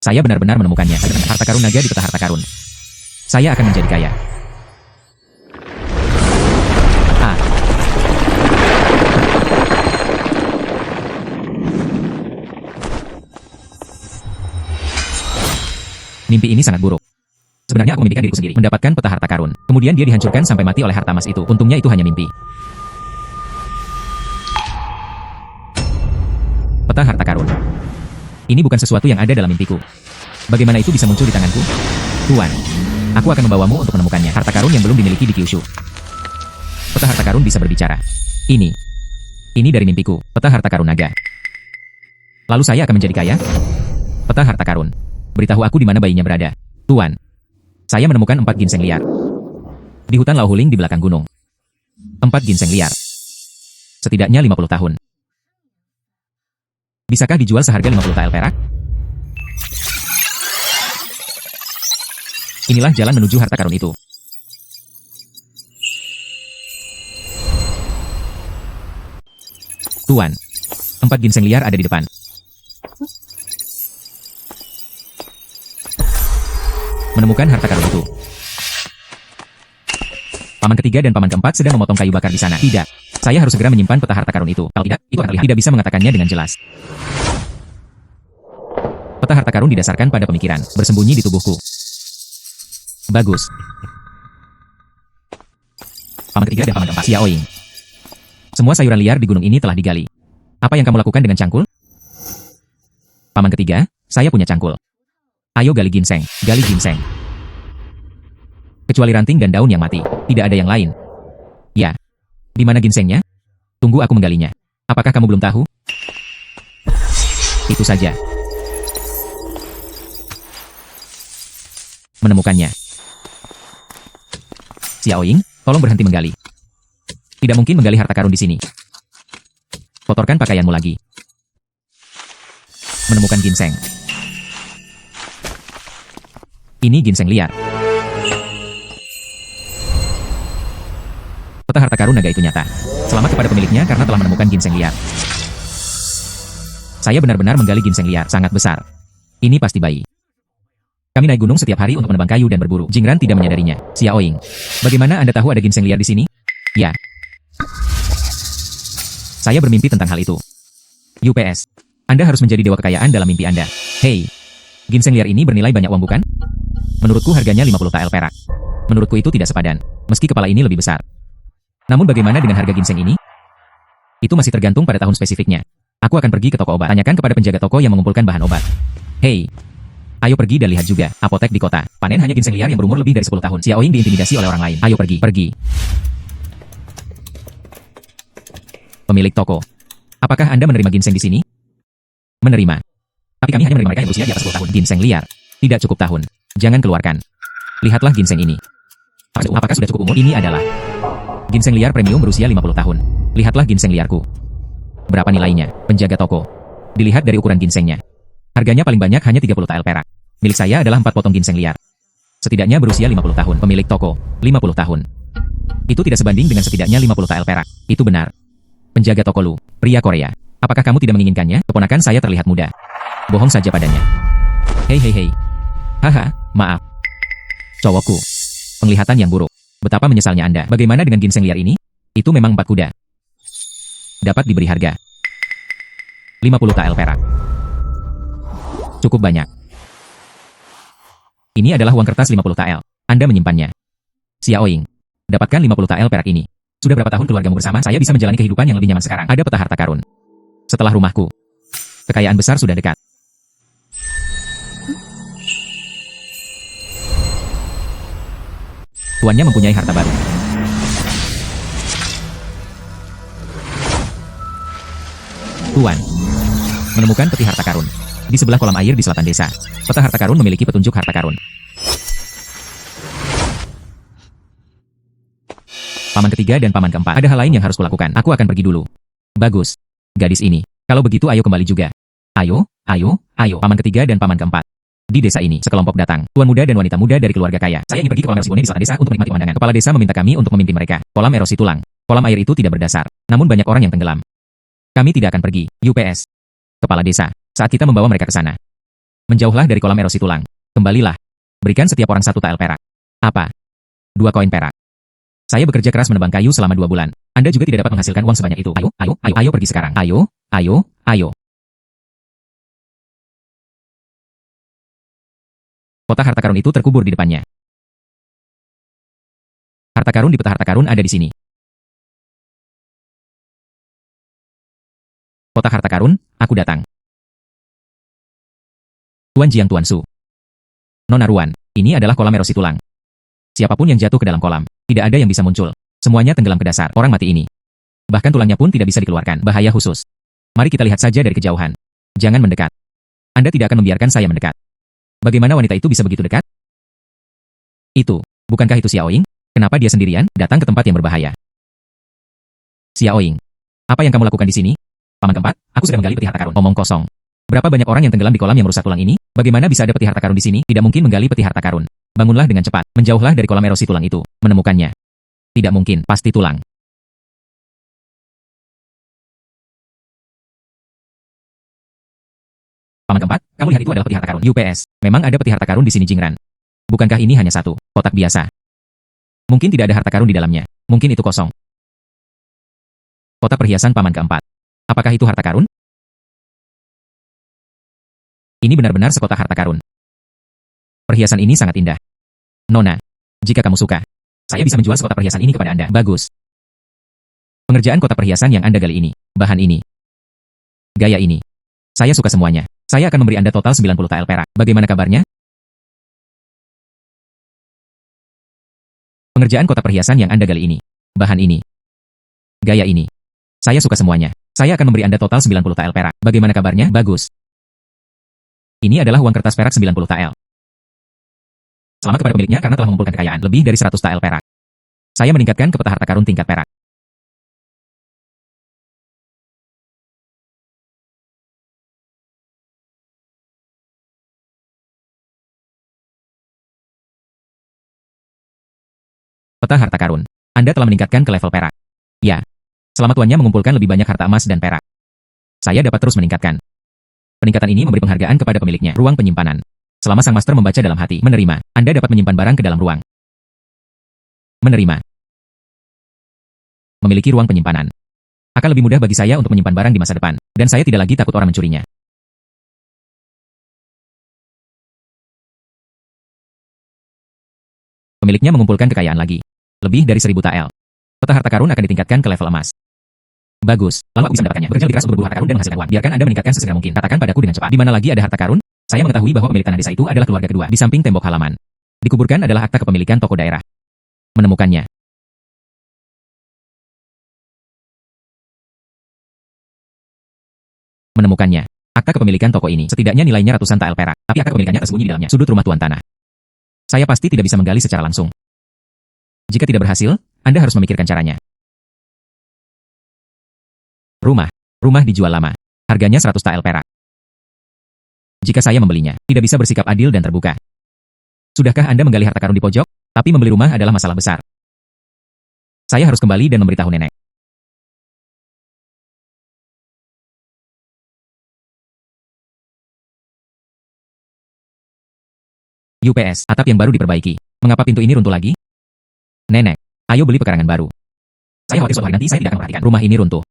Saya benar-benar menemukannya. Harta karun naga di peta harta karun. Saya akan menjadi kaya. Ah. Mimpi ini sangat buruk. Sebenarnya aku memimpikan diriku sendiri, mendapatkan peta harta karun. Kemudian dia dihancurkan sampai mati oleh harta emas itu. Untungnya itu hanya mimpi. Peta harta karun. Ini bukan sesuatu yang ada dalam mimpiku. Bagaimana itu bisa muncul di tanganku? Tuan, aku akan membawamu untuk menemukannya. Harta karun yang belum dimiliki di Kyushu. Peta harta karun bisa berbicara. Ini dari mimpiku, peta harta karun naga. Lalu saya akan menjadi kaya? Peta harta karun. Beritahu aku di mana bayinya berada. Tuan, saya menemukan 4 ginseng liar. Di hutan Lauhuling di belakang gunung. 4 ginseng liar. Setidaknya 50 tahun. Bisakah dijual seharga 50 tael perak? Inilah jalan menuju harta karun itu. Tuan, 4 ginseng liar ada di depan. Menemukan harta karun itu. Paman ketiga dan paman keempat sedang memotong kayu bakar di sana. Tidak, saya harus segera menyimpan peta harta karun itu. Kalau tidak, itu akan terlihat. Tidak bisa mengatakannya dengan jelas. Peta harta karun didasarkan pada pemikiran, bersembunyi di tubuhku. Bagus. Paman ketiga dan paman keempat, Xiaoying. Semua sayuran liar di gunung ini telah digali. Apa yang kamu lakukan dengan cangkul? Paman ketiga, saya punya cangkul. Ayo gali ginseng, gali ginseng. Kecuali ranting dan daun yang mati, tidak ada yang lain. Ya. Di mana ginsengnya? Tunggu aku menggalinya. Apakah kamu belum tahu? Itu saja. Menemukannya. Xiaoying, tolong berhenti menggali. Tidak mungkin menggali harta karun di sini. Kotorkan pakaianmu lagi. Menemukan ginseng. Ini ginseng liar. Peta harta karun naga itu nyata. Selamat kepada pemiliknya karena telah menemukan ginseng liar. Saya benar-benar menggali ginseng liar sangat besar. Ini pasti bayi. Kami naik gunung setiap hari untuk menebang kayu dan berburu. Jingran tidak menyadarinya. Xiaoying, bagaimana Anda tahu ada ginseng liar di sini? Ya. Saya bermimpi tentang hal itu. UPS, Anda harus menjadi dewa kekayaan dalam mimpi Anda. Hei, ginseng liar ini bernilai banyak uang bukan? Menurutku harganya 50 tael perak. Menurutku itu tidak sepadan, meski kepala ini lebih besar. Namun bagaimana dengan harga ginseng ini? Itu masih tergantung pada tahun spesifiknya. Aku akan pergi ke toko obat. Tanyakan kepada penjaga toko yang mengumpulkan bahan obat. Hei, ayo pergi dan lihat juga, apotek di kota. Panen hanya ginseng liar yang berumur lebih dari 10 tahun. Xiaoying diintimidasi oleh orang lain. Ayo pergi, pergi. Pemilik toko. Apakah Anda menerima ginseng di sini? Menerima. Tapi kami hanya menerima mereka yang berusia di atas 10 tahun. Ginseng liar. Tidak cukup tahun. Jangan keluarkan. Lihatlah ginseng ini. Apakah sudah cukup umur? Ini adalah ginseng liar premium berusia 50 tahun. Lihatlah ginseng liarku. Berapa nilainya? Penjaga toko. Dilihat dari ukuran ginsengnya. Harganya paling banyak hanya 30 tael perak. Milik saya adalah 4 potong ginseng liar. Setidaknya berusia 50 tahun. Pemilik toko, 50 tahun. Itu tidak sebanding dengan setidaknya 50 tael perak. Itu benar. Penjaga toko Lu, pria Korea. Apakah kamu tidak menginginkannya? Keponakan saya terlihat muda. Bohong saja padanya. Hei hei hei. Haha, maaf. Cowokku. Penglihatan yang buruk. Betapa menyesalnya Anda. Bagaimana dengan ginseng liar ini? Itu memang 4 kuda. Dapat diberi harga 50 tael perak. Cukup banyak. Ini adalah uang kertas 50 tael. Anda menyimpannya. Xiaoying, dapatkan 50 tael perak ini. Sudah berapa tahun keluargamu bersama? Saya bisa menjalani kehidupan yang lebih nyaman sekarang. Ada peta harta karun. Setelah rumahku. Kekayaan besar sudah dekat. Tuannya mempunyai harta baru. Tuan. Menemukan peti harta karun. Di sebelah kolam air di selatan desa. Peta harta karun memiliki petunjuk harta karun. Paman ketiga dan paman keempat. Ada hal lain yang harus kulakukan. Aku akan pergi dulu. Bagus. Gadis ini. Kalau begitu ayo kembali juga. Ayo, ayo, ayo. Paman ketiga dan paman keempat. Di desa ini, sekelompok datang. Tuan muda dan wanita muda dari keluarga kaya. Saya ingin pergi ke kolam erosi bone di selatan desa untuk menikmati pemandangan. Kepala desa meminta kami untuk memimpin mereka. Kolam erosi tulang. Kolam air itu tidak berdasar. Namun banyak orang yang tenggelam. Kami tidak akan pergi. UPS. Kepala desa. Saat kita membawa mereka ke sana. Menjauhlah dari kolam erosi tulang. Kembalilah. Berikan setiap orang 1 tael perak. Apa? 2 koin perak. Saya bekerja keras menebang kayu selama 2 bulan. Anda juga tidak dapat menghasilkan uang sebanyak itu. Ayo pergi sekarang. Ayo. Kotak harta karun itu terkubur di depannya. Harta karun di peta harta karun ada di sini. Kotak harta karun, aku datang. Tuan Jiang Tuan Su. Nona Ruan, ini adalah kolam erosi tulang. Siapapun yang jatuh ke dalam kolam, tidak ada yang bisa muncul. Semuanya tenggelam ke dasar. Orang mati ini. Bahkan tulangnya pun tidak bisa dikeluarkan. Bahaya khusus. Mari kita lihat saja dari kejauhan. Jangan mendekat. Anda tidak akan membiarkan saya mendekat. Bagaimana wanita itu bisa begitu dekat? Itu, bukankah itu Xiaoying? Kenapa dia sendirian, datang ke tempat yang berbahaya? Xiaoying, apa yang kamu lakukan di sini? Paman keempat, aku sedang menggali peti harta karun. Omong kosong. Berapa banyak orang yang tenggelam di kolam yang merusak tulang ini? Bagaimana bisa ada peti harta karun di sini? Tidak mungkin menggali peti harta karun. Bangunlah dengan cepat, menjauhlah dari kolam erosi tulang itu. Menemukannya. Tidak mungkin, pasti tulang. Paman keempat, kamu lihat itu adalah peti harta karun. UPS, memang ada peti harta karun di sini Jingran. Bukankah ini hanya 1 kotak biasa? Mungkin tidak ada harta karun di dalamnya. Mungkin itu kosong. Kotak perhiasan paman keempat. Apakah itu harta karun? Ini benar-benar sekotak harta karun. Perhiasan ini sangat indah. Nona, jika kamu suka, saya bisa menjual sekotak perhiasan ini kepada Anda. Bagus. Pengerjaan kotak perhiasan yang Anda gali ini, bahan ini, gaya ini. Saya suka semuanya. Saya akan memberi Anda total 90 tael perak. Bagaimana kabarnya? Pengerjaan kotak perhiasan yang Anda gali ini, bahan ini, gaya ini. Saya suka semuanya. Saya akan memberi Anda total 90 tael perak. Bagaimana kabarnya? Bagus. Ini adalah uang kertas perak 90 tael. Selamat kepada pemiliknya karena telah mengumpulkan kekayaan lebih dari 100 tael perak. Saya meningkatkan ke peta harta karun tingkat perak. Peta harta karun. Anda telah meningkatkan ke level perak. Ya. Selama tuannya mengumpulkan lebih banyak harta emas dan perak. Saya dapat terus meningkatkan. Peningkatan ini memberi penghargaan kepada pemiliknya. Ruang penyimpanan. Selama sang master membaca dalam hati, menerima, Anda dapat menyimpan barang ke dalam ruang. Menerima. Memiliki ruang penyimpanan. Akan lebih mudah bagi saya untuk menyimpan barang di masa depan, dan saya tidak lagi takut orang mencurinya. Pemiliknya mengumpulkan kekayaan lagi. Lebih dari 1000 tael. Peta harta karun akan ditingkatkan ke level emas. Bagus, lalu aku bisa mendapatkannya. Bekerja lebih keras untuk berburu harta karun dan menghasilkan uang. Biarkan Anda meningkatkan sesegera mungkin. Katakan padaku dengan cepat. Di mana lagi ada harta karun? Saya mengetahui bahwa pemilik tanah desa itu adalah keluarga kedua. Di samping tembok halaman. Dikuburkan adalah akta kepemilikan toko daerah. Menemukannya. Menemukannya. Akta kepemilikan toko ini setidaknya nilainya ratusan tael perak. Tapi akta kepemilikannya tersembunyi di dalamnya. Sudut rumah tuan tanah. Saya pasti tidak bisa menggali secara langsung. Jika tidak berhasil, Anda harus memikirkan caranya. Rumah. Rumah dijual lama. Harganya 100 tael perak. Jika saya membelinya, tidak bisa bersikap adil dan terbuka. Sudahkah Anda menggali harta karun di pojok? Tapi membeli rumah adalah masalah besar. Saya harus kembali dan memberitahu nenek. UPS, atap yang baru diperbaiki. Mengapa pintu ini runtuh lagi? Nenek, ayo beli pekarangan baru. Saya khawatir suatu hari nanti saya tidak akan perhatikan. Rumah ini runtuh.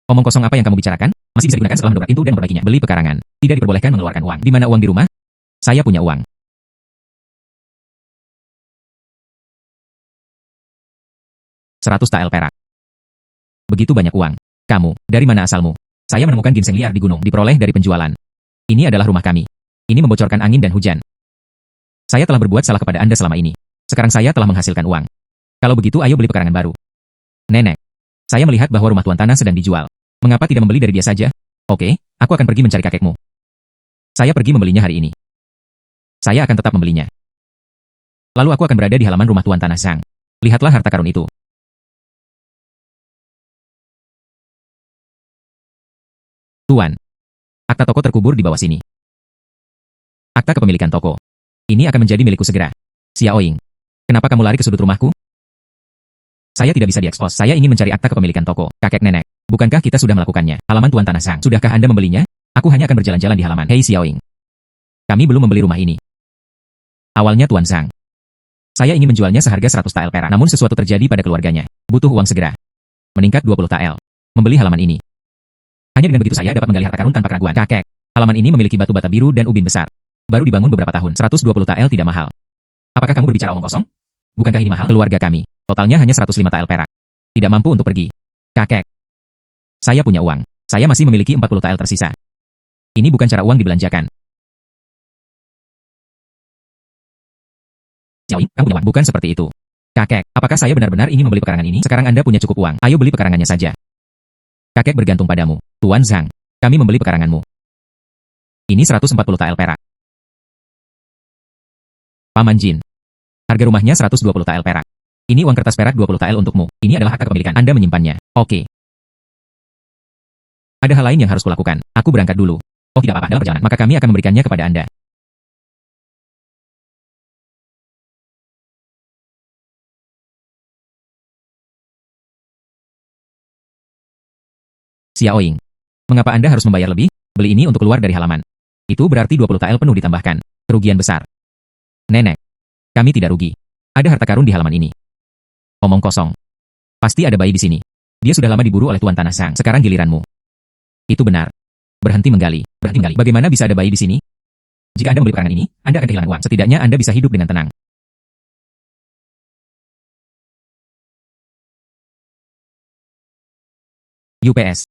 Omong kosong apa yang kamu bicarakan? Masih bisa digunakan setelah mendobrak pintu dan memperbaikinya. Beli pekarangan. Tidak diperbolehkan mengeluarkan uang. Di mana uang di rumah? Saya punya uang. Seratus tael perak. Begitu banyak uang. Kamu, dari mana asalmu? Saya menemukan ginseng liar di gunung, diperoleh dari penjualan. Ini adalah rumah kami. Ini membocorkan angin dan hujan. Saya telah berbuat salah kepada Anda selama ini. Sekarang saya telah menghasilkan uang. Kalau begitu ayo beli pekarangan baru. Nenek, saya melihat bahwa rumah tuan tanah sedang dijual. Mengapa tidak membeli dari dia saja? Oke, aku akan pergi mencari kakekmu. Saya pergi membelinya hari ini. Saya akan tetap membelinya. Lalu aku akan berada di halaman rumah tuan tanah Zhang. Lihatlah harta karun itu. Tuan, akta toko terkubur di bawah sini. Akta kepemilikan toko. Ini akan menjadi milikku segera. Xiaoying, kenapa kamu lari ke sudut rumahku? Saya tidak bisa diekspos. Saya ingin mencari akta kepemilikan toko. Kakek nenek, bukankah kita sudah melakukannya? Halaman tuan tanah Zhang. Sudahkah Anda membelinya? Aku hanya akan berjalan-jalan di halaman. Hei Xiaoying. Kami belum membeli rumah ini. Awalnya Tuan Zhang. Saya ingin menjualnya seharga 100 tael perak. Namun sesuatu terjadi pada keluarganya. Butuh uang segera. Meningkat 20 tael. Membeli halaman ini. Hanya dengan begitu saya dapat menggali harta karun tanpa keraguan. Kakek. Halaman ini memiliki batu bata biru dan ubin besar. Baru dibangun beberapa tahun. 120 tael tidak mahal. Apakah kamu berbicara omong kosong? Bukankah ini mahal? Keluarga kami. Totalnya hanya 105 tael perak. Tidak mampu untuk pergi. Kakek. Saya punya uang. Saya masih memiliki 40 tael tersisa. Ini bukan cara uang dibelanjakan. Xiaoying, kamu punya uang. Bukan seperti itu. Kakek, apakah saya benar-benar ingin membeli pekarangan ini? Sekarang Anda punya cukup uang. Ayo beli pekarangannya saja. Kakek bergantung padamu. Tuan Zhang, kami membeli pekaranganmu. Ini 140 tael perak. Paman Jin. Harga rumahnya 120 tael perak. Ini uang kertas perak 20 tael untukmu. Ini adalah hak kepemilikan. Anda menyimpannya. Oke. Ada hal lain yang harus kulakukan. Aku berangkat dulu. Oh tidak apa-apa dalam perjalanan. Maka kami akan memberikannya kepada Anda. Xiaoying. Mengapa Anda harus membayar lebih? Beli ini untuk keluar dari halaman. Itu berarti 20 tael penuh ditambahkan. Kerugian besar. Nenek. Kami tidak rugi. Ada harta karun di halaman ini. Omong kosong. Pasti ada bayi di sini. Dia sudah lama diburu oleh Tuan Tanah Zhang. Sekarang giliranmu. Itu benar. Berhenti menggali. Berhenti menggali. Bagaimana bisa ada bayi di sini? Jika Anda membeli pekarangan ini, Anda akan kehilangan uang. Setidaknya Anda bisa hidup dengan tenang. UPS.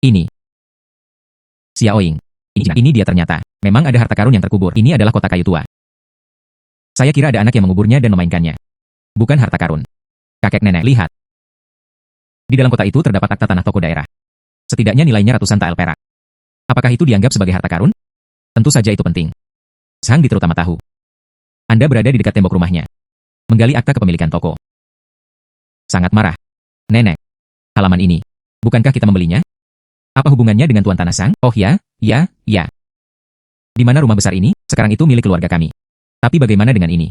Ini. Xiaoying. Ini dia ternyata. Memang ada harta karun yang terkubur. Ini adalah kotak kayu tua. Saya kira ada anak yang menguburnya dan memainkannya. Bukan harta karun. Kakek nenek, lihat. Di dalam kotak itu terdapat akta tanah toko daerah. Setidaknya nilainya ratusan tael perak. Apakah itu dianggap sebagai harta karun? Tentu saja itu penting. Zhang terutama tahu. Anda berada di dekat tembok rumahnya. Menggali akta kepemilikan toko. Sangat marah. Nenek. Halaman ini. Bukankah kita membelinya? Apa hubungannya dengan Tuan Tanah Zhang? Oh ya, ya, ya. Di mana rumah besar ini? Sekarang itu milik keluarga kami. Tapi bagaimana dengan ini?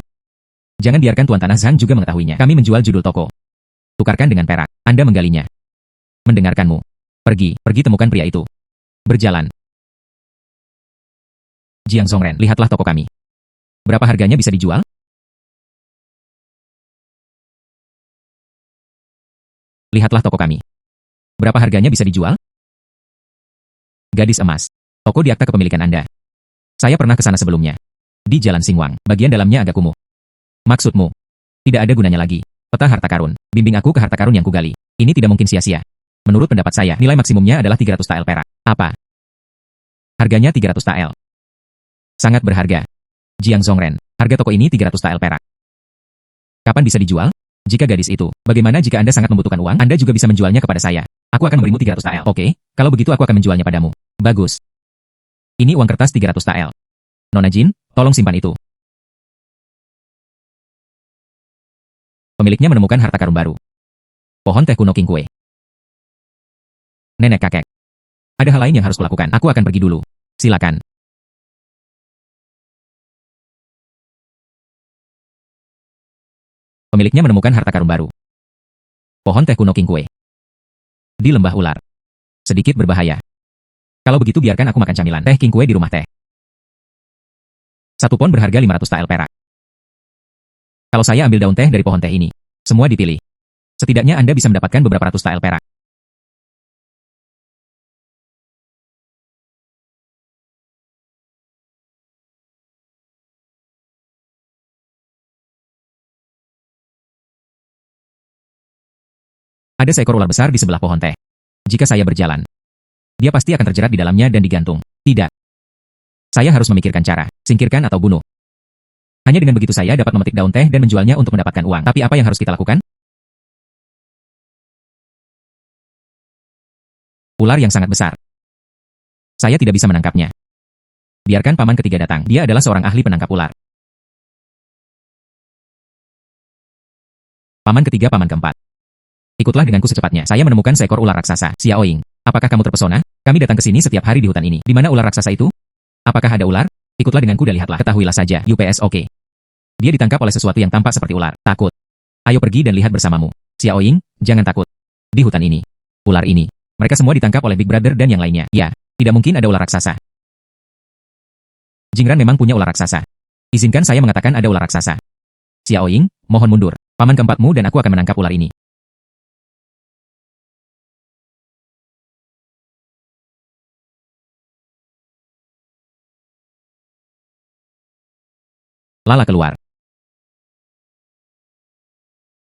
Jangan biarkan Tuan Tanah Zhang juga mengetahuinya. Kami menjual judul toko. Tukarkan dengan perak. Anda menggalinya. Mendengarkanmu. Pergi temukan pria itu. Berjalan. Jiang Zhongren, lihatlah toko kami. Berapa harganya bisa dijual? Lihatlah toko kami. Berapa harganya bisa dijual? Gadis emas. Toko di akta kepemilikan Anda. Saya pernah ke sana sebelumnya. Di Jalan Xingwang, bagian dalamnya agak kumuh. Maksudmu? Tidak ada gunanya lagi. Peta harta karun. Bimbing aku ke harta karun yang kugali. Ini tidak mungkin sia-sia. Menurut pendapat saya, nilai maksimumnya adalah 300 tael perak. Apa? Harganya 300 tael. Sangat berharga. Jiang Zhongren, harga toko ini 300 tael perak. Kapan bisa dijual? Jika gadis itu, bagaimana jika Anda sangat membutuhkan uang, Anda juga bisa menjualnya kepada saya. Aku akan memberimu 300 tael. Oke, kalau begitu aku akan menjualnya padamu. Bagus. Ini uang kertas 300 tael. Nona Jin, tolong simpan itu. Pemiliknya menemukan harta karun baru. Pohon teh kuno King Kue. Nenek kakek. Ada hal lain yang harus kulakukan. Aku akan pergi dulu. Silakan. Pemiliknya menemukan harta karun baru. Pohon teh kuno King Kue. Di lembah ular. Sedikit berbahaya. Kalau begitu biarkan aku makan camilan teh King Kue di rumah teh. Satu pon berharga 500 tael perak. Kalau saya ambil daun teh dari pohon teh ini, semua dipilih. Setidaknya Anda bisa mendapatkan beberapa ratus tael perak. Ada seekor ular besar di sebelah pohon teh. Jika saya berjalan, dia pasti akan terjerat di dalamnya dan digantung. Tidak. Saya harus memikirkan cara, singkirkan atau bunuh. Hanya dengan begitu saya dapat memetik daun teh dan menjualnya untuk mendapatkan uang. Tapi apa yang harus kita lakukan? Ular yang sangat besar. Saya tidak bisa menangkapnya. Biarkan paman ketiga datang. Dia adalah seorang ahli penangkap ular. Paman ketiga, paman keempat. Ikutlah denganku secepatnya. Saya menemukan seekor ular raksasa. Xiaoying, apakah kamu terpesona? Kami datang ke sini setiap hari di hutan ini. Di mana ular raksasa itu? Apakah ada ular? Ikutlah denganku dan lihatlah. Ketahuilah saja. UPS oke. Dia ditangkap oleh sesuatu yang tampak seperti ular. Takut. Ayo pergi dan lihat bersamamu. Xiaoying, jangan takut. Di hutan ini. Ular ini. Mereka semua ditangkap oleh Big Brother dan yang lainnya. Ya, tidak mungkin ada ular raksasa. Jingran memang punya ular raksasa. Izinkan saya mengatakan ada ular raksasa. Xiao Ying, mohon mundur. Paman keempatmu dan aku akan menangkap ular ini. Lala keluar.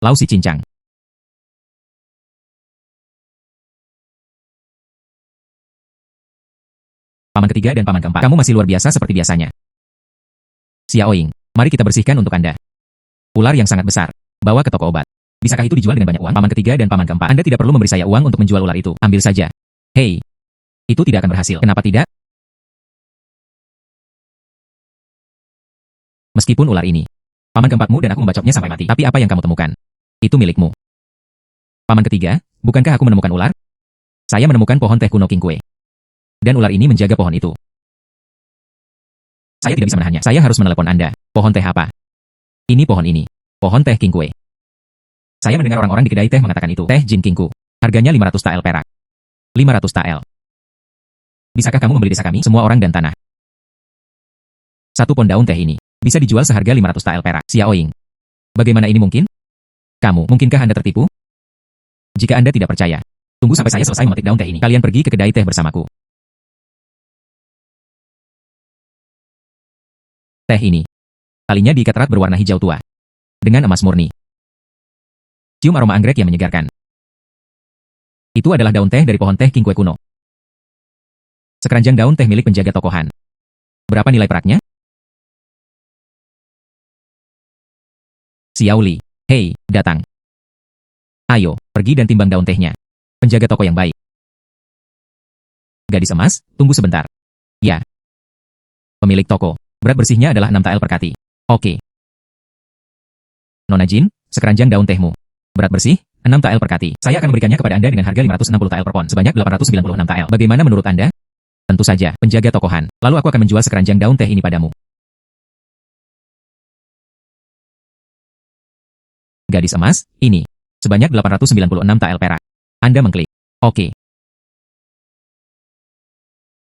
Lau si cincang. Paman ketiga dan paman keempat. Kamu masih luar biasa seperti biasanya. Xiao Ying, mari kita bersihkan untuk Anda. Ular yang sangat besar. Bawa ke toko obat. Bisakah itu dijual dengan banyak uang? Paman ketiga dan paman keempat. Anda tidak perlu memberi saya uang untuk menjual ular itu. Ambil saja. Hei. Itu tidak akan berhasil. Kenapa tidak? Meskipun ular ini. Paman keempatmu dan aku membacoknya sampai mati. Tapi apa yang kamu temukan? Itu milikmu. Paman ketiga, bukankah aku menemukan ular? Saya menemukan pohon teh kuno King Kue. Dan ular ini menjaga pohon itu. Saya tidak bisa menahannya. Saya harus menelepon Anda. Pohon teh apa? Ini pohon ini. Pohon teh King Kue. Saya mendengar orang-orang di kedai teh mengatakan itu. Teh Jin Kingku. Harganya 500 tael perak. 500 tael. Bisakah kamu membeli desa kami, semua orang dan tanah? Satu pon daun teh ini bisa dijual seharga 500 tael perak. Xiao Ying. Bagaimana ini mungkin? Mungkinkah Anda tertipu? Jika Anda tidak percaya, tunggu sampai saya selesai memetik daun teh ini. Kalian pergi ke kedai teh bersamaku. Teh ini. Talinya diikat erat berwarna hijau tua. Dengan emas murni. Cium aroma anggrek yang menyegarkan. Itu adalah daun teh dari pohon teh King Kue kuno. Sekeranjang daun teh milik penjaga tokohan. Berapa nilai peraknya? Xiao Li. Hei, datang. Ayo, pergi dan timbang daun tehnya. Penjaga toko yang baik. Gadis emas, tunggu sebentar. Ya. Pemilik toko. Berat bersihnya adalah 6 tael per kati. Oke. Nona Jin, sekeranjang daun tehmu. Berat bersih, 6 tael per kati. Saya akan memberikannya kepada Anda dengan harga 560 tael per pon, sebanyak 896 tael. Bagaimana menurut Anda? Tentu saja, penjaga tokohan. Lalu aku akan menjual sekeranjang daun teh ini padamu. Gadis emas, ini. Sebanyak 896 tael perak. Anda mengklik. Oke.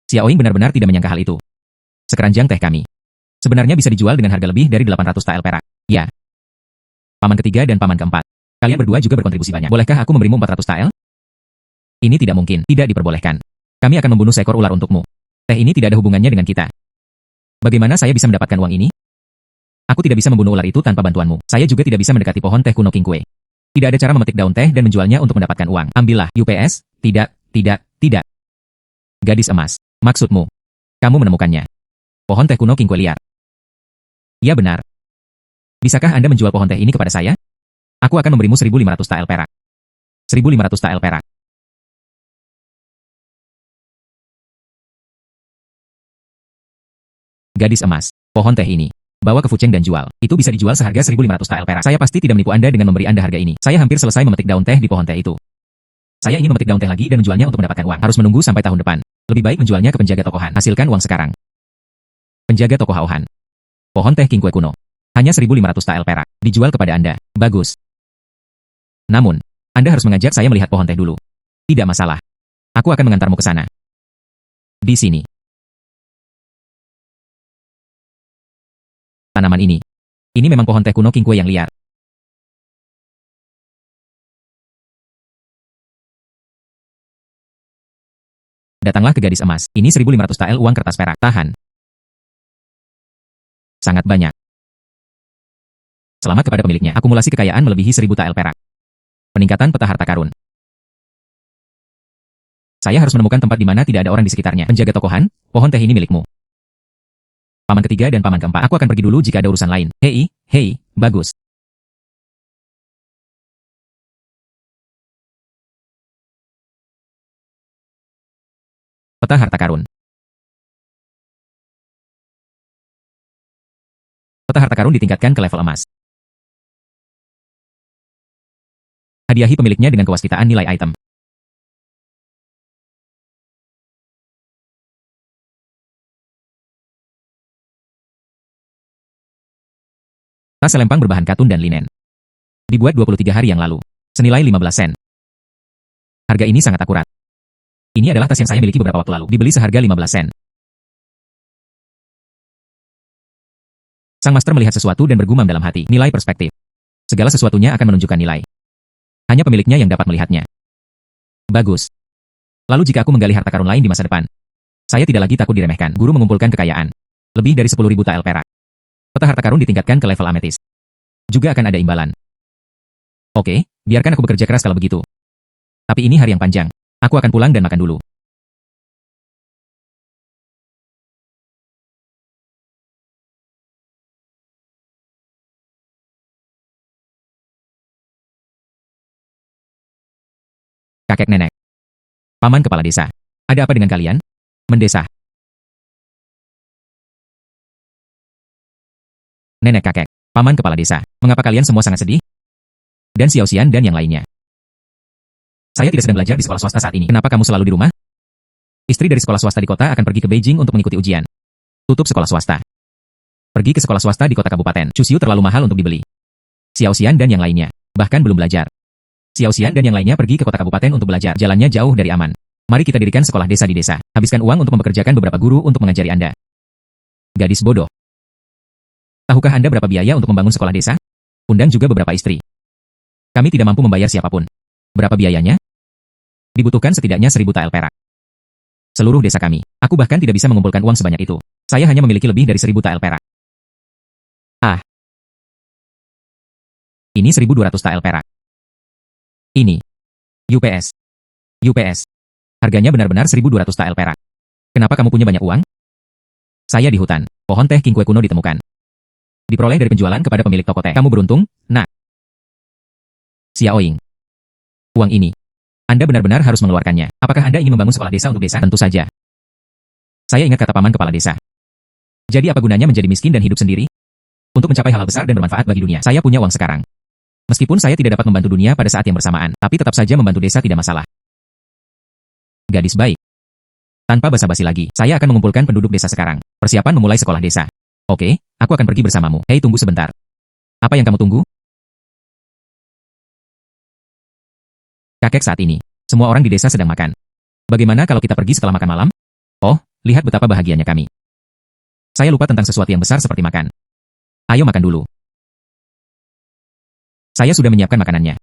Xiao Ying benar-benar tidak menyangka hal itu. Sekeranjang teh kami. Sebenarnya bisa dijual dengan harga lebih dari 800 tael perak. Ya. Paman ketiga dan paman keempat. Kalian berdua juga berkontribusi banyak. Bolehkah aku memberimu 400 tael? Ini tidak mungkin. Tidak diperbolehkan. Kami akan membunuh seekor ular untukmu. Teh ini tidak ada hubungannya dengan kita. Bagaimana saya bisa mendapatkan uang ini? Aku tidak bisa membunuh ular itu tanpa bantuanmu. Saya juga tidak bisa mendekati pohon teh kuno King Kue. Tidak ada cara memetik daun teh dan menjualnya untuk mendapatkan uang. Ambillah. UPS. Tidak. Gadis emas. Maksudmu? Kamu menemukannya. Pohon teh kuno King Kue liar. Ya benar. Bisakah Anda menjual pohon teh ini kepada saya? Aku akan memberimu 1.500 tael perak. 1.500 tael perak. Gadis emas. Pohon teh ini. Bawa ke Fucheng dan jual. Itu bisa dijual seharga 1.500 tael perak. Saya pasti tidak menipu Anda dengan memberi Anda harga ini. Saya hampir selesai memetik daun teh di pohon teh itu. Saya ingin memetik daun teh lagi dan menjualnya untuk mendapatkan uang. Harus menunggu sampai tahun depan. Lebih baik menjualnya ke penjaga tokohan. Hasilkan uang sekarang. Penjaga toko Haohan. Pohon teh King Kue kuno. Hanya 1.500 tael perak. Dijual kepada Anda. Bagus. Namun, Anda harus mengajak saya melihat pohon teh dulu. Tidak masalah. Aku akan mengantarmu ke sana. Di sini. Tanaman ini. Ini memang pohon teh kuno King Kue yang liar. Datanglah ke gadis emas. Ini 1.500 tael uang kertas perak. Tahan. Sangat banyak. Selamat kepada pemiliknya. Akumulasi kekayaan melebihi 1.000 tael perak. Peningkatan peta harta karun. Saya harus menemukan tempat di mana tidak ada orang di sekitarnya. Penjaga tokohan, pohon teh ini milikmu. Paman ketiga dan paman keempat. Aku akan pergi dulu jika ada urusan lain. Hei, bagus. Peta harta karun. Peta harta karun ditingkatkan ke level emas. Hadiahi pemiliknya dengan kewaspitaan nilai item. Tas selempang berbahan katun dan linen. Dibuat 23 hari yang lalu. Senilai 15 sen. Harga ini sangat akurat. Ini adalah tas yang saya miliki beberapa waktu lalu. Dibeli seharga 15 sen. Sang master melihat sesuatu dan bergumam dalam hati. Nilai perspektif. Segala sesuatunya akan menunjukkan nilai. Hanya pemiliknya yang dapat melihatnya. Bagus. Lalu jika aku menggali harta karun lain di masa depan, saya tidak lagi takut diremehkan. Guru mengumpulkan kekayaan. Lebih dari 10.000 tael perak. Peta harta karun ditingkatkan ke level ametis. Juga akan ada imbalan. Oke, biarkan aku bekerja keras kalau begitu. Tapi ini hari yang panjang. Aku akan pulang dan makan dulu. Kakek nenek. Paman kepala desa. Ada apa dengan kalian? Mendesah. Nenek kakek. Paman kepala desa. Mengapa kalian semua sangat sedih? Dan Xiao Xian dan yang lainnya. Saya tidak sedang belajar di sekolah swasta saat ini. Kenapa kamu selalu di rumah? Istri dari sekolah swasta di kota akan pergi ke Beijing untuk mengikuti ujian. Tutup sekolah swasta. Pergi ke sekolah swasta di kota kabupaten. Cusiu terlalu mahal untuk dibeli. Xiao Xian dan yang lainnya. Bahkan belum belajar. Xiao Xian dan yang lainnya pergi ke kota kabupaten untuk belajar. Jalannya jauh dari aman. Mari kita dirikan sekolah desa di desa. Habiskan uang untuk mempekerjakan beberapa guru untuk mengajari Anda. Gadis bodoh. Tahukah Anda berapa biaya untuk membangun sekolah desa? Undang juga beberapa istri. Kami tidak mampu membayar siapapun. Berapa biayanya? Dibutuhkan setidaknya 1.000 tael perak. Seluruh desa kami. Aku bahkan tidak bisa mengumpulkan uang sebanyak itu. Saya hanya memiliki lebih dari 1.000 tael perak. Ah. Ini 1.200 tael perak. Ini. UPS. UPS. Harganya benar-benar 1.200 tael perak. Kenapa kamu punya banyak uang? Saya di hutan. Pohon teh king kue kuno ditemukan. Diperoleh dari penjualan kepada pemilik toko teh. Kamu beruntung, nak. Xiaoying. Uang ini. Anda benar-benar harus mengeluarkannya. Apakah Anda ingin membangun sekolah desa untuk desa? Tentu saja. Saya ingat kata paman kepala desa. Jadi apa gunanya menjadi miskin dan hidup sendiri? Untuk mencapai hal besar dan bermanfaat bagi dunia. Saya punya uang sekarang. Meskipun saya tidak dapat membantu dunia pada saat yang bersamaan, tapi tetap saja membantu desa tidak masalah. Gadis baik. Tanpa basa-basi lagi, saya akan mengumpulkan penduduk desa sekarang. Persiapan memulai sekolah desa. Oke, aku akan pergi bersamamu. Hei, tunggu sebentar. Apa yang kamu tunggu? Kakek saat ini. Semua orang di desa sedang makan. Bagaimana kalau kita pergi setelah makan malam? Oh, lihat betapa bahagianya kami. Saya lupa tentang sesuatu yang besar seperti makan. Ayo makan dulu. Saya sudah menyiapkan makanannya.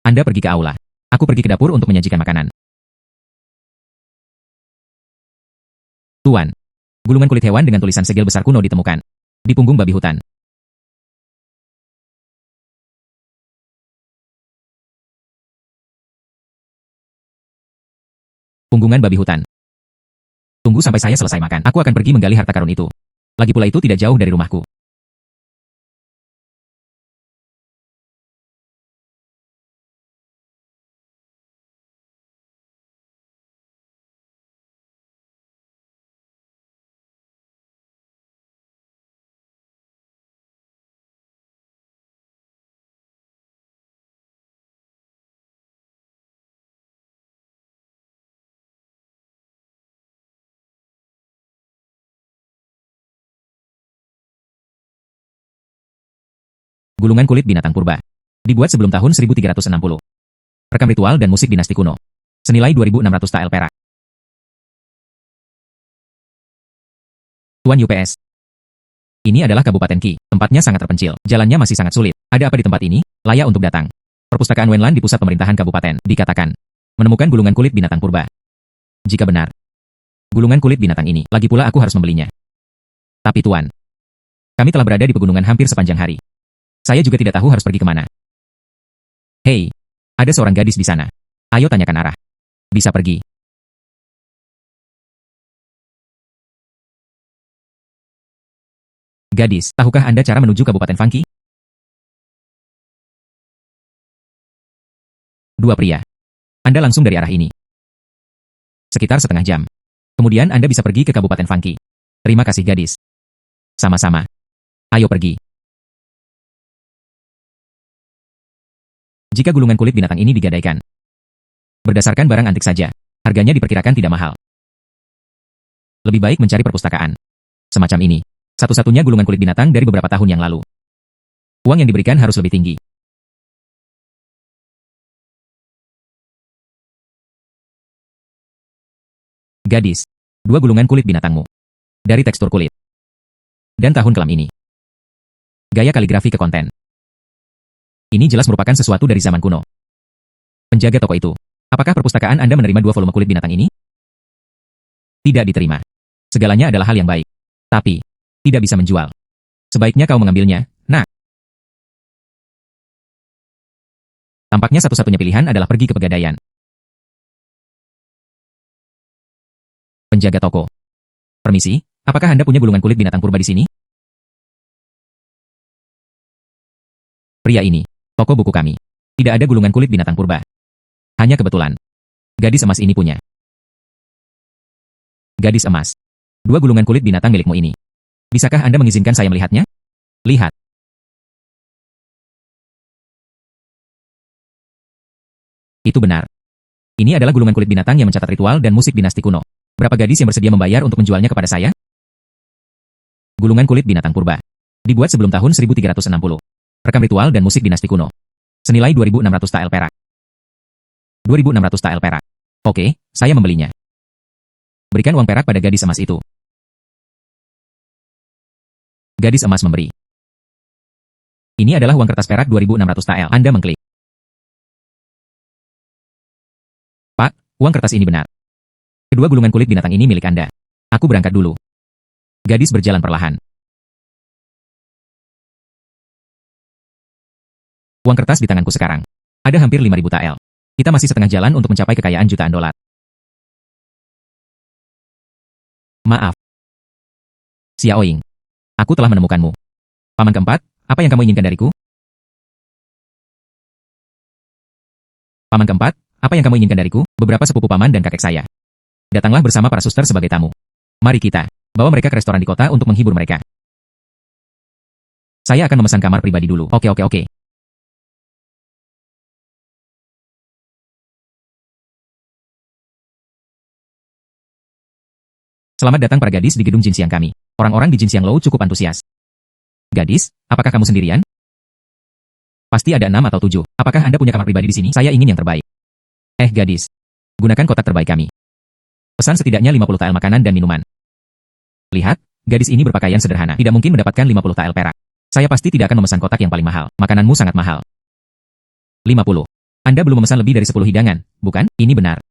Anda pergi ke aula. Aku pergi ke dapur untuk menyajikan makanan. Tuan. Gulungan kulit hewan dengan tulisan segel besar kuno ditemukan. Di punggung babi hutan. Punggungan babi hutan. Tunggu sampai saya selesai makan. Aku akan pergi menggali harta karun itu. Lagi pula itu tidak jauh dari rumahku. Gulungan kulit binatang purba. Dibuat sebelum tahun 1360. Rekam ritual dan musik dinasti kuno. Senilai 2.600 tael perak. Tuan UPS. Ini adalah Kabupaten Qi. Tempatnya sangat terpencil. Jalannya masih sangat sulit. Ada apa di tempat ini? Layak untuk datang. Perpustakaan Wenlan di pusat pemerintahan kabupaten. Dikatakan. Menemukan gulungan kulit binatang purba. Jika benar. Gulungan kulit binatang ini. Lagi pula aku harus membelinya. Tapi tuan. Kami telah berada di pegunungan hampir sepanjang hari. Saya juga tidak tahu harus pergi kemana. Hei, ada seorang gadis di sana. Ayo tanyakan arah. Bisa pergi. Gadis, tahukah Anda cara menuju Kabupaten Fangqi? Dua pria. Anda langsung dari arah ini. Sekitar setengah jam. Kemudian Anda bisa pergi ke Kabupaten Fangqi. Terima kasih gadis. Sama-sama. Ayo pergi. Jika gulungan kulit binatang ini digadaikan. Berdasarkan barang antik saja, harganya diperkirakan tidak mahal. Lebih baik mencari perpustakaan. Semacam ini. Satu-satunya gulungan kulit binatang dari beberapa tahun yang lalu. Uang yang diberikan harus lebih tinggi. Gadis. Dua gulungan kulit binatangmu. Dari tekstur kulit. Dan tahun kelam ini. Gaya kaligrafi ke konten. Ini jelas merupakan sesuatu dari zaman kuno. Penjaga toko itu. Apakah perpustakaan Anda menerima 2 volume kulit binatang ini? Tidak diterima. Segalanya adalah hal yang baik. Tapi, tidak bisa menjual. Sebaiknya kau mengambilnya, nak. Tampaknya satu-satunya pilihan adalah pergi ke pegadaian. Penjaga toko. Permisi, apakah Anda punya gulungan kulit binatang purba di sini? Pria ini, toko buku kami. Tidak ada gulungan kulit binatang purba. Hanya kebetulan. Gadis emas ini punya. Gadis emas. 2 gulungan kulit binatang milikmu ini. Bisakah Anda mengizinkan saya melihatnya? Lihat. Itu benar. Ini adalah gulungan kulit binatang yang mencatat ritual dan musik dinasti kuno. Berapa gadis yang bersedia membayar untuk menjualnya kepada saya? Gulungan kulit binatang purba. Dibuat sebelum tahun 1360. Rekam ritual dan musik dinasti kuno. Senilai 2.600 tael perak. 2.600 tael perak. Oke, saya membelinya. Berikan uang perak pada gadis emas itu. Gadis emas memberi. Ini adalah uang kertas perak 2.600 tael. Anda mengklik. Pak, uang kertas ini benar. Kedua gulungan kulit binatang ini milik Anda. Aku berangkat dulu. Gadis berjalan perlahan. Uang kertas di tanganku sekarang. Ada hampir 5.000 tael. Kita masih setengah jalan untuk mencapai kekayaan jutaan dolar. Maaf. Xiaoying. Aku telah menemukanmu. Paman keempat, apa yang kamu inginkan dariku? Paman keempat, apa yang kamu inginkan dariku? Beberapa sepupu paman dan kakek saya. Datanglah bersama para suster sebagai tamu. Mari kita bawa mereka ke restoran di kota untuk menghibur mereka. Saya akan memesan kamar pribadi dulu. Oke. Selamat datang para gadis di gedung Jinxiang kami. Orang-orang di Jinxiang Lou cukup antusias. Gadis, apakah kamu sendirian? Pasti ada 6 atau 7. Apakah Anda punya kamar pribadi di sini? Saya ingin yang terbaik. Gadis. Gunakan kotak terbaik kami. Pesan setidaknya 50 tael makanan dan minuman. Lihat, gadis ini berpakaian sederhana. Tidak mungkin mendapatkan 50 tael perak. Saya pasti tidak akan memesan kotak yang paling mahal. Makananmu sangat mahal. 50. Anda belum memesan lebih dari 10 hidangan, bukan? Ini benar.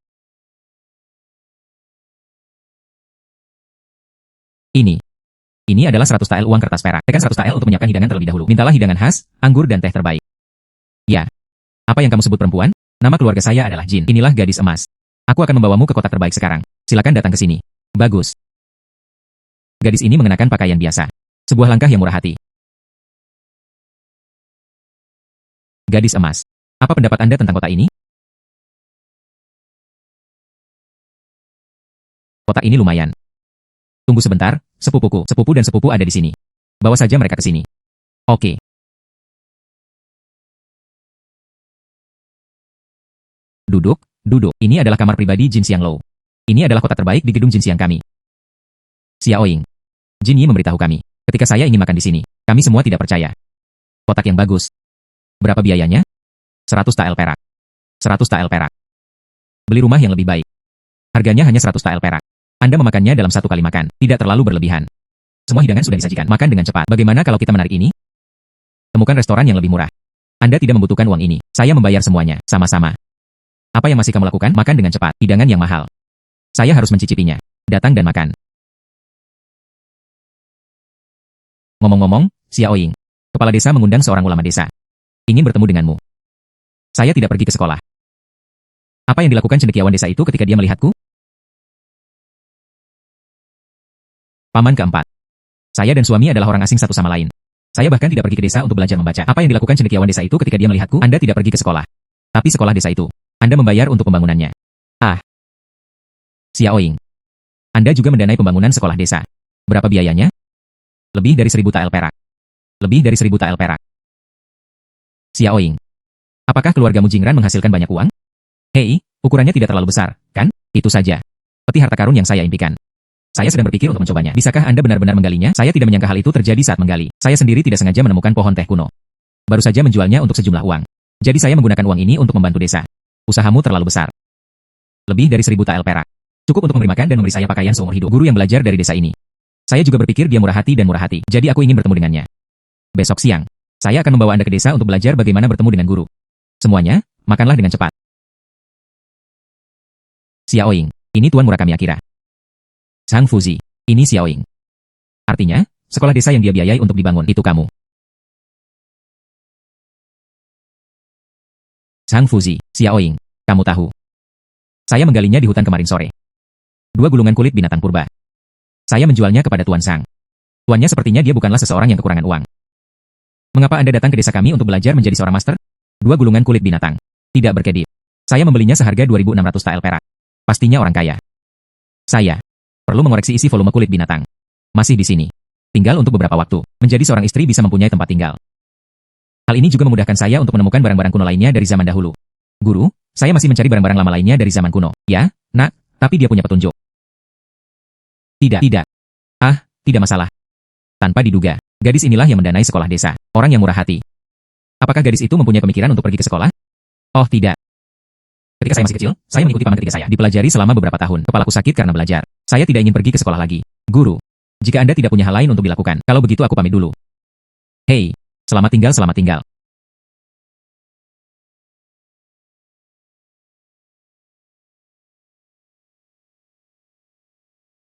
Ini adalah 100 tael uang kertas perak. Tekan 100 tael untuk menyiapkan hidangan terlebih dahulu. Mintalah hidangan khas, anggur dan teh terbaik. Ya. Apa yang kamu sebut perempuan? Nama keluarga saya adalah Jin. Inilah gadis emas. Aku akan membawamu ke kotak terbaik sekarang. Silakan datang ke sini. Bagus. Gadis ini mengenakan pakaian biasa. Sebuah langkah yang murah hati. Gadis emas. Apa pendapat Anda tentang kotak ini? Kotak ini lumayan. Tunggu sebentar, sepupuku. Sepupu dan sepupu ada di sini. Bawa saja mereka ke sini. Oke. Duduk. Ini adalah kamar pribadi Jin Xiang Lou. Ini adalah kotak terbaik di gedung Jin Xiang kami. Xiaoying. Jin Yi memberitahu kami, ketika saya ingin makan di sini, kami semua tidak percaya. Kotak yang bagus. Berapa biayanya? 100 tael perak. 100 tael perak. Beli rumah yang lebih baik. Harganya hanya 100 tael perak. Anda memakannya dalam 1 kali makan, tidak terlalu berlebihan. Semua hidangan sudah disajikan, makan dengan cepat. Bagaimana kalau kita menarik ini? Temukan restoran yang lebih murah. Anda tidak membutuhkan uang ini. Saya membayar semuanya, sama-sama. Apa yang masih kamu lakukan? Makan dengan cepat, hidangan yang mahal. Saya harus mencicipinya. Datang dan makan. Ngomong-ngomong, Xiaoying, kepala desa mengundang seorang ulama desa. Ingin bertemu denganmu. Saya tidak pergi ke sekolah. Apa yang dilakukan cendekiawan desa itu ketika dia melihatku? Paman keempat. Saya dan suami adalah orang asing satu sama lain. Saya bahkan tidak pergi ke desa untuk belajar membaca. Apa yang dilakukan cendekiawan desa itu ketika dia melihatku? Anda tidak pergi ke sekolah. Tapi sekolah desa itu, Anda membayar untuk pembangunannya. Xiaoying. Anda juga mendanai pembangunan sekolah desa. Berapa biayanya? Lebih dari 1.000 tael perak. Lebih dari 1.000 tael perak. Xiaoying. Apakah keluargamu Jingran menghasilkan banyak uang? Hei, ukurannya tidak terlalu besar, kan? Itu saja. Peti harta karun yang saya impikan. Saya sedang berpikir untuk mencobanya. Bisakah Anda benar-benar menggalinya? Saya tidak menyangka hal itu terjadi saat menggali. Saya sendiri tidak sengaja menemukan pohon teh kuno. Baru saja menjualnya untuk sejumlah uang. Jadi saya menggunakan uang ini untuk membantu desa. Usahamu terlalu besar. Lebih dari 1.000 tael perak. Cukup untuk memberi makan dan memberi saya pakaian seumur hidup. Guru yang belajar dari desa ini. Saya juga berpikir dia murah hati dan murah hati. Jadi aku ingin bertemu dengannya. Besok siang, saya akan membawa Anda ke desa untuk belajar bagaimana bertemu dengan guru. Semuanya, makanlah dengan cepat. Xiaoying, ini Tuan Murakami Akira. Sang Fuzi, ini Xiaoying. Artinya, sekolah desa yang dia biayai untuk dibangun, itu kamu. Sang Fuzi, Xiaoying, kamu tahu. Saya menggalinya di hutan kemarin sore. 2 gulungan kulit binatang purba. Saya menjualnya kepada Tuan Sang. Tuannya sepertinya dia bukanlah seseorang yang kekurangan uang. Mengapa Anda datang ke desa kami untuk belajar menjadi seorang master? 2 gulungan kulit binatang. Tidak berkedip. Saya membelinya seharga 2.600 tael perak. Pastinya orang kaya. Saya perlu mengoreksi isi volume kulit binatang. Masih di sini. Tinggal untuk beberapa waktu. Menjadi seorang istri bisa mempunyai tempat tinggal. Hal ini juga memudahkan saya untuk menemukan barang-barang kuno lainnya dari zaman dahulu. Guru, saya masih mencari barang-barang lama lainnya dari zaman kuno. Ya, nak, tapi dia punya petunjuk. Tidak. Ah, tidak masalah. Tanpa diduga, gadis inilah yang mendanai sekolah desa. Orang yang murah hati. Apakah gadis itu mempunyai pemikiran untuk pergi ke sekolah? Oh, tidak. Ketika saya masih kecil, saya mengikuti paman ketiga saya. Dipelajari selama beberapa tahun. Kepalaku sakit karena belajar. Saya tidak ingin pergi ke sekolah lagi. Guru, jika Anda tidak punya hal lain untuk dilakukan, kalau begitu aku pamit dulu. Hei, selamat tinggal, selamat tinggal.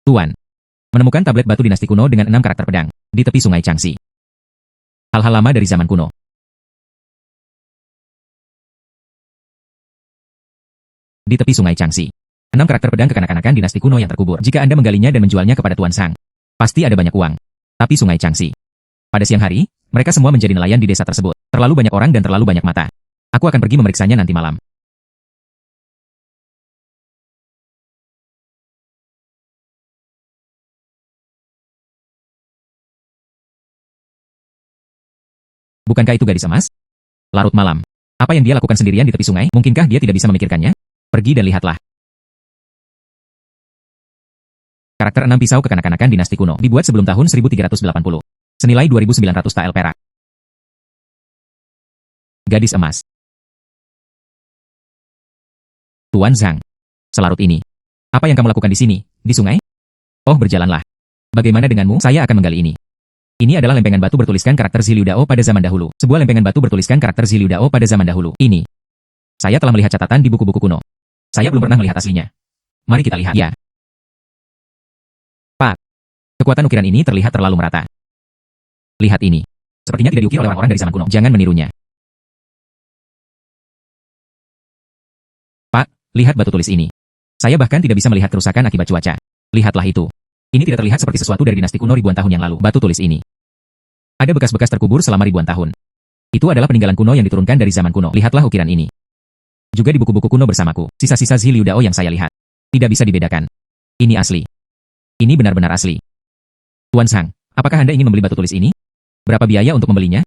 Tuan, menemukan tablet batu dinasti kuno dengan 6 karakter pedang di tepi sungai Changxi. Hal-hal lama dari zaman kuno. Di tepi sungai Changxi. 6 karakter pedang kekanak-kanakan dinasti kuno yang terkubur. Jika Anda menggalinya dan menjualnya kepada Tuan Sang, pasti ada banyak uang. Tapi sungai Changxi. Pada siang hari, mereka semua menjadi nelayan di desa tersebut. Terlalu banyak orang dan terlalu banyak mata. Aku akan pergi memeriksanya nanti malam. Bukankah itu gadis emas? Larut malam. Apa yang dia lakukan sendirian di tepi sungai? Mungkinkah dia tidak bisa memikirkannya? Pergi dan lihatlah. Karakter 6 pisau kekanak-kanakan dinasti kuno dibuat sebelum tahun 1380. Senilai 2.900 tael perak. Gadis emas. Tuan Zhang. Selarut ini. Apa yang kamu lakukan di sini? Di sungai? Oh, berjalanlah. Bagaimana denganmu? Saya akan menggali ini. Ini adalah lempengan batu bertuliskan karakter Ziliu Dao pada zaman dahulu. Sebuah lempengan batu bertuliskan karakter Ziliu Dao pada zaman dahulu. Ini. Saya telah melihat catatan di buku-buku kuno. Saya belum pernah melihat aslinya. Mari kita lihat. Ya. Pak. Kekuatan ukiran ini terlihat terlalu merata. Lihat ini. Sepertinya tidak diukir oleh orang-orang dari zaman kuno. Jangan menirunya. Pak, lihat batu tulis ini. Saya bahkan tidak bisa melihat kerusakan akibat cuaca. Lihatlah itu. Ini tidak terlihat seperti sesuatu dari dinasti kuno ribuan tahun yang lalu. Batu tulis ini. Ada bekas-bekas terkubur selama ribuan tahun. Itu adalah peninggalan kuno yang diturunkan dari zaman kuno. Lihatlah ukiran ini. Juga di buku-buku kuno bersamaku, sisa-sisa Ziliu Dao yang saya lihat. Tidak bisa dibedakan. Ini asli. Ini benar-benar asli. Tuan Sang, apakah Anda ingin membeli batu tulis ini? Berapa biaya untuk membelinya?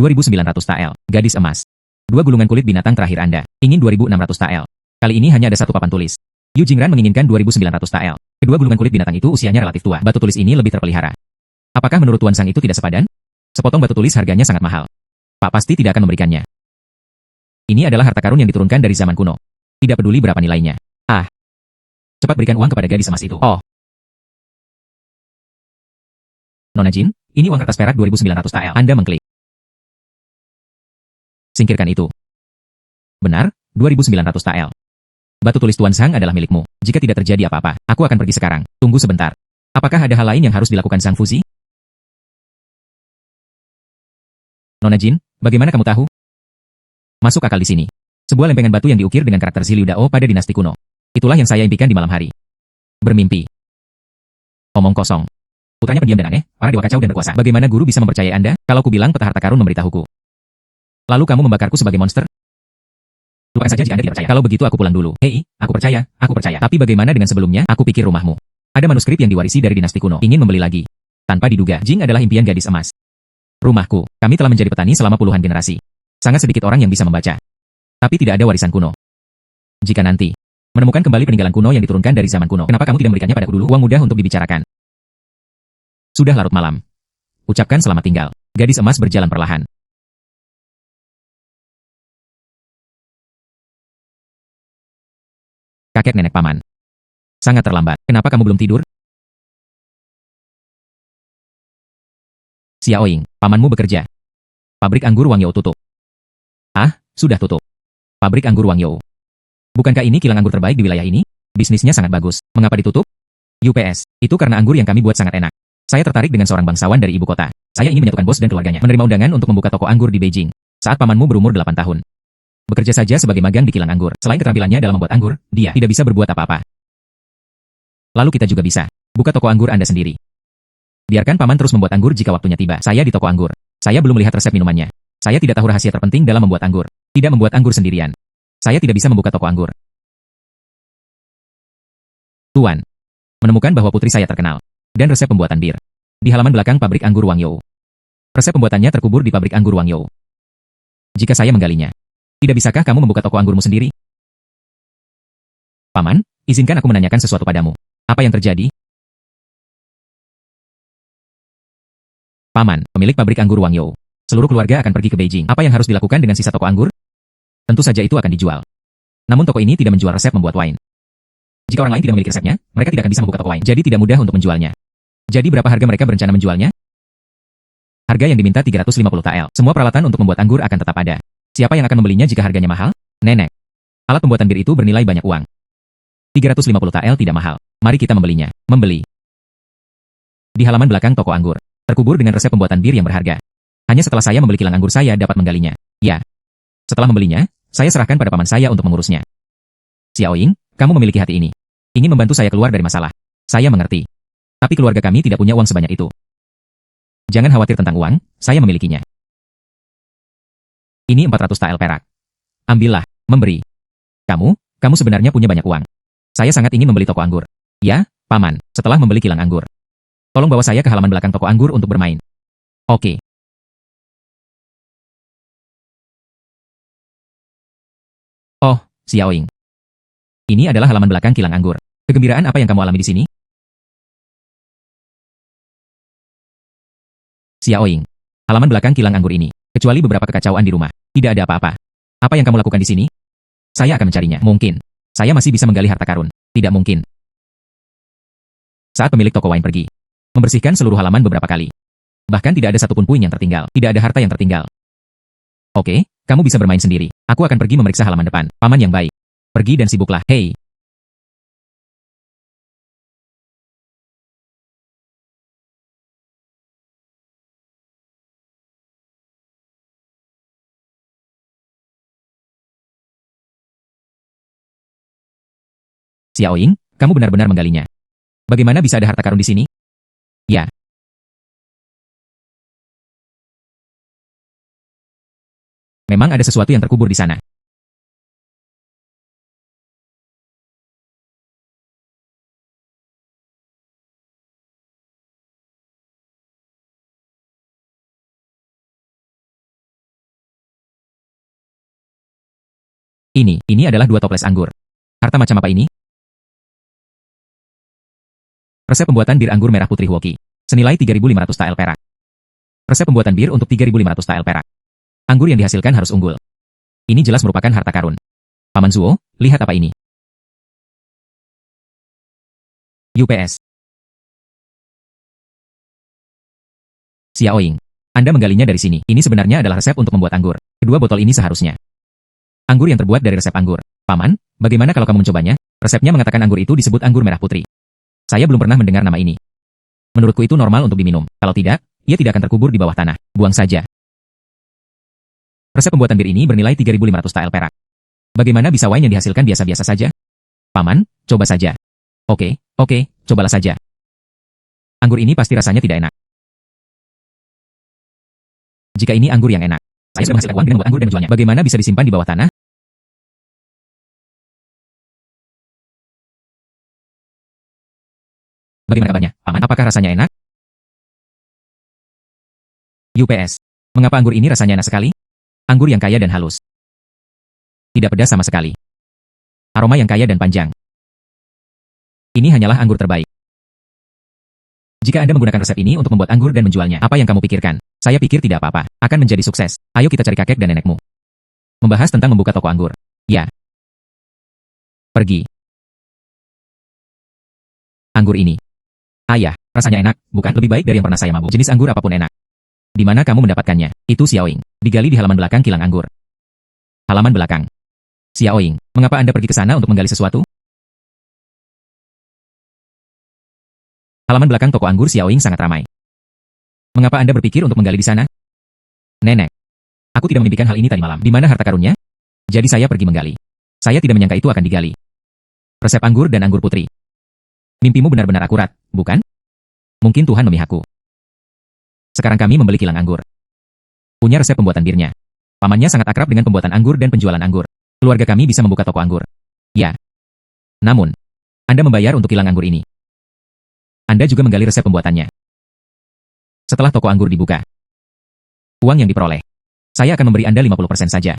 2.900 tael. Gadis emas. 2 gulungan kulit binatang terakhir Anda. Ingin 2.600 tael. Kali ini hanya ada satu papan tulis. Yu Jingran menginginkan 2.900 tael. Kedua gulungan kulit binatang itu usianya relatif tua. Batu tulis ini lebih terpelihara. Apakah menurut Tuan Sang itu tidak sepadan? Sepotong batu tulis harganya sangat mahal. Pak pasti tidak akan memberikannya. Ini adalah harta karun yang diturunkan dari zaman kuno. Tidak peduli berapa nilainya. Ah. Cepat berikan uang kepada gadis emas itu. Oh. Nona Jin, ini uang kertas perak 2.900 tael. Anda mengklik. Singkirkan itu. Benar, 2.900 tael. Batu tulis Tuan Sang adalah milikmu. Jika tidak terjadi apa-apa, aku akan pergi sekarang. Tunggu sebentar. Apakah ada hal lain yang harus dilakukan Sang Fuzi? Nona Jin, bagaimana kamu tahu? Masuk akal di sini. Sebuah lempengan batu yang diukir dengan karakter Ziliu Dao pada dinasti kuno. Itulah yang saya impikan di malam hari. Bermimpi. Omong kosong. Putranya pendiam dan aneh, para dewa kacau dan berkuasa. Bagaimana guru bisa mempercayai Anda, kalau ku bilang peta harta karun memberitahuku? Lalu kamu membakarku sebagai monster? Lupakan saja jika Anda tidak percaya. Kalau begitu aku pulang dulu. Hei, aku percaya, aku percaya. Tapi bagaimana dengan sebelumnya? Aku pikir rumahmu. Ada manuskrip yang diwarisi dari dinasti kuno. Ingin membeli lagi. Tanpa diduga, Jing adalah impian gadis emas. Rumahku. Kami telah menjadi petani selama puluhan generasi. Sangat sedikit orang yang bisa membaca. Tapi tidak ada warisan kuno. Jika nanti menemukan kembali peninggalan kuno yang diturunkan dari zaman kuno, kenapa kamu tidak memberikannya padaku dulu? Uang mudah untuk dibicarakan. Sudah larut malam. Ucapkan selamat tinggal. Gadis emas berjalan perlahan. Kakek nenek paman. Sangat terlambat. Kenapa kamu belum tidur? Xiaoying, pamanmu bekerja. Pabrik anggur Wang You tutup. Ah, sudah tutup. Pabrik anggur Wang You. Bukankah ini kilang anggur terbaik di wilayah ini? Bisnisnya sangat bagus. Mengapa ditutup? UPS, itu karena anggur yang kami buat sangat enak. Saya tertarik dengan seorang bangsawan dari ibu kota. Saya ingin menyatukan bos dan keluarganya. Menerima undangan untuk membuka toko anggur di Beijing. Saat pamanmu berumur 8 tahun. Bekerja saja sebagai magang di kilang anggur. Selain keterampilannya dalam membuat anggur, dia tidak bisa berbuat apa-apa. Lalu kita juga bisa buka toko anggur Anda sendiri. Biarkan paman terus membuat anggur jika waktunya tiba. Saya di toko anggur. Saya belum melihat resep minumannya. Saya tidak tahu rahasia terpenting dalam membuat anggur. Tidak membuat anggur sendirian. Saya tidak bisa membuka toko anggur. Tuan, menemukan bahwa putri saya terkenal. Dan resep pembuatan bir. Di halaman belakang pabrik anggur Wang You. Resep pembuatannya terkubur di pabrik anggur Wang You. Jika saya menggalinya, tidak bisakah kamu membuka toko anggurmu sendiri? Paman, izinkan aku menanyakan sesuatu padamu. Apa yang terjadi? Paman, pemilik pabrik anggur Wang You. Seluruh keluarga akan pergi ke Beijing. Apa yang harus dilakukan dengan sisa toko anggur? Tentu saja itu akan dijual. Namun toko ini tidak menjual resep membuat wine. Jika orang lain tidak memiliki resepnya, mereka tidak akan bisa membuka toko wine. Jadi tidak mudah untuk menjualnya. Jadi berapa harga mereka berencana menjualnya? Harga yang diminta 350 TL. Semua peralatan untuk membuat anggur akan tetap ada. Siapa yang akan membelinya jika harganya mahal? Nenek. Alat pembuatan bir itu bernilai banyak uang. 350 TL tidak mahal. Mari kita membelinya. Membeli. Di halaman belakang toko anggur, terkubur dengan resep pembuatan bir yang berharga. Hanya setelah saya membeli kilang anggur saya dapat menggalinya. Ya. Setelah membelinya, saya serahkan pada paman saya untuk mengurusnya. Xiaoying, kamu memiliki hati ini. Ingin membantu saya keluar dari masalah. Saya mengerti. Tapi keluarga kami tidak punya uang sebanyak itu. Jangan khawatir tentang uang, saya memilikinya. Ini 400 TL perak. Ambillah, memberi. Kamu sebenarnya punya banyak uang. Saya sangat ingin membeli toko anggur. Ya, paman, setelah membeli kilang anggur. Tolong bawa saya ke halaman belakang toko anggur untuk bermain. Oke. Oh, Xiaoying. Ini adalah halaman belakang kilang anggur. Kegembiraan apa yang kamu alami di sini? Xiaoying. Halaman belakang kilang anggur ini, kecuali beberapa kekacauan di rumah, tidak ada apa-apa. Apa yang kamu lakukan di sini? Saya akan mencarinya. Mungkin. Saya masih bisa menggali harta karun. Tidak mungkin. Saat pemilik toko wine pergi, membersihkan seluruh halaman beberapa kali. Bahkan tidak ada satupun puing yang tertinggal. Tidak ada harta yang tertinggal. Oke, kamu bisa bermain sendiri. Aku akan pergi memeriksa halaman depan. Paman yang baik. Pergi dan sibuklah. Hei. Xiaoying, kamu benar-benar menggalinya. Bagaimana bisa ada harta karun di sini? Ya. Memang ada sesuatu yang terkubur di sana. Ini adalah 2 toples anggur. Harta macam apa ini? Resep pembuatan bir anggur merah putri Huoqi. Senilai 3.500 TL perak. Resep pembuatan bir untuk 3.500 TL perak. Anggur yang dihasilkan harus unggul. Ini jelas merupakan harta karun. Paman Zuo, lihat apa ini. UPS. Xiaoying. Anda menggalinya dari sini. Ini sebenarnya adalah resep untuk membuat anggur. Kedua botol ini seharusnya. Anggur yang terbuat dari resep anggur. Paman, bagaimana kalau kamu mencobanya? Resepnya mengatakan anggur itu disebut anggur merah putri. Saya belum pernah mendengar nama ini. Menurutku itu normal untuk diminum. Kalau tidak, ia tidak akan terkubur di bawah tanah. Buang saja. Resep pembuatan bir ini bernilai 3.500 TL perak. Bagaimana bisa wine yang dihasilkan biasa-biasa saja? Paman, coba saja. Oke, cobalah saja. Anggur ini pasti rasanya tidak enak. Jika ini anggur yang enak, saya sudah menghasilkan uang dengan membuat anggur dan menjualnya. Bagaimana bisa disimpan di bawah tanah? Bagaimana kabarnya, Paman? Apakah rasanya enak? UPS. Mengapa anggur ini rasanya enak sekali? Anggur yang kaya dan halus. Tidak pedas sama sekali. Aroma yang kaya dan panjang. Ini hanyalah anggur terbaik. Jika Anda menggunakan resep ini untuk membuat anggur dan menjualnya, apa yang kamu pikirkan? Saya pikir tidak apa-apa. Akan menjadi sukses. Ayo kita cari kakek dan nenekmu. Membahas tentang membuka toko anggur. Ya. Pergi. Anggur ini. Ayah, rasanya enak, bukan? Lebih baik dari yang pernah saya mabuk. Jenis anggur apapun enak. Di mana kamu mendapatkannya? Itu Xiaoying. Digali di halaman belakang kilang anggur. Halaman belakang. Xiaoying, mengapa Anda pergi ke sana untuk menggali sesuatu? Halaman belakang toko anggur Xiaoying sangat ramai. Mengapa Anda berpikir untuk menggali di sana? Nenek, aku tidak memimpikan hal ini tadi malam. Di mana harta karunnya? Jadi saya pergi menggali. Saya tidak menyangka itu akan digali. Resep anggur dan anggur putri. Mimpimu benar-benar akurat, bukan? Mungkin Tuhan memihakku. Sekarang kami membeli kilang anggur. Punya resep pembuatan birnya. Pamannya sangat akrab dengan pembuatan anggur dan penjualan anggur. Keluarga kami bisa membuka toko anggur. Ya. Namun, Anda membayar untuk kilang anggur ini. Anda juga menggali resep pembuatannya. Setelah toko anggur dibuka, uang yang diperoleh, saya akan memberi Anda 50% saja.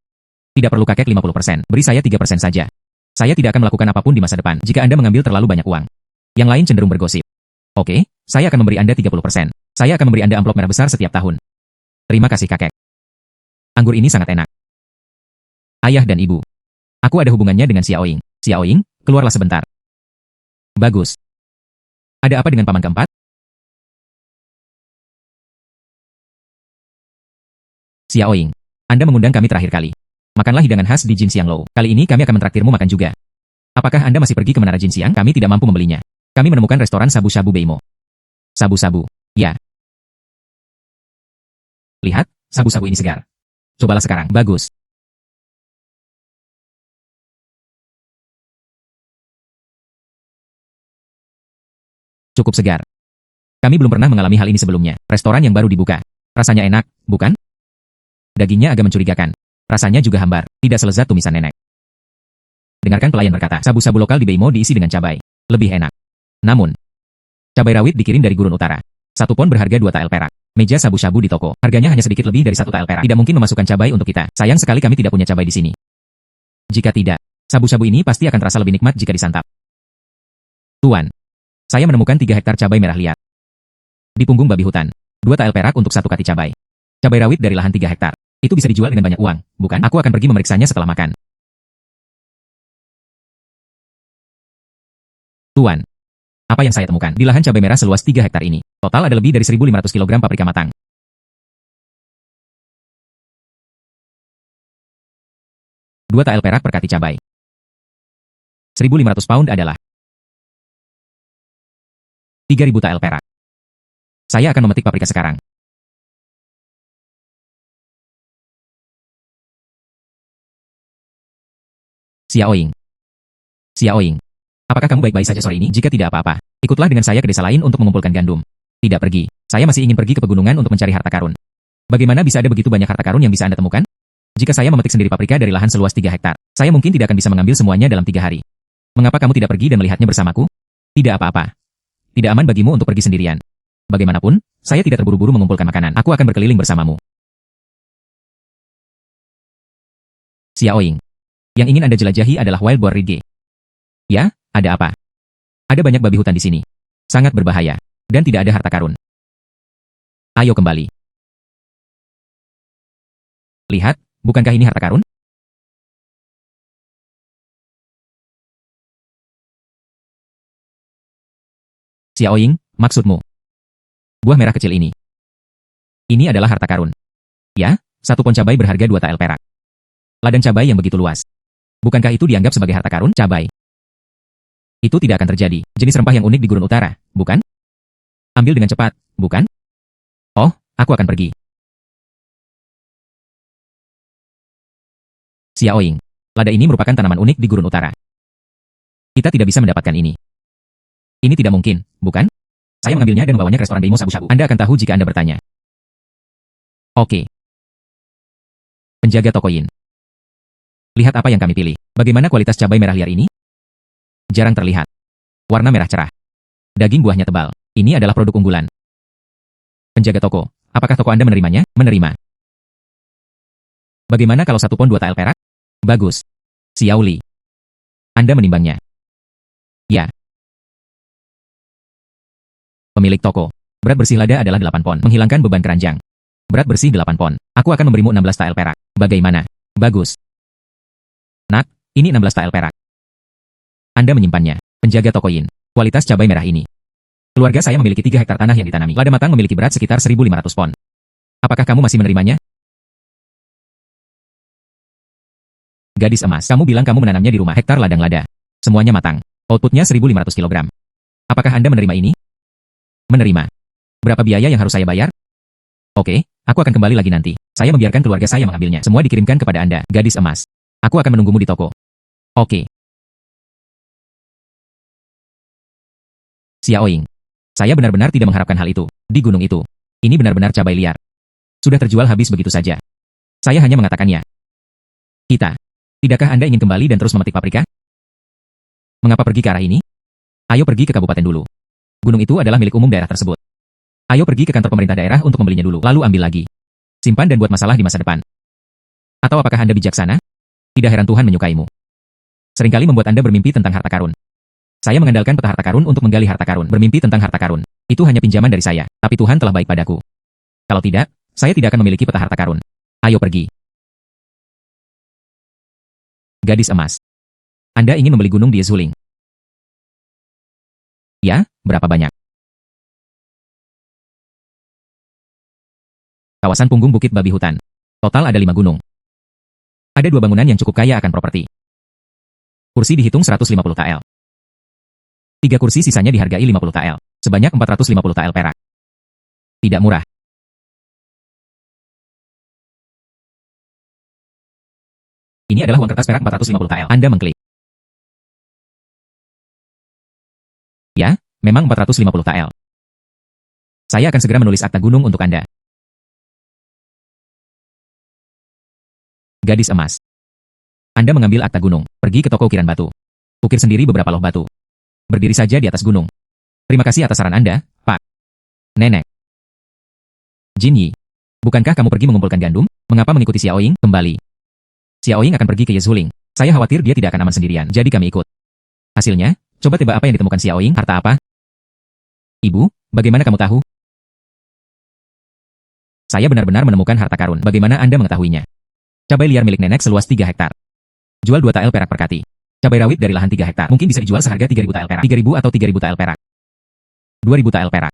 Tidak perlu kakek 50%, beri saya 3% saja. Saya tidak akan melakukan apapun di masa depan jika Anda mengambil terlalu banyak uang. Yang lain cenderung bergosip. Oke, saya akan memberi Anda 30%. Saya akan memberi Anda amplop merah besar setiap tahun. Terima kasih kakek. Anggur ini sangat enak. Ayah dan ibu. Aku ada hubungannya dengan Xiaoying. Xiaoying, keluarlah sebentar. Bagus. Ada apa dengan paman keempat? Xiaoying, Anda mengundang kami terakhir kali. Makanlah hidangan khas di Jinxianglou. Kali ini kami akan mentraktirmu makan juga. Apakah Anda masih pergi ke Menara Jinxiang? Kami tidak mampu membelinya. Kami menemukan restoran sabu-sabu Beimo. Sabu-sabu, ya. Lihat, sabu-sabu ini segar. Cobalah sekarang. Bagus. Cukup segar. Kami belum pernah mengalami hal ini sebelumnya. Restoran yang baru dibuka. Rasanya enak, bukan? Dagingnya agak mencurigakan. Rasanya juga hambar, tidak selezat tumisan nenek. Dengarkan pelayan berkata, sabu-sabu lokal di Beimo diisi dengan cabai. Lebih enak. Namun, cabai rawit dikirim dari Gurun Utara. Satu pon berharga 2 tael perak. Meja sabu-sabu di toko. Harganya hanya sedikit lebih dari 1 tael perak. Tidak mungkin memasukkan cabai untuk kita. Sayang sekali kami tidak punya cabai di sini. Jika tidak, sabu-sabu ini pasti akan terasa lebih nikmat jika disantap. Tuan, saya menemukan 3 hektar cabai merah liat. Di punggung babi hutan. 2 tael perak untuk 1 kati cabai. Cabai rawit dari lahan 3 hektar. Itu bisa dijual dengan banyak uang, bukan? Aku akan pergi memeriksanya setelah makan. Tuan, apa yang saya temukan di lahan cabai merah seluas 3 hektar ini? Total ada lebih dari 1.500 kg paprika matang. Dua tael perak per kati cabai. 1.500 pound adalah 3.000 tael perak. Saya akan memetik paprika sekarang. Xiaoying. Xiaoying. Apakah kamu baik-baik saja sore ini? Jika tidak apa-apa, ikutlah dengan saya ke desa lain untuk mengumpulkan gandum. Tidak pergi. Saya masih ingin pergi ke pegunungan untuk mencari harta karun. Bagaimana bisa ada begitu banyak harta karun yang bisa Anda temukan? Jika saya memetik sendiri paprika dari lahan seluas 3 hektar, saya mungkin tidak akan bisa mengambil semuanya dalam 3 hari. Mengapa kamu tidak pergi dan melihatnya bersamaku? Tidak apa-apa. Tidak aman bagimu untuk pergi sendirian. Bagaimanapun, saya tidak terburu-buru mengumpulkan makanan. Aku akan berkeliling bersamamu. Xiaoying. Yang ingin Anda jelajahi adalah Wild Boar Ridge. Ya, ada apa? Ada banyak babi hutan di sini. Sangat berbahaya. Dan tidak ada harta karun. Ayo kembali. Lihat, bukankah ini harta karun? Xiaoying, maksudmu? Buah merah kecil ini. Ini adalah harta karun. Ya, 1 pon cabai berharga 2 tael perak. Ladang cabai yang begitu luas. Bukankah itu dianggap sebagai harta karun? Cabai. Itu tidak akan terjadi. Jenis rempah yang unik di Gurun Utara, bukan? Ambil dengan cepat, bukan? Oh, aku akan pergi. Xiaoying. Lada ini merupakan tanaman unik di Gurun Utara. Kita tidak bisa mendapatkan ini. Ini tidak mungkin, bukan? Saya mengambilnya dan membawanya ke restoran Beimo Shabu-Shabu. Anda akan tahu jika Anda bertanya. Oke. Penjaga toko Yin. Lihat apa yang kami pilih. Bagaimana kualitas cabai merah liar ini? Jarang terlihat. Warna merah cerah. Daging buahnya tebal. Ini adalah produk unggulan. Penjaga toko, apakah toko Anda menerimanya? Menerima. Bagaimana kalau 1 pon 2 tael perak? Bagus. Xiao Li. Anda menimbangnya. Ya. Pemilik toko. Berat bersih lada adalah 8 pon. Menghilangkan beban keranjang. Berat bersih 8 pon. Aku akan memberimu 16 tael perak. Bagaimana? Bagus. Nak, ini 16 tael perak. Anda menyimpannya. Penjaga toko Yin. Kualitas cabai merah ini. Keluarga saya memiliki 3 hektar tanah yang ditanami. Lada matang memiliki berat sekitar 1.500 pon. Apakah kamu masih menerimanya? Gadis emas, kamu bilang kamu menanamnya di rumah hektar ladang lada. Semuanya matang. Outputnya 1.500 kg. Apakah Anda menerima ini? Menerima. Berapa biaya yang harus saya bayar? Oke, aku akan kembali lagi nanti. Saya membiarkan keluarga saya mengambilnya. Semua dikirimkan kepada Anda, gadis emas. Aku akan menunggumu di toko. Oke. Xiaoying. Saya benar-benar tidak mengharapkan hal itu. Di gunung itu. Ini benar-benar cabai liar. Sudah terjual habis begitu saja. Saya hanya mengatakannya. Kita. Tidakkah Anda ingin kembali dan terus memetik paprika? Mengapa pergi ke arah ini? Ayo pergi ke kabupaten dulu. Gunung itu adalah milik umum daerah tersebut. Ayo pergi ke kantor pemerintah daerah untuk membelinya dulu, lalu ambil lagi. Simpan dan buat masalah di masa depan. Atau apakah Anda bijaksana? Tidak heran Tuhan menyukaimu. Seringkali membuat Anda bermimpi tentang harta karun. Saya mengandalkan peta harta karun untuk menggali harta karun. Bermimpi tentang harta karun. Itu hanya pinjaman dari saya, tapi Tuhan telah baik padaku. Kalau tidak, saya tidak akan memiliki peta harta karun. Ayo pergi. Gadis emas. Anda ingin membeli gunung di Yezuling? Ya, berapa banyak? Kawasan punggung Bukit Babi Hutan. Total ada 5 gunung. Ada 2 bangunan yang cukup kaya akan properti. Kursi dihitung 150 TL. 3 kursi sisanya dihargai 50 TL. Sebanyak 450 TL perak. Tidak murah. Ini adalah uang kertas perak 450 TL. Anda mengklik. Ya, memang 450 TL. Saya akan segera menulis akta gunung untuk Anda. Gadis emas. Anda mengambil akta gunung, pergi ke toko ukiran batu. Ukir sendiri beberapa loh batu. Berdiri saja di atas gunung. Terima kasih atas saran Anda, Pak. Nenek. Jin Yi. Bukankah kamu pergi mengumpulkan gandum? Mengapa mengikuti Xiaoying kembali? Xiaoying akan pergi ke Yezuling. Saya khawatir dia tidak akan aman sendirian, jadi kami ikut. Hasilnya, coba tebak apa yang ditemukan Xiaoying, harta apa? Ibu, bagaimana kamu tahu? Saya benar-benar menemukan harta karun. Bagaimana Anda mengetahuinya? Cabai liar milik nenek seluas 3 hektar. Jual 2 TL perak per kati. Cabai rawit dari lahan 3 hektar. Mungkin bisa dijual seharga 3.000 TL perak. 3.000 atau 3.000 TL perak. 2.000 TL perak.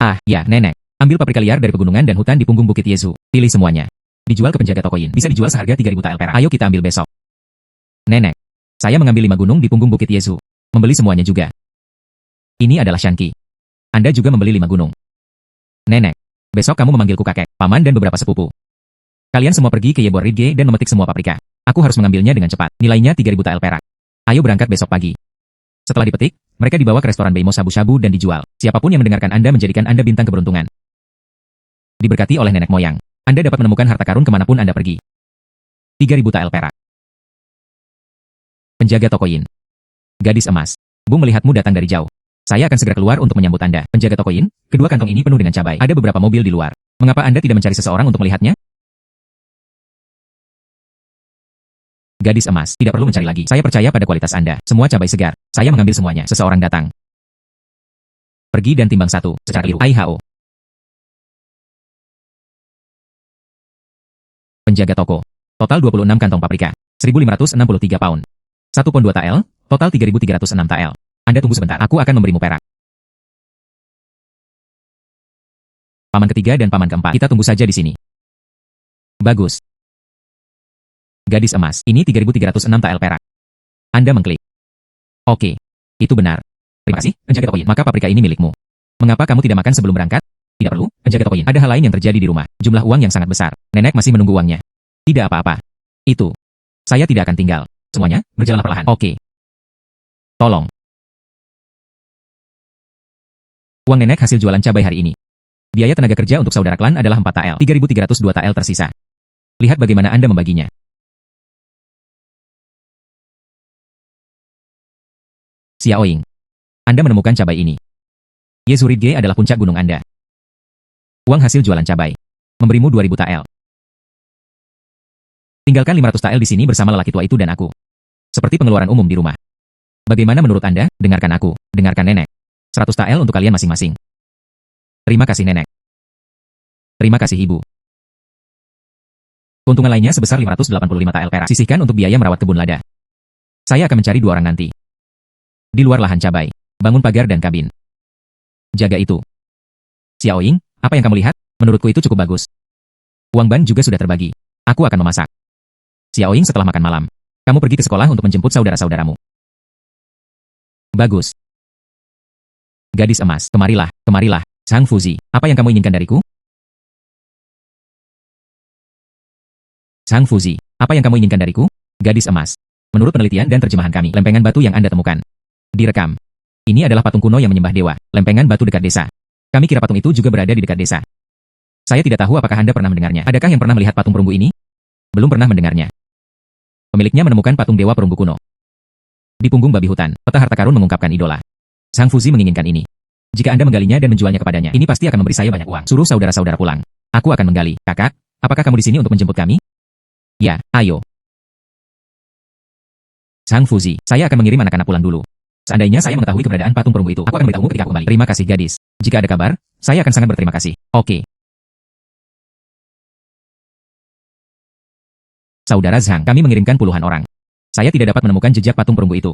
Ah, ya, nenek. Ambil paprika liar dari pegunungan dan hutan di punggung Bukit Yezu. Pilih semuanya. Dijual ke penjaga toko Yin. Bisa dijual seharga 3.000 TL perak. Ayo kita ambil besok. Nenek. Saya mengambil 5 gunung di punggung Bukit Yezu. Membeli semuanya juga. Ini adalah Shanqi. Anda juga membeli 5 gunung. Nenek. Besok kamu memanggilku kakek, paman dan beberapa sepupu. Kalian semua pergi ke Yebor Ridge dan memetik semua paprika. Aku harus mengambilnya dengan cepat. Nilainya 3.000 TL perak. Ayo berangkat besok pagi. Setelah dipetik, mereka dibawa ke restoran Beimo Shabu-Shabu dan dijual. Siapapun yang mendengarkan Anda menjadikan Anda bintang keberuntungan. Diberkati oleh nenek moyang. Anda dapat menemukan harta karun kemanapun Anda pergi. 3.000 TL perak. Penjaga toko Yin. Gadis emas. Bung melihatmu datang dari jauh. Saya akan segera keluar untuk menyambut Anda. Penjaga toko Yin, kedua kantong ini penuh dengan cabai. Ada beberapa mobil di luar. Mengapa Anda tidak mencari seseorang untuk melihatnya? Gadis emas, tidak perlu mencari lagi. Saya percaya pada kualitas Anda. Semua cabai segar. Saya mengambil semuanya. Seseorang datang. Pergi dan timbang 1, secara keliru. IHO. Penjaga toko. Total 26 kantong paprika. 1.563 pound. 1 pon 2 TL, total 3.306 TL. Anda tunggu sebentar, aku akan memberimu perak. Paman ketiga dan paman keempat, kita tunggu saja di sini. Bagus. Gadis emas, ini 3.306 TL perak. Anda mengklik. Oke. Itu benar. Terima kasih, penjaga toko Yin. Maka paprika ini milikmu. Mengapa kamu tidak makan sebelum berangkat? Tidak perlu, penjaga toko Yin. Ada hal lain yang terjadi di rumah. Jumlah uang yang sangat besar. Nenek masih menunggu uangnya. Tidak apa-apa. Itu. Saya tidak akan tinggal. Semuanya, berjalan perlahan. Oke. Tolong. Uang nenek hasil jualan cabai hari ini. Biaya tenaga kerja untuk saudara klan adalah 4 TL. 3.302 TL tersisa. Lihat bagaimana Anda membaginya. Xiaoying. Anda menemukan cabai ini. Yezuridge adalah puncak gunung Anda. Uang hasil jualan cabai. Memberimu 2.000 TL. Tinggalkan 500 TL di sini bersama lelaki tua itu dan aku. Seperti pengeluaran umum di rumah. Bagaimana menurut Anda? Dengarkan aku. Dengarkan nenek. 100 TL untuk kalian masing-masing. Terima kasih nenek. Terima kasih ibu. Keuntungan lainnya sebesar 585 TL perak. Sisihkan untuk biaya merawat kebun lada. Saya akan mencari 2 orang nanti. Di luar lahan cabai. Bangun pagar dan kabin. Jaga itu. Xiaoying, apa yang kamu lihat? Menurutku itu cukup bagus. Uang ban juga sudah terbagi. Aku akan memasak. Xiaoying setelah makan malam. Kamu pergi ke sekolah untuk menjemput saudara-saudaramu. Bagus. Gadis emas, kemarilah, kemarilah. Zhang Fuzi, apa yang kamu inginkan dariku? Zhang Fuzi, apa yang kamu inginkan dariku? Gadis emas. Menurut penelitian dan terjemahan kami, lempengan batu yang Anda temukan. Direkam. Ini adalah patung kuno yang menyembah dewa, lempengan batu dekat desa. Kami kira patung itu juga berada di dekat desa. Saya tidak tahu apakah Anda pernah mendengarnya. Adakah yang pernah melihat patung perunggu ini? Belum pernah mendengarnya. Pemiliknya menemukan patung dewa perunggu kuno. Di punggung babi hutan, peta harta karun mengungkapkan idola. Zhang Fuzi menginginkan ini. Jika Anda menggalinya dan menjualnya kepadanya, ini pasti akan memberi saya banyak uang. Suruh saudara-saudara pulang. Aku akan menggali. Kakak, apakah kamu di sini untuk menjemput kami? Ya, ayo. Zhang Fuzi, saya akan mengirim anak-anak pulang dulu. Seandainya saya mengetahui keberadaan patung perunggu itu, aku akan memberitahumu ketika aku kembali. Terima kasih gadis. Jika ada kabar, saya akan sangat berterima kasih. Oke. Saudara Zhang, kami mengirimkan puluhan orang. Saya tidak dapat menemukan jejak patung perunggu itu.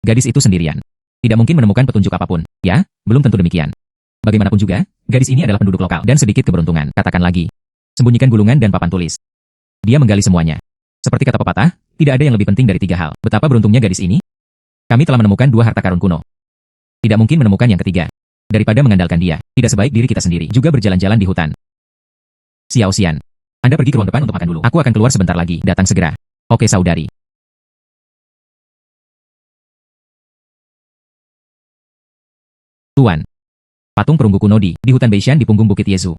Gadis itu sendirian. Tidak mungkin menemukan petunjuk apapun. Ya, belum tentu demikian. Bagaimanapun juga, gadis ini adalah penduduk lokal dan sedikit keberuntungan. Katakan lagi. Sembunyikan gulungan dan papan tulis. Dia menggali semuanya. Seperti kata pepatah, tidak ada yang lebih penting dari 3 hal. Betapa beruntungnya gadis ini? Kami telah menemukan 2 harta karun kuno. Tidak mungkin menemukan yang ketiga. Daripada mengandalkan dia, tidak sebaik diri kita sendiri juga berjalan-jalan di hutan. Xiao Xian, Anda pergi ke ruang depan untuk makan dulu. Aku akan keluar sebentar lagi. Datang segera. Oke saudari. Tuan. Patung perunggu kuno di hutan Beishan di punggung Bukit Yezu.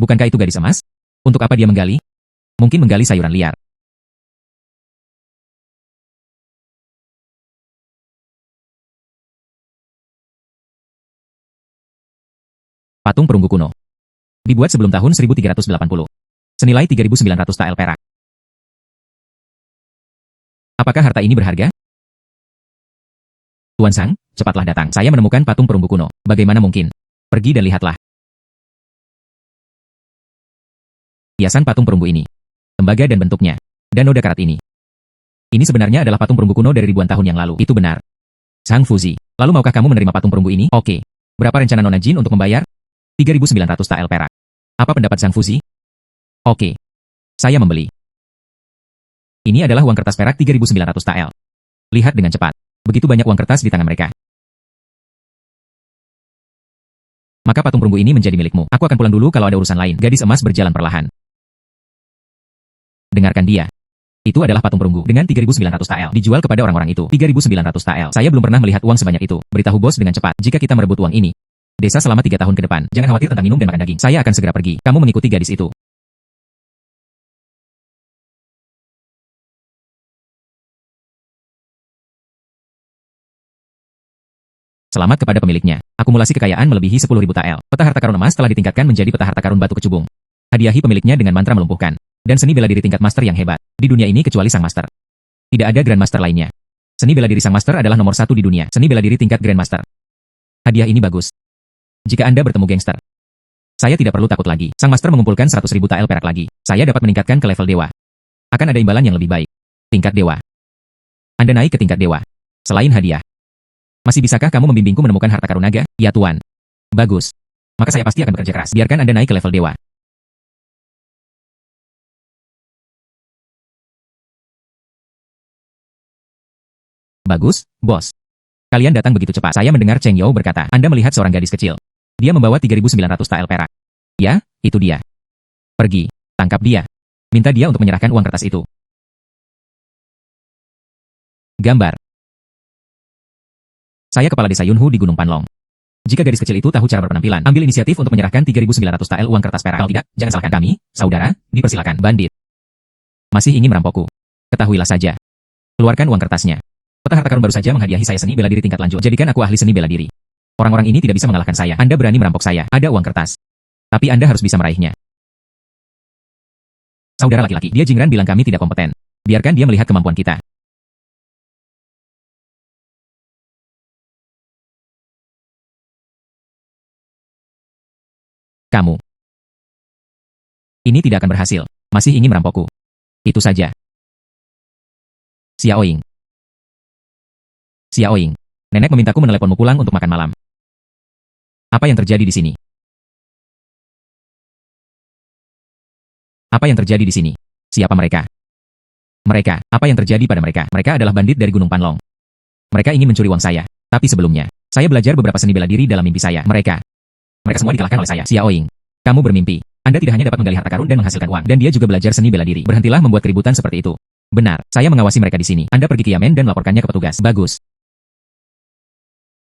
Bukankah itu gadis emas? Untuk apa dia menggali? Mungkin menggali sayuran liar. Patung perunggu kuno. Dibuat sebelum tahun 1380. Senilai 3.900 tael perak. Apakah harta ini berharga? Tuan Zhang, cepatlah datang. Saya menemukan patung perunggu kuno. Bagaimana mungkin? Pergi dan lihatlah. Hiasan patung perunggu ini. Tembaga dan bentuknya. Dan noda karat ini. Ini sebenarnya adalah patung perunggu kuno dari ribuan tahun yang lalu. Itu benar. Zhang Fuzi, lalu maukah kamu menerima patung perunggu ini? Oke. Berapa rencana Nona Jin untuk membayar? 3.900 tael perak. Apa pendapat Zhang Fuzi? Oke. Saya membeli. Ini adalah uang kertas perak 3.900 tael. Lihat dengan cepat. Begitu banyak uang kertas di tangan mereka. Maka patung perunggu ini menjadi milikmu. Aku akan pulang dulu kalau ada urusan lain. Gadis emas berjalan perlahan. Dengarkan dia. Itu adalah patung perunggu dengan 3.900 tael. Dijual kepada orang-orang itu. 3.900 tael. Saya belum pernah melihat uang sebanyak itu. Beritahu bos dengan cepat jika kita merebut uang ini. Desa selama 3 tahun ke depan. Jangan khawatir tentang minum dan makan daging. Saya akan segera pergi. Kamu mengikuti gadis itu. Selamat kepada pemiliknya. Akumulasi kekayaan melebihi 10.000 tael. Peta harta karun emas telah ditingkatkan menjadi peta harta karun batu kecubung. Hadiahi pemiliknya dengan mantra melumpuhkan. Dan seni bela diri tingkat master yang hebat. Di dunia ini kecuali sang master. Tidak ada grandmaster lainnya. Seni bela diri sang master adalah nomor 1 di dunia. Seni bela diri tingkat grandmaster. Hadiah ini bagus. Jika Anda bertemu gangster, saya tidak perlu takut lagi. Sang master mengumpulkan 100.000 tael perak lagi. Saya dapat meningkatkan ke level dewa. Akan ada imbalan yang lebih baik. Tingkat dewa. Anda naik ke tingkat dewa. Selain hadiah. Masih bisakah kamu membimbingku menemukan harta karun naga? Ya tuan. Bagus. Maka saya pasti akan bekerja keras. Biarkan Anda naik ke level dewa. Bagus, bos. Kalian datang begitu cepat. Saya mendengar Cheng Yao berkata, Anda melihat seorang gadis kecil. Dia membawa 3.900 tael perak. Ya, itu dia. Pergi, tangkap dia. Minta dia untuk menyerahkan uang kertas itu. Gambar. Saya kepala desa Yunhu di Gunung Panlong. Jika gadis kecil itu tahu cara berpenampilan, ambil inisiatif untuk menyerahkan 3.900 tael uang kertas perak. Kalau tidak, jangan salahkan kami, saudara, dipersilakan. Bandit. Masih ingin merampokku? Ketahuilah saja. Keluarkan uang kertasnya. Peta harta karun baru saja menghadiahi saya seni bela diri tingkat lanjut. Jadikan aku ahli seni bela diri. Orang-orang ini tidak bisa mengalahkan saya. Anda berani merampok saya. Ada uang kertas. Tapi Anda harus bisa meraihnya. Saudara laki-laki, dia Jingran bilang kami tidak kompeten. Biarkan dia melihat kemampuan kita. Kamu. Ini tidak akan berhasil. Masih ingin merampokku. Itu saja. Xiaoying. Xiaoying. Nenek memintaku meneleponmu pulang untuk makan malam. Apa yang terjadi di sini? Apa yang terjadi di sini? Siapa mereka? Mereka, apa yang terjadi pada mereka? Mereka adalah bandit dari Gunung Panlong. Mereka ingin mencuri uang saya. Tapi sebelumnya, saya belajar beberapa seni bela diri dalam mimpi saya. Mereka semua dikalahkan oleh saya. Xiaoying, kamu bermimpi. Anda tidak hanya dapat menggali harta karun dan menghasilkan uang, dan dia juga belajar seni bela diri. Berhentilah membuat keributan seperti itu. Benar, saya mengawasi mereka di sini. Anda pergi ke Yamen dan laporkannya ke petugas. Bagus.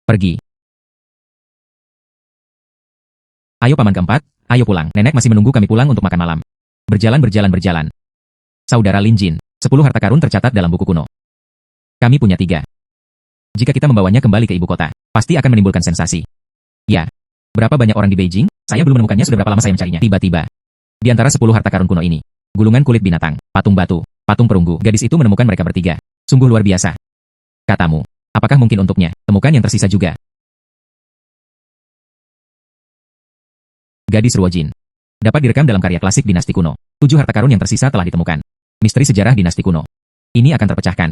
Pergi. Ayo paman keempat, ayo pulang. Nenek masih menunggu kami pulang untuk makan malam. Berjalan. Saudara Lin Jin, 10 harta karun tercatat dalam buku kuno. Kami punya 3. Jika kita membawanya kembali ke ibu kota, pasti akan menimbulkan sensasi. Ya. Berapa banyak orang di Beijing? Saya belum menemukannya sudah berapa lama saya mencarinya. Tiba-tiba, di antara 10 harta karun kuno ini, gulungan kulit binatang, patung batu, patung perunggu, gadis itu menemukan mereka bertiga. Sungguh luar biasa. Katamu, apakah mungkin untuknya? Temukan yang tersisa juga. Gadis Ruojin. Dapat direkam dalam karya klasik dinasti kuno. 7 harta karun yang tersisa telah ditemukan. Misteri sejarah dinasti kuno. Ini akan terpecahkan.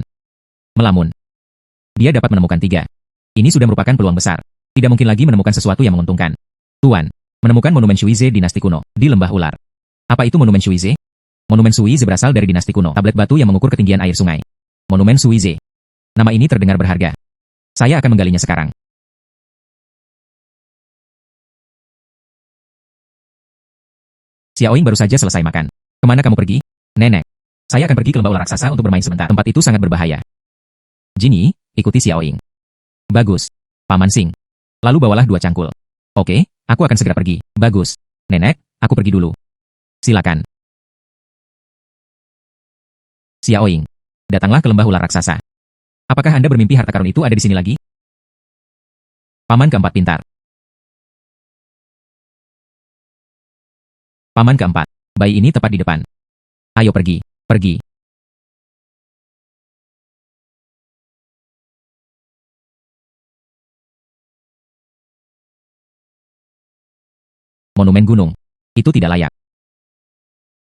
Melamun. Dia dapat menemukan 3. Ini sudah merupakan peluang besar. Tidak mungkin lagi menemukan sesuatu yang menguntungkan. Tuan, menemukan monumen Shuize dinasti kuno di Lembah Ular. Apa itu monumen Shuize? Monumen Shuize berasal dari dinasti kuno. Tablet batu yang mengukur ketinggian air sungai. Monumen Shuize. Nama ini terdengar berharga. Saya akan menggalinya sekarang. Xiaoying baru saja selesai makan. Kemana kamu pergi? Nenek. Saya akan pergi ke lembah ular raksasa untuk bermain sebentar. Tempat itu sangat berbahaya. Jinny, ikuti Xiaoying. Bagus. Paman Sing. Lalu bawalah 2 cangkul. Oke, aku akan segera pergi. Bagus. Nenek, aku pergi dulu. Silakan. Xiaoying. Datanglah ke lembah ular raksasa. Apakah Anda bermimpi harta karun itu ada di sini lagi? Paman keempat pintar. Paman keempat. Bayi ini tepat di depan. Ayo pergi. Pergi. Monumen gunung. Itu tidak layak.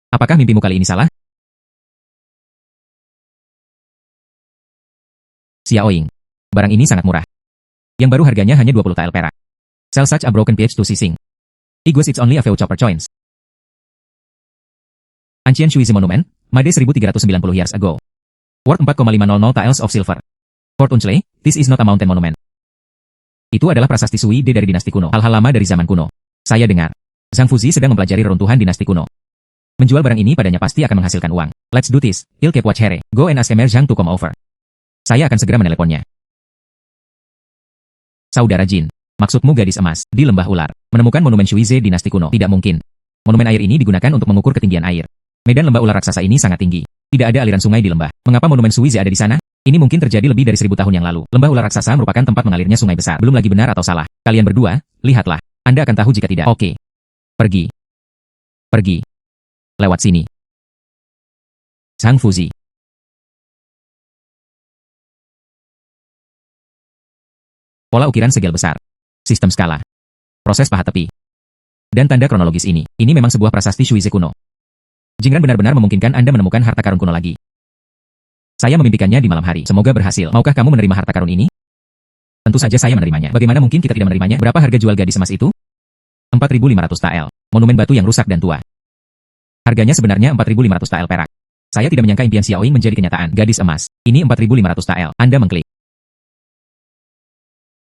Apakah mimpimu kali ini salah? Xiaoying. Barang ini sangat murah. Yang baru harganya hanya 20 tael perak. Sell such a broken piece to Sising. Igues it's only a few chopper coins. Ancient Shuizi Monument, Made 1390 years ago. Worth 4,500 taels of silver. Fort Unchle, this is not a mountain monument. Itu adalah prasasti Sui De dari dinasti kuno. Hal-hal lama dari zaman kuno. Saya dengar. Zhang Fuzi sedang mempelajari reruntuhan dinasti kuno. Menjual barang ini padanya pasti akan menghasilkan uang. Let's do this. He'll keep watch here. Go and ask Emir Zhang to come over. Saya akan segera meneleponnya. Saudara Jin. Maksudmu gadis emas, di lembah ular. Menemukan monumen Shuize dinasti kuno. Tidak mungkin. Monumen air ini digunakan untuk mengukur ketinggian air. Medan lembah ular raksasa ini sangat tinggi. Tidak ada aliran sungai di lembah. Mengapa monumen Shuize ada di sana? Ini mungkin terjadi lebih dari 1000 tahun yang lalu. Lembah ular raksasa merupakan tempat mengalirnya sungai besar. Belum lagi benar atau salah. Kalian berdua, lihatlah. Anda akan tahu jika tidak. Oke. Pergi. Pergi. Lewat sini. Zhang Fuzi. Pola ukiran segel besar. Sistem skala. Proses pahat tepi. Dan tanda kronologis ini. Ini memang sebuah prasasti Shuize kuno. Jingran benar-benar memungkinkan Anda menemukan harta karun kuno lagi. Saya memimpikannya di malam hari. Semoga berhasil. Maukah kamu menerima harta karun ini? Tentu saja saya menerimanya. Bagaimana mungkin kita tidak menerimanya? Berapa harga jual gadis emas itu? 4.500 tael. Monumen batu yang rusak dan tua. Harganya sebenarnya 4.500 tael perak. Saya tidak menyangka impian Xiaoying menjadi kenyataan. Gadis emas. Ini 4.500 tael. Anda mengklik.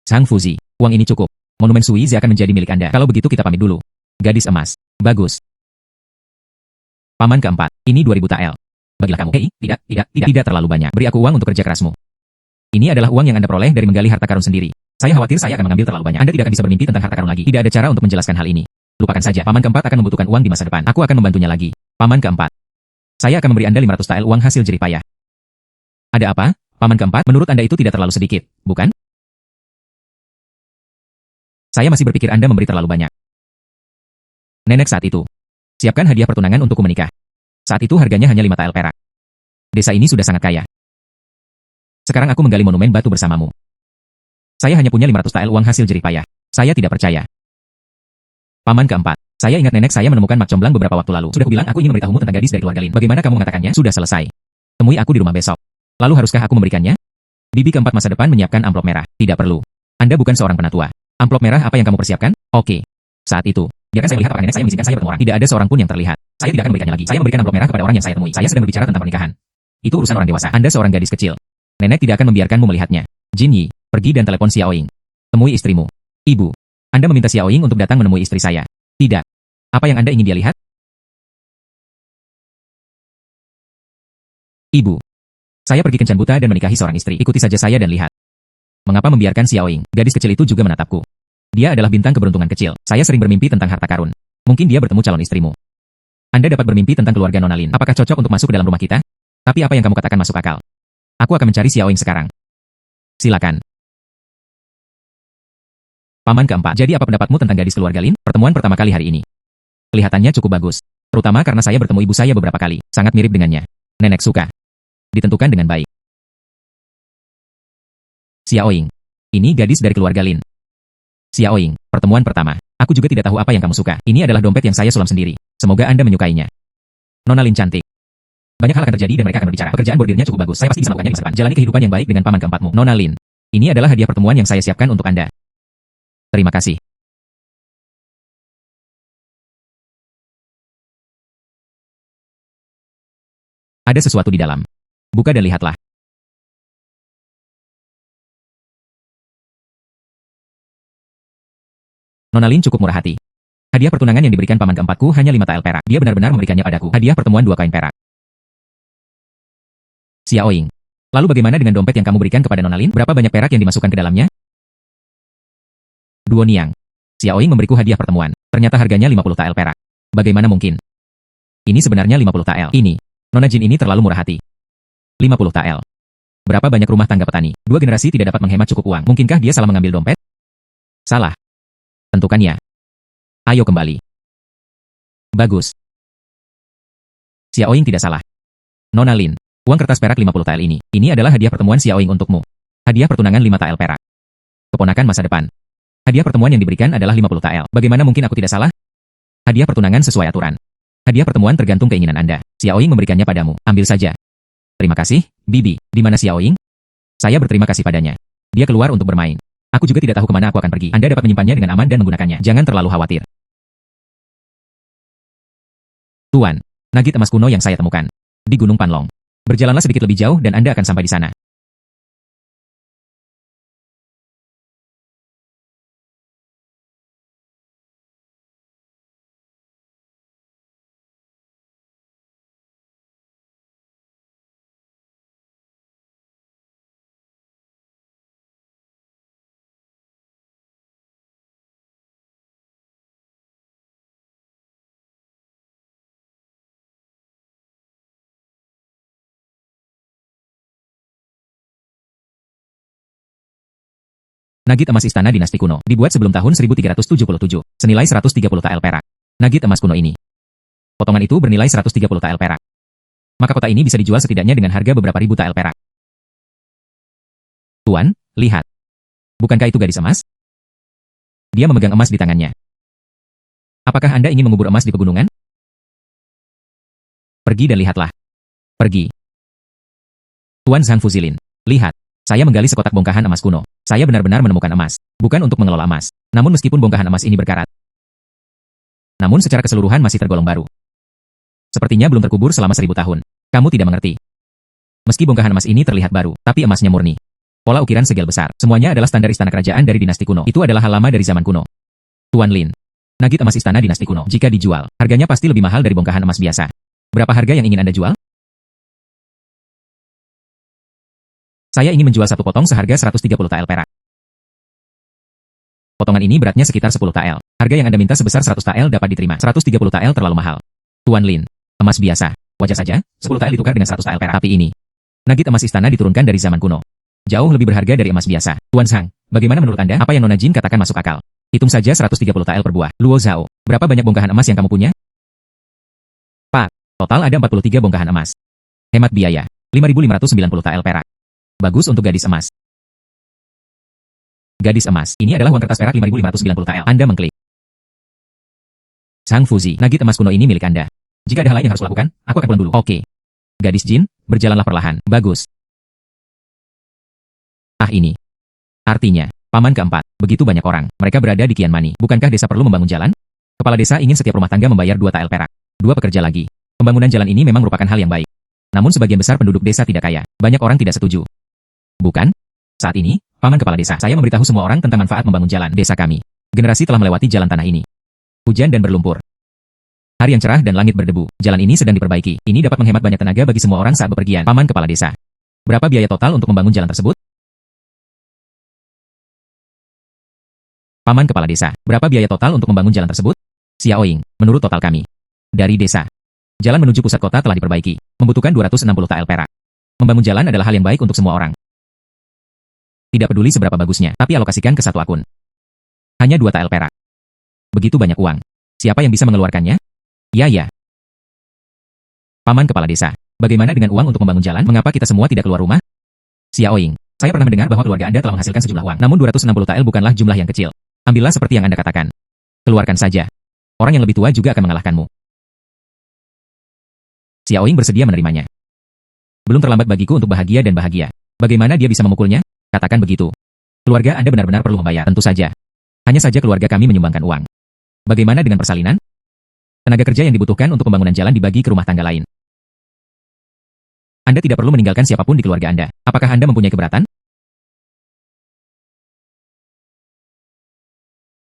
Zhang Fuzi. Uang ini cukup. Monumen Shuize akan menjadi milik Anda. Kalau begitu kita pamit dulu. Gadis emas. Bagus. Paman keempat. Ini 2000 tael. Bagilah kamu. Hei, tidak terlalu banyak. Beri aku uang untuk kerja kerasmu. Ini adalah uang yang Anda peroleh dari menggali harta karun sendiri. Saya khawatir saya akan mengambil terlalu banyak. Anda tidak akan bisa bermimpi tentang harta karun lagi. Tidak ada cara untuk menjelaskan hal ini. Lupakan saja. Paman keempat akan membutuhkan uang di masa depan. Aku akan membantunya lagi. Paman keempat. Saya akan memberi Anda 500 tael uang hasil jerih payah. Ada apa? Paman keempat, menurut Anda itu tidak terlalu sedikit, bukan? Saya masih berpikir Anda memberi terlalu banyak. Nenek saat itu. Siapkan hadiah pertunangan untukku menikah. Saat itu harganya hanya 5 tael perak. Desa ini sudah sangat kaya. Sekarang aku menggali monumen batu bersamamu. Saya hanya punya 500 tael uang hasil jerih payah. Saya tidak percaya. Paman keempat. Saya ingat nenek saya menemukan mak comblang beberapa waktu lalu. Sudah kubilang aku ingin memberitahumu tentang gadis dari keluarga Lin. Bagaimana kamu mengatakannya? Sudah selesai. Temui aku di rumah besok. Lalu haruskah aku memberikannya? Bibi keempat masa depan menyiapkan amplop merah. Tidak perlu. Anda bukan seorang penatua. Amplop merah apa yang kamu persiapkan? Oke. Saat itu, biarkan saya melihat apakah nenek saya mengizinkan saya bertemu orang. Tidak ada seorang pun yang terlihat. Saya tidak akan memberikannya lagi. Saya memberikan amplop merah kepada orang yang saya temui. Saya sedang berbicara tentang pernikahan. Itu urusan orang dewasa. Anda seorang gadis kecil. Nenek tidak akan membiarkanmu melihatnya. Jin Yi, pergi dan telepon Xiaoying. Temui istrimu. Ibu. Anda meminta Xiaoying untuk datang menemui istri saya. Tidak. Apa yang Anda ingin dia lihat? Ibu. Saya pergi kencan buta dan menikahi seorang istri. Ikuti saja saya dan lihat. Mengapa membiarkan Xiaoying? Gadis kecil itu juga menatapku. Dia adalah bintang keberuntungan kecil. Saya sering bermimpi tentang harta karun. Mungkin dia bertemu calon istrimu. Anda dapat bermimpi tentang keluarga Nona Lin. Apakah cocok untuk masuk ke dalam rumah kita? Tapi apa yang kamu katakan masuk akal. Aku akan mencari Xiaoying sekarang. Silakan. Paman keempat. Jadi apa pendapatmu tentang gadis keluarga Lin? Pertemuan pertama kali hari ini. Kelihatannya cukup bagus. Terutama karena saya bertemu ibu saya beberapa kali. Sangat mirip dengannya. Nenek suka. Ditentukan dengan baik. Xiaoying. Ini gadis dari keluarga Lin. Xiaoying, pertemuan pertama. Aku juga tidak tahu apa yang kamu suka. Ini adalah dompet yang saya sulam sendiri. Semoga Anda menyukainya. Nona Lin cantik. Banyak hal akan terjadi dan mereka akan berbicara. Pekerjaan bordirnya cukup bagus. Saya pasti bisa melakukannya di masa depan. Jalani kehidupan yang baik dengan paman keempatmu. Nona Lin. Ini adalah hadiah pertemuan yang saya siapkan untuk Anda. Terima kasih. Ada sesuatu di dalam. Buka dan lihatlah. Nona Lin cukup murah hati. Hadiah pertunangan yang diberikan paman keempatku hanya 5 tael perak. Dia benar-benar memberikannya padaku. Hadiah pertemuan 2 koin perak. Xiaoying. Lalu bagaimana dengan dompet yang kamu berikan kepada Nona Lin? Berapa banyak perak yang dimasukkan ke dalamnya? 2 niang. Xiaoying memberiku hadiah pertemuan. Ternyata harganya 50 tael perak. Bagaimana mungkin? Ini sebenarnya 50 tael. Ini. Nona Jin ini terlalu murah hati. 50 tael. Berapa banyak rumah tangga petani? 2 generasi tidak dapat menghemat cukup uang. Mungkinkah dia salah mengambil dompet? Salah. Tentukannya. Ayo kembali. Bagus. Xiaoying tidak salah. Nona Lin. Uang kertas perak 50 tael ini. Ini adalah hadiah pertemuan Xiaoying untukmu. Hadiah pertunangan 5 tael perak. Keponakan masa depan. Hadiah pertemuan yang diberikan adalah 50 tael. Bagaimana mungkin aku tidak salah? Hadiah pertunangan sesuai aturan. Hadiah pertemuan tergantung keinginan Anda. Xiaoying memberikannya padamu. Ambil saja. Terima kasih, Bibi. Di mana Xiaoying? Saya berterima kasih padanya. Dia keluar untuk bermain. Aku juga tidak tahu kemana aku akan pergi. Anda dapat menyimpannya dengan aman dan menggunakannya. Jangan terlalu khawatir. Tuan, nugget emas kuno yang saya temukan. Di Gunung Panlong. Berjalanlah sedikit lebih jauh dan Anda akan sampai di sana. Nugget emas istana dinasti kuno. Dibuat sebelum tahun 1377. Senilai 130 tael perak. Nugget emas kuno ini. Potongan itu bernilai 130 tael perak. Maka kota ini bisa dijual setidaknya dengan harga beberapa ribu tael perak. Tuan, lihat. Bukankah itu gadis emas? Dia memegang emas di tangannya. Apakah Anda ingin mengubur emas di pegunungan? Pergi dan lihatlah. Pergi. Tuan Zhang Fuzilin, lihat. Saya menggali sekotak bongkahan emas kuno. Saya benar-benar menemukan emas. Bukan untuk mengelola emas. Namun meskipun bongkahan emas ini berkarat. Namun secara keseluruhan masih tergolong baru. Sepertinya belum terkubur selama 1000 tahun. Kamu tidak mengerti. Meski bongkahan emas ini terlihat baru, tapi emasnya murni. Pola ukiran segel besar. Semuanya adalah standar istana kerajaan dari dinasti kuno. Itu adalah hal lama dari zaman kuno. Tuan Lin. Nugget emas istana dinasti kuno. Jika dijual, harganya pasti lebih mahal dari bongkahan emas biasa. Berapa harga yang ingin Anda jual? Saya ingin menjual satu potong seharga 130 tael perak. Potongan ini beratnya sekitar 10 tael. Harga yang Anda minta sebesar 100 tael dapat diterima. 130 tael terlalu mahal. Tuan Lin. Emas biasa. Wajar saja, 10 tael ditukar dengan 100 tael perak. Tapi ini. Nugget emas istana diturunkan dari zaman kuno. Jauh lebih berharga dari emas biasa. Tuan Zhang, bagaimana menurut Anda? Apa yang Nona Jin katakan masuk akal? Hitung saja 130 tael per buah. Luo Zhao, berapa banyak bongkahan emas yang kamu punya? Pak, Total ada 43 bongkahan emas. Hemat biaya, 5.590 tael perak. Bagus untuk gadis emas. Gadis emas, ini adalah uang kertas perak 5.590 tael. Anda mengklik. Sang Fuzi, nugget emas kuno ini milik Anda. Jika ada hal lain yang harus lakukan, aku akan pulang dulu. Oke. Gadis jin, berjalanlah perlahan. Bagus. Ini. Artinya, paman keempat, begitu banyak orang, mereka berada di Kian Mani. Bukankah desa perlu membangun jalan? Kepala desa ingin setiap rumah tangga membayar 2 tael perak. 2 pekerja lagi. Pembangunan jalan ini memang merupakan hal yang baik. Namun sebagian besar penduduk desa tidak kaya. Banyak orang tidak setuju. Bukan? Saat ini, paman kepala desa, saya memberitahu semua orang tentang manfaat membangun jalan desa kami. Generasi telah melewati jalan tanah ini. Hujan dan berlumpur. Hari yang cerah dan langit berdebu. Jalan ini sedang diperbaiki. Ini dapat menghemat banyak tenaga bagi semua orang saat bepergian. Paman kepala desa. Berapa biaya total untuk membangun jalan tersebut? Paman kepala desa, berapa biaya total untuk membangun jalan tersebut? Xiaoying, menurut total kami. Dari desa. Jalan menuju pusat kota telah diperbaiki. Membutuhkan 260 tael perak. Membangun jalan adalah hal yang baik untuk semua orang. Tidak peduli seberapa bagusnya, tapi alokasikan ke satu akun. Hanya 2 tael perak. Begitu banyak uang. Siapa yang bisa mengeluarkannya? Ya. Paman kepala desa, bagaimana dengan uang untuk membangun jalan? Mengapa kita semua tidak keluar rumah? Xiaoying, saya pernah mendengar bahwa keluarga Anda telah menghasilkan sejumlah uang. Namun 260 tael bukanlah jumlah yang kecil. Ambillah seperti yang Anda katakan. Keluarkan saja. Orang yang lebih tua juga akan mengalahkanmu. Xiaoying bersedia menerimanya. Belum terlambat bagiku untuk bahagia dan bahagia. Bagaimana dia bisa memukulnya? Katakan begitu. Keluarga Anda benar-benar perlu membayar. Tentu saja. Hanya saja keluarga kami menyumbangkan uang. Bagaimana dengan persalinan? Tenaga kerja yang dibutuhkan untuk pembangunan jalan dibagi ke rumah tangga lain. Anda tidak perlu meninggalkan siapapun di keluarga Anda. Apakah Anda mempunyai keberatan?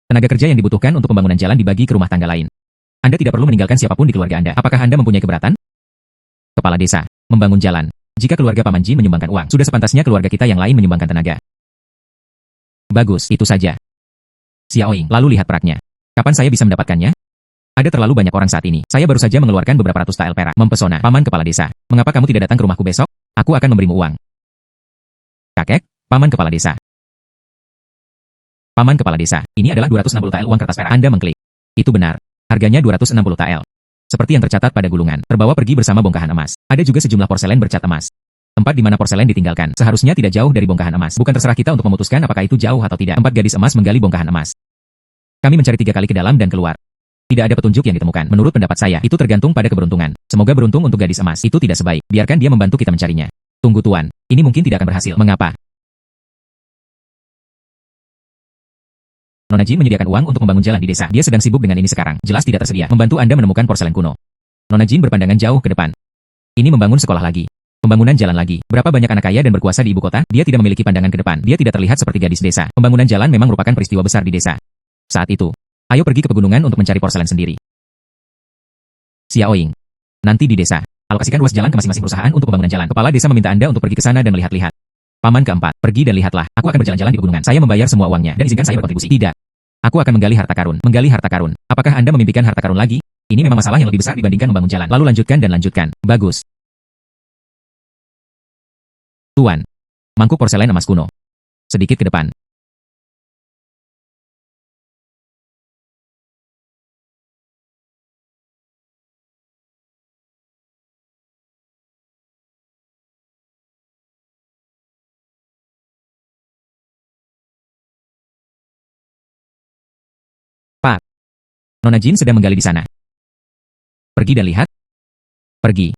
Tenaga kerja yang dibutuhkan untuk pembangunan jalan dibagi ke rumah tangga lain. Anda tidak perlu meninggalkan siapapun di keluarga Anda. Apakah Anda mempunyai keberatan? Kepala desa, membangun jalan. Jika keluarga Paman Jin menyumbangkan uang, sudah sepantasnya keluarga kita yang lain menyumbangkan tenaga. Bagus, itu saja. Xiaoying, lalu lihat peraknya. Kapan saya bisa mendapatkannya? Ada terlalu banyak orang saat ini. Saya baru saja mengeluarkan beberapa ratus tael perak. Mempesona. Paman kepala desa, mengapa kamu tidak datang ke rumahku besok? Aku akan memberimu uang. Kakek, paman kepala desa. Paman kepala desa, ini adalah 260 tael uang kertas perak. Anda mengklik. Itu benar. Harganya 260 tael. Seperti yang tercatat pada gulungan, terbawa pergi bersama bongkahan emas. Ada juga sejumlah porselen bercat emas. Tempat di mana porselen ditinggalkan, seharusnya tidak jauh dari bongkahan emas. Bukan terserah kita untuk memutuskan apakah itu jauh atau tidak. 4 gadis emas menggali bongkahan emas. Kami mencari 3 kali ke dalam dan keluar. Tidak ada petunjuk yang ditemukan. Menurut pendapat saya, itu tergantung pada keberuntungan. Semoga beruntung untuk gadis emas. Itu tidak sebaik. Biarkan dia membantu kita mencarinya. Tunggu tuan, ini mungkin tidak akan berhasil. Mengapa? Nona Jin menyediakan uang untuk membangun jalan di desa. Dia sedang sibuk dengan ini sekarang. Jelas tidak tersedia. Membantu Anda menemukan porselen kuno. Nona Jin berpandangan jauh ke depan. Ini membangun sekolah lagi. Pembangunan jalan lagi. Berapa banyak anak kaya dan berkuasa di ibu kota? Dia tidak memiliki pandangan ke depan. Dia tidak terlihat seperti gadis desa. Pembangunan jalan memang merupakan peristiwa besar di desa. Saat itu, ayo pergi ke pegunungan untuk mencari porselen sendiri. Xiaoying. Nanti di desa, alokasikan ruas jalan ke masing-masing perusahaan untuk pembangunan jalan. Kepala desa meminta Anda untuk pergi ke sana dan melihat-lihat. Paman keempat, pergi dan lihatlah. Aku akan berjalan-jalan di pegunungan. Saya membayar semua uangnya dan izinkan saya berkontribusi. Tidak. Aku akan menggali harta karun. Menggali harta karun. Apakah Anda memimpikan harta karun lagi? Ini memang masalah yang lebih besar dibandingkan membangun jalan. Lalu lanjutkan dan lanjutkan. Bagus. Tuan. Mangkuk porselen emas kuno. Sedikit ke depan. Pak. Nona Jin sedang menggali di sana. Pergi dan lihat. Pergi.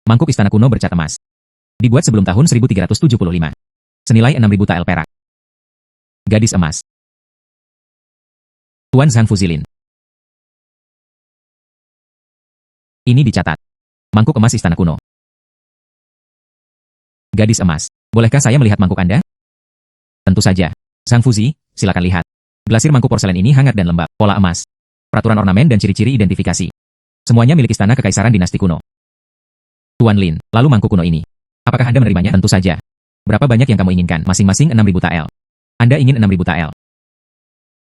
Mangkuk istana kuno bercat emas. Dibuat sebelum tahun 1375. Senilai 6.000 tael perak. Gadis emas. Tuan Zhang Fuzilin. Ini dicatat. Mangkuk emas istana kuno. Gadis emas. Bolehkah saya melihat mangkuk Anda? Tentu saja. Zhang Fuzi, silakan lihat. Glasir mangkuk porselen ini hangat dan lembab. Pola emas. Peraturan ornamen dan ciri-ciri identifikasi. Semuanya milik istana kekaisaran dinasti kuno. Tuan Lin, lalu mangkuk kuno ini. Apakah Anda menerimanya? Tentu saja. Berapa banyak yang kamu inginkan? Masing-masing 6.000 tael. Anda ingin 6.000 tael.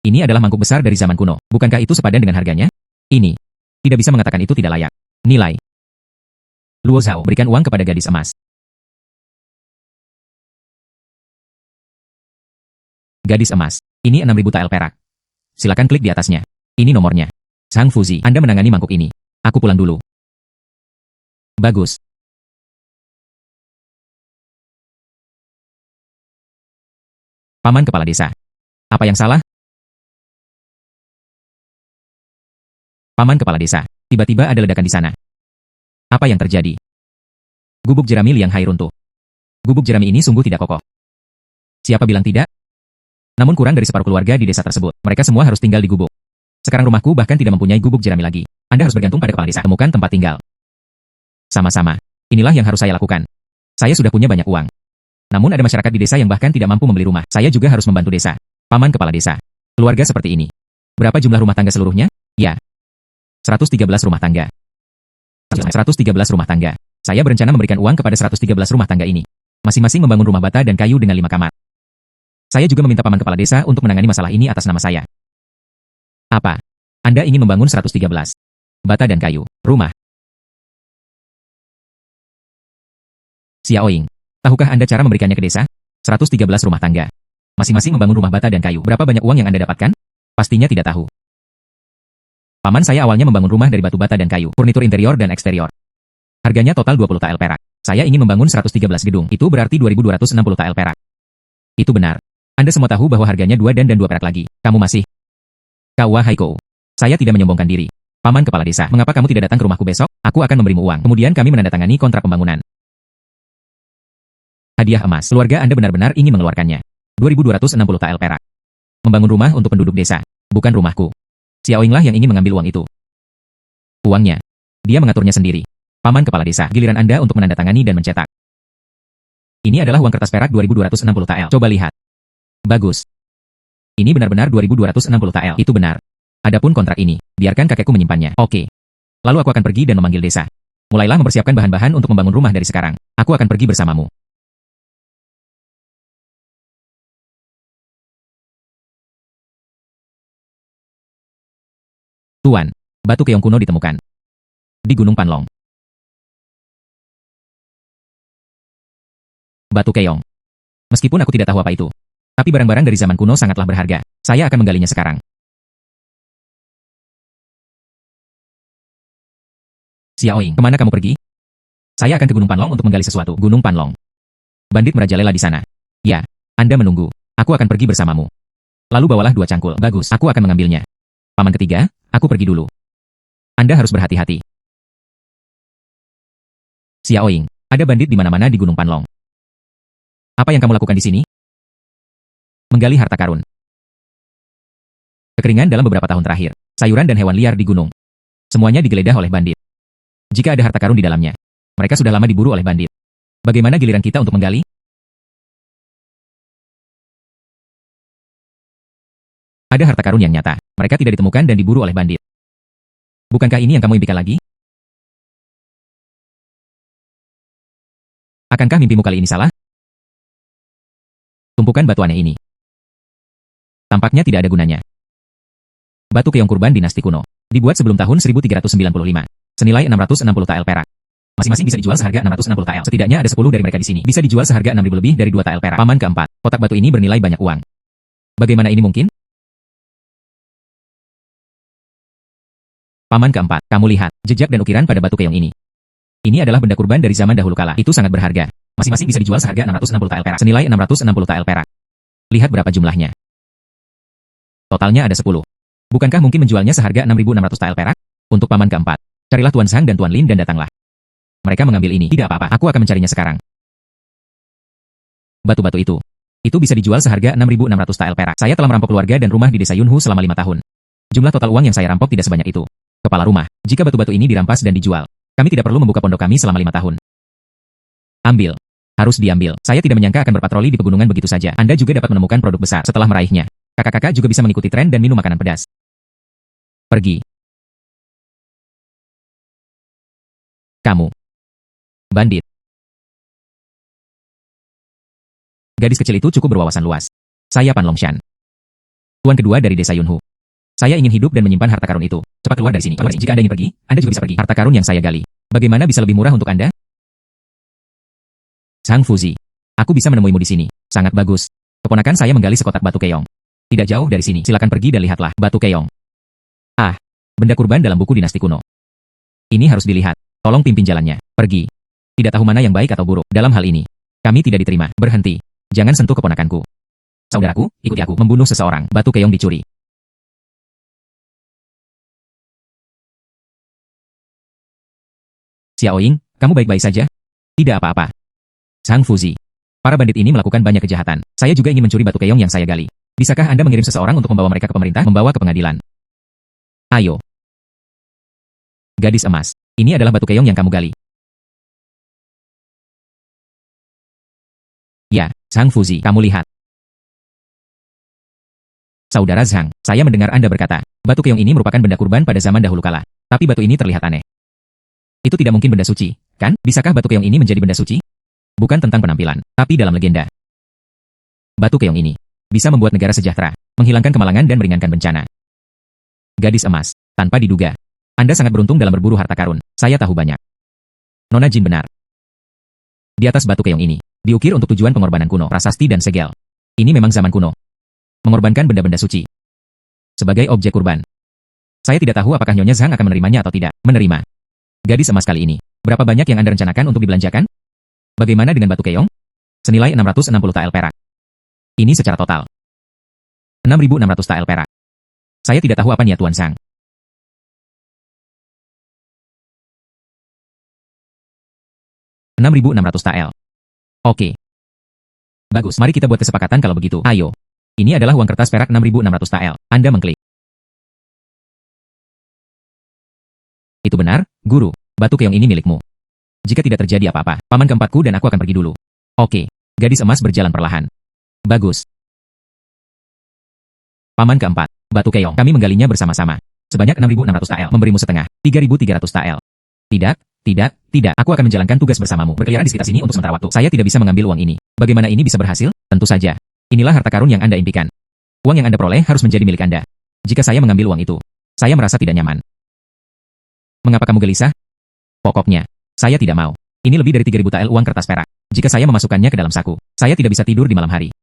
Ini adalah mangkuk besar dari zaman kuno. Bukankah itu sepadan dengan harganya? Ini. Tidak bisa mengatakan itu tidak layak. Nilai. Luo Zhao berikan uang kepada gadis emas. Gadis emas. Ini 6.000 tael perak. Silakan klik di atasnya. Ini nomornya. Sang Fuzi, Anda menangani mangkuk ini. Aku pulang dulu. Bagus. Paman Kepala Desa. Apa yang salah? Paman Kepala Desa. Tiba-tiba ada ledakan di sana. Apa yang terjadi? Gubuk jerami Liang Hai runtuh. Gubuk jerami ini sungguh tidak kokoh. Siapa bilang tidak? Namun kurang dari separuh keluarga di desa tersebut. Mereka semua harus tinggal di gubuk. Sekarang rumahku bahkan tidak mempunyai gubuk jerami lagi. Anda harus bergantung pada kepala desa. Temukan tempat tinggal. Sama-sama. Inilah yang harus saya lakukan. Saya sudah punya banyak uang. Namun ada masyarakat di desa yang bahkan tidak mampu membeli rumah. Saya juga harus membantu desa. Paman Kepala Desa. Keluarga seperti ini. Berapa jumlah rumah tangga seluruhnya? Ya. 113 rumah tangga. 113 rumah tangga. Saya berencana memberikan uang kepada 113 rumah tangga ini. Masing-masing membangun rumah bata dan kayu dengan 5 kamar. Saya juga meminta Paman Kepala Desa untuk menangani masalah ini atas nama saya. Apa? Anda ingin membangun 113 bata dan kayu rumah? Xiaoying, tahukah Anda cara memberikannya ke desa? 113 rumah tangga. Masing-masing membangun rumah bata dan kayu. Berapa banyak uang yang Anda dapatkan? Pastinya tidak tahu. Paman saya awalnya membangun rumah dari batu bata dan kayu, furnitur interior dan eksterior. Harganya total 20 tael perak. Saya ingin membangun 113 gedung. Itu berarti 2.260 tael perak. Itu benar. Anda semua tahu bahwa harganya 2 dan 2 perak lagi. Kamu masih... Kawa Haiko. Saya tidak menyombongkan diri. Paman Kepala Desa, mengapa kamu tidak datang ke rumahku besok? Aku akan memberimu uang. Kemudian kami menandatangani kontrak pembangunan. Hadiah emas. Keluarga Anda benar-benar ingin mengeluarkannya. 2.260 tael perak. Membangun rumah untuk penduduk desa. Bukan rumahku. Xiaoying lah yang ingin mengambil uang itu. Uangnya. Dia mengaturnya sendiri. Paman Kepala Desa, giliran Anda untuk menandatangani dan mencetak. Ini adalah uang kertas perak 2.260 tael. Coba lihat. Bagus. Ini benar-benar 2.260 tael. Itu benar. Adapun kontrak ini, biarkan kakekku menyimpannya. Oke. Lalu aku akan pergi dan memanggil desa. Mulailah mempersiapkan bahan-bahan untuk membangun rumah dari sekarang. Aku akan pergi bersamamu. Tuan, batu keong kuno ditemukan di Gunung Panlong. Batu keong. Meskipun aku tidak tahu apa itu, tapi barang-barang dari zaman kuno sangatlah berharga. Saya akan menggalinya sekarang. Xiaoying, kemana kamu pergi? Saya akan ke Gunung Panlong untuk menggali sesuatu. Gunung Panlong. Bandit merajalela di sana. Ya, Anda menunggu. Aku akan pergi bersamamu. Lalu bawalah 2 cangkul. Bagus, aku akan mengambilnya. Paman ketiga, aku pergi dulu. Anda harus berhati-hati. Xiaoying, ada bandit di mana-mana di Gunung Panlong. Apa yang kamu lakukan di sini? Menggali harta karun. Kekeringan dalam beberapa tahun terakhir. Sayuran dan hewan liar di gunung. Semuanya digeledah oleh bandit. Jika ada harta karun di dalamnya, mereka sudah lama diburu oleh bandit. Bagaimana giliran kita untuk menggali? Ada harta karun yang nyata. Mereka tidak ditemukan dan diburu oleh bandit. Bukankah ini yang kamu impikan lagi? Akankah mimpimu kali ini salah? Tumpukan batu aneh ini. Tampaknya tidak ada gunanya. Batu keong kurban dinasti kuno. Dibuat sebelum tahun 1395. Senilai 660 tael perak. Masing-masing bisa dijual seharga 660 tael. Setidaknya ada 10 dari mereka di sini. Bisa dijual seharga 6.000 lebih dari 2 tael perak. Paman keempat. Kotak batu ini bernilai banyak uang. Bagaimana ini mungkin? Paman keempat. Kamu lihat jejak dan ukiran pada batu keong ini. Ini adalah benda kurban dari zaman dahulu kala. Itu sangat berharga. Masing-masing bisa dijual seharga 660 tael perak. Senilai 660 tael perak. Lihat berapa jumlahnya. Totalnya ada 10. Bukankah mungkin menjualnya seharga 6.600 tael perak? Untuk paman keempat, carilah Tuan Sang dan Tuan Lin dan datanglah. Mereka mengambil ini. Tidak apa-apa, aku akan mencarinya sekarang. Batu-batu itu bisa dijual seharga 6.600 tael perak. Saya telah merampok keluarga dan rumah di desa Yunhu selama 5 tahun. Jumlah total uang yang saya rampok tidak sebanyak itu. Kepala rumah, jika batu-batu ini dirampas dan dijual, kami tidak perlu membuka pondok kami selama 5 tahun. Ambil. Harus diambil. Saya tidak menyangka akan berpatroli di pegunungan begitu saja. Anda juga dapat menemukan produk besar setelah meraihnya. Kakak-kakak juga bisa mengikuti tren dan minum makanan pedas. Pergi. Kamu. Bandit. Gadis kecil itu cukup berwawasan luas. Saya Pan Longshan. Tuan kedua dari desa Yunhu. Saya ingin hidup dan menyimpan harta karun itu. Cepat keluar dari sini. Jika Anda ingin pergi, Anda juga bisa pergi. Harta karun yang saya gali. Bagaimana bisa lebih murah untuk Anda? Sang Fuzi. Aku bisa menemuimu di sini. Sangat bagus. Keponakan saya menggali sekotak batu keong. Tidak jauh dari sini. Silakan pergi dan lihatlah batu keong. Ah, benda kurban dalam buku dinasti kuno. Ini harus dilihat. Tolong pimpin jalannya. Pergi. Tidak tahu mana yang baik atau buruk. Dalam hal ini, kami tidak diterima. Berhenti. Jangan sentuh keponakanku. Saudaraku, ikuti aku. Membunuh seseorang. Batu keong dicuri. Xiaoying, kamu baik-baik saja? Tidak apa-apa. Sang Fuzi. Para bandit ini melakukan banyak kejahatan. Saya juga ingin mencuri batu keong yang saya gali. Bisakah Anda mengirim seseorang untuk membawa mereka ke pemerintah, membawa ke pengadilan? Ayo. Gadis emas. Ini adalah batu keong yang kamu gali. Ya, Sang Fuzi, kamu lihat. Saudara Zhang, saya mendengar Anda berkata, batu keong ini merupakan benda kurban pada zaman dahulu kala. Tapi batu ini terlihat aneh. Itu tidak mungkin benda suci, kan? Bisakah batu keong ini menjadi benda suci? Bukan tentang penampilan, tapi dalam legenda. Batu keong ini bisa membuat negara sejahtera, menghilangkan kemalangan dan meringankan bencana. Gadis emas, tanpa diduga. Anda sangat beruntung dalam berburu harta karun. Saya tahu banyak. Nona Jin benar. Di atas batu keong ini, diukir untuk tujuan pengorbanan kuno, prasasti dan segel. Ini memang zaman kuno. Mengorbankan benda-benda suci. Sebagai objek kurban. Saya tidak tahu apakah Nyonya Zhang akan menerimanya atau tidak. Menerima. Gadis emas kali ini, berapa banyak yang Anda rencanakan untuk dibelanjakan? Bagaimana dengan batu keong? Senilai 660 tael perak. Ini secara total. 6.600 tael perak. Saya tidak tahu apa niat Tuan Zhang. 6.600 tael. Oke. Bagus, mari kita buat kesepakatan kalau begitu. Ayo. Ini adalah uang kertas perak 6.600 tael. Anda mengklik. Itu benar, Guru. Batu keong ini milikmu. Jika tidak terjadi apa-apa, paman keempatku dan aku akan pergi dulu. Oke. Gadis emas berjalan perlahan. Bagus. Paman keempat. Batu keong. Kami menggalinya bersama-sama. Sebanyak 6.600 tael. Memberimu setengah. 3.300 tael. Tidak, tidak. Aku akan menjalankan tugas bersamamu. Berkeliaran di sekitar sini untuk sementara waktu. Saya tidak bisa mengambil uang ini. Bagaimana ini bisa berhasil? Tentu saja. Inilah harta karun yang Anda impikan. Uang yang Anda peroleh harus menjadi milik Anda. Jika saya mengambil uang itu, saya merasa tidak nyaman. Mengapa kamu gelisah? Pokoknya, saya tidak mau. Ini lebih dari 3.000 tael uang kertas perak. Jika saya memasukkannya ke dalam saku, saya tidak bisa tidur di malam hari.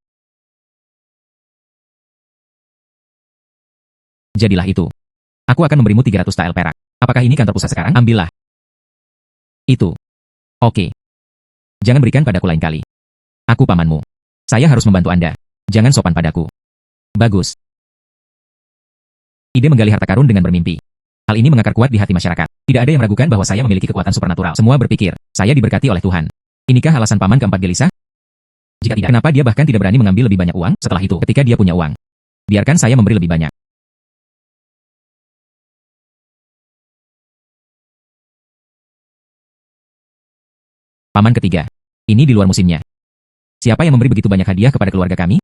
Jadilah itu. Aku akan memberimu 300 tael perak. Apakah ini kantor pusat sekarang? Ambillah. Itu. Oke. Jangan berikan padaku lain kali. Aku pamanmu. Saya harus membantu Anda. Jangan sopan padaku. Bagus. Ide menggali harta karun dengan bermimpi. Hal ini mengakar kuat di hati masyarakat. Tidak ada yang meragukan bahwa saya memiliki kekuatan supernatural. Semua berpikir, saya diberkati oleh Tuhan. Inikah alasan paman keempat gelisah? Jika tidak, kenapa dia bahkan tidak berani mengambil lebih banyak uang? Setelah itu, ketika dia punya uang, biarkan saya memberi lebih banyak. Paman ketiga. Ini di luar musimnya. Siapa yang memberi begitu banyak hadiah kepada keluarga kami?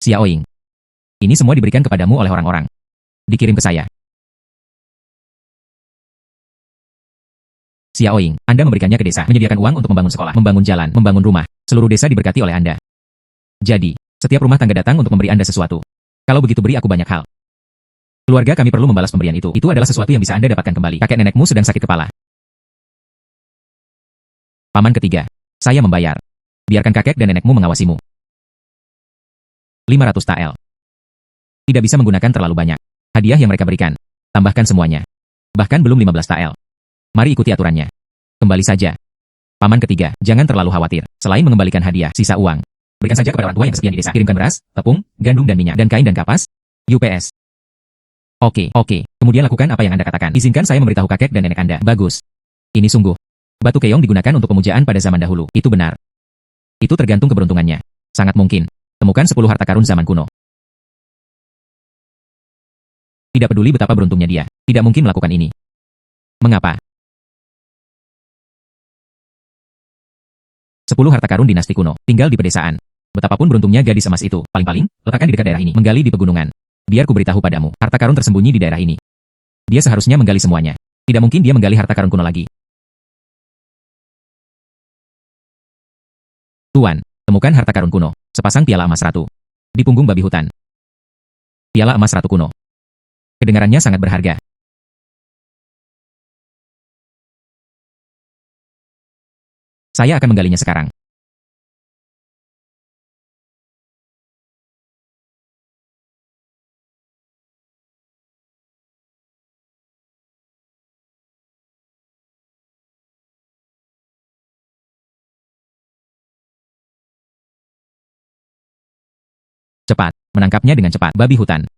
Xiaoying. Ini semua diberikan kepadamu oleh orang-orang. Dikirim ke saya. Xiaoying, Anda memberikannya ke desa, menyediakan uang untuk membangun sekolah, membangun jalan, membangun rumah. Seluruh desa diberkati oleh Anda. Jadi, setiap rumah tangga datang untuk memberi Anda sesuatu. Kalau begitu beri aku banyak hal. Keluarga kami perlu membalas pemberian itu. Itu adalah sesuatu yang bisa Anda dapatkan kembali. Kakek nenekmu sedang sakit kepala. Paman ketiga. Saya membayar. Biarkan kakek dan nenekmu mengawasimu. 500 tael. Tidak bisa menggunakan terlalu banyak. Hadiah yang mereka berikan. Tambahkan semuanya. Bahkan belum 15 tael. Mari ikuti aturannya. Kembali saja. Paman ketiga, jangan terlalu khawatir. Selain mengembalikan hadiah, sisa uang. Berikan saja kepada orang tua yang kesepian di desa. Kirimkan beras, tepung, gandum dan minyak, dan kain dan kapas. UPS. Oke. Kemudian lakukan apa yang Anda katakan. Izinkan saya memberitahu kakek dan nenek Anda. Bagus. Ini sungguh. Batu keong digunakan untuk pemujaan pada zaman dahulu. Itu benar. Itu tergantung keberuntungannya. Sangat mungkin. Temukan 10 harta karun zaman kuno. Tidak peduli betapa beruntungnya dia. Tidak mungkin melakukan ini. Mengapa? 10 harta karun dinasti kuno, tinggal di pedesaan. Betapapun beruntungnya gadis emas itu, paling-paling, letakkan di dekat daerah ini, menggali di pegunungan. Biar ku beritahu padamu, harta karun tersembunyi di daerah ini. Dia seharusnya menggali semuanya. Tidak mungkin dia menggali harta karun kuno lagi. Tuan, temukan harta karun kuno, sepasang piala emas ratu. Di punggung babi hutan. Piala emas ratu kuno. Kedengarannya sangat berharga. Saya akan menggalinya sekarang. Cepat, menangkapnya dengan cepat, babi hutan.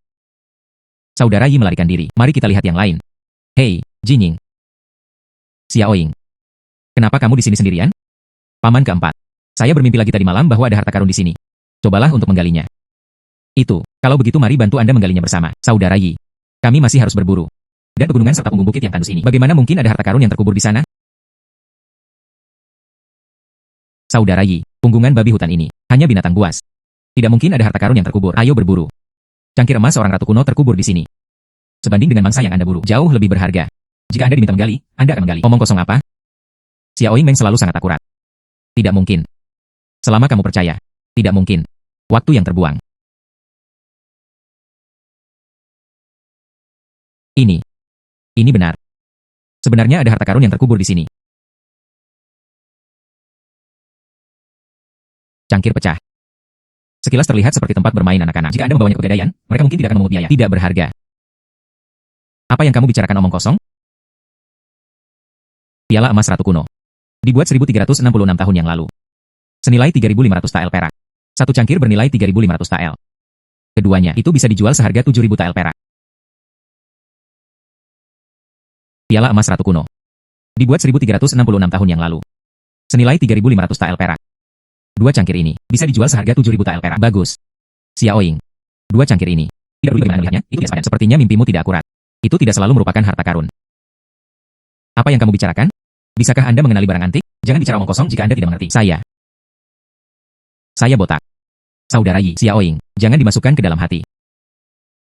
Saudara Yi melarikan diri. Mari kita lihat yang lain. Hei, Jinying. Xiaoying. Kenapa kamu di sini sendirian? Paman keempat. Saya bermimpi lagi tadi malam bahwa ada harta karun di sini. Cobalah untuk menggalinya. Itu, kalau begitu mari bantu Anda menggalinya bersama, Saudara Yi. Kami masih harus berburu. Dan pegunungan serta punggung bukit yang tandus ini. Bagaimana mungkin ada harta karun yang terkubur di sana? Saudara Yi, punggungan babi hutan ini hanya binatang buas. Tidak mungkin ada harta karun yang terkubur. Ayo berburu. Cangkir emas seorang ratu kuno terkubur di sini. Sebanding dengan mangsa yang Anda buru, jauh lebih berharga. Jika Anda diminta menggali, Anda akan menggali. Omong kosong apa? Xiaoying Meng selalu sangat akurat. Tidak mungkin. Selama kamu percaya, tidak mungkin. Waktu yang terbuang. Ini benar. Sebenarnya ada harta karun yang terkubur di sini. Cangkir pecah. Sekilas terlihat seperti tempat bermain anak-anak. Jika Anda membawanya ke pegadaian, mereka mungkin tidak akan memungut biaya. Tidak berharga. Apa yang kamu bicarakan omong kosong? Piala emas ratu kuno. Dibuat 1366 tahun yang lalu. Senilai 3.500 tael perak. Satu cangkir bernilai 3.500 tael. Keduanya itu bisa dijual seharga 7.000 tael perak. Piala emas ratu kuno. Dibuat 1366 tahun yang lalu. Senilai 3.500 tael perak. Dua cangkir ini bisa dijual seharga 7.000 tael perak. Bagus. Xiaoying. Dua cangkir ini. Tidak peduli bagaimana melihatnya, itu tidak sepadan. Sepertinya mimpimu tidak akurat. Itu tidak selalu merupakan harta karun. Apa yang kamu bicarakan? Bisakah Anda mengenali barang antik? Jangan bicara omong kosong jika Anda tidak mengerti. Saya botak. Saudara Yi, Xiaoying, jangan dimasukkan ke dalam hati.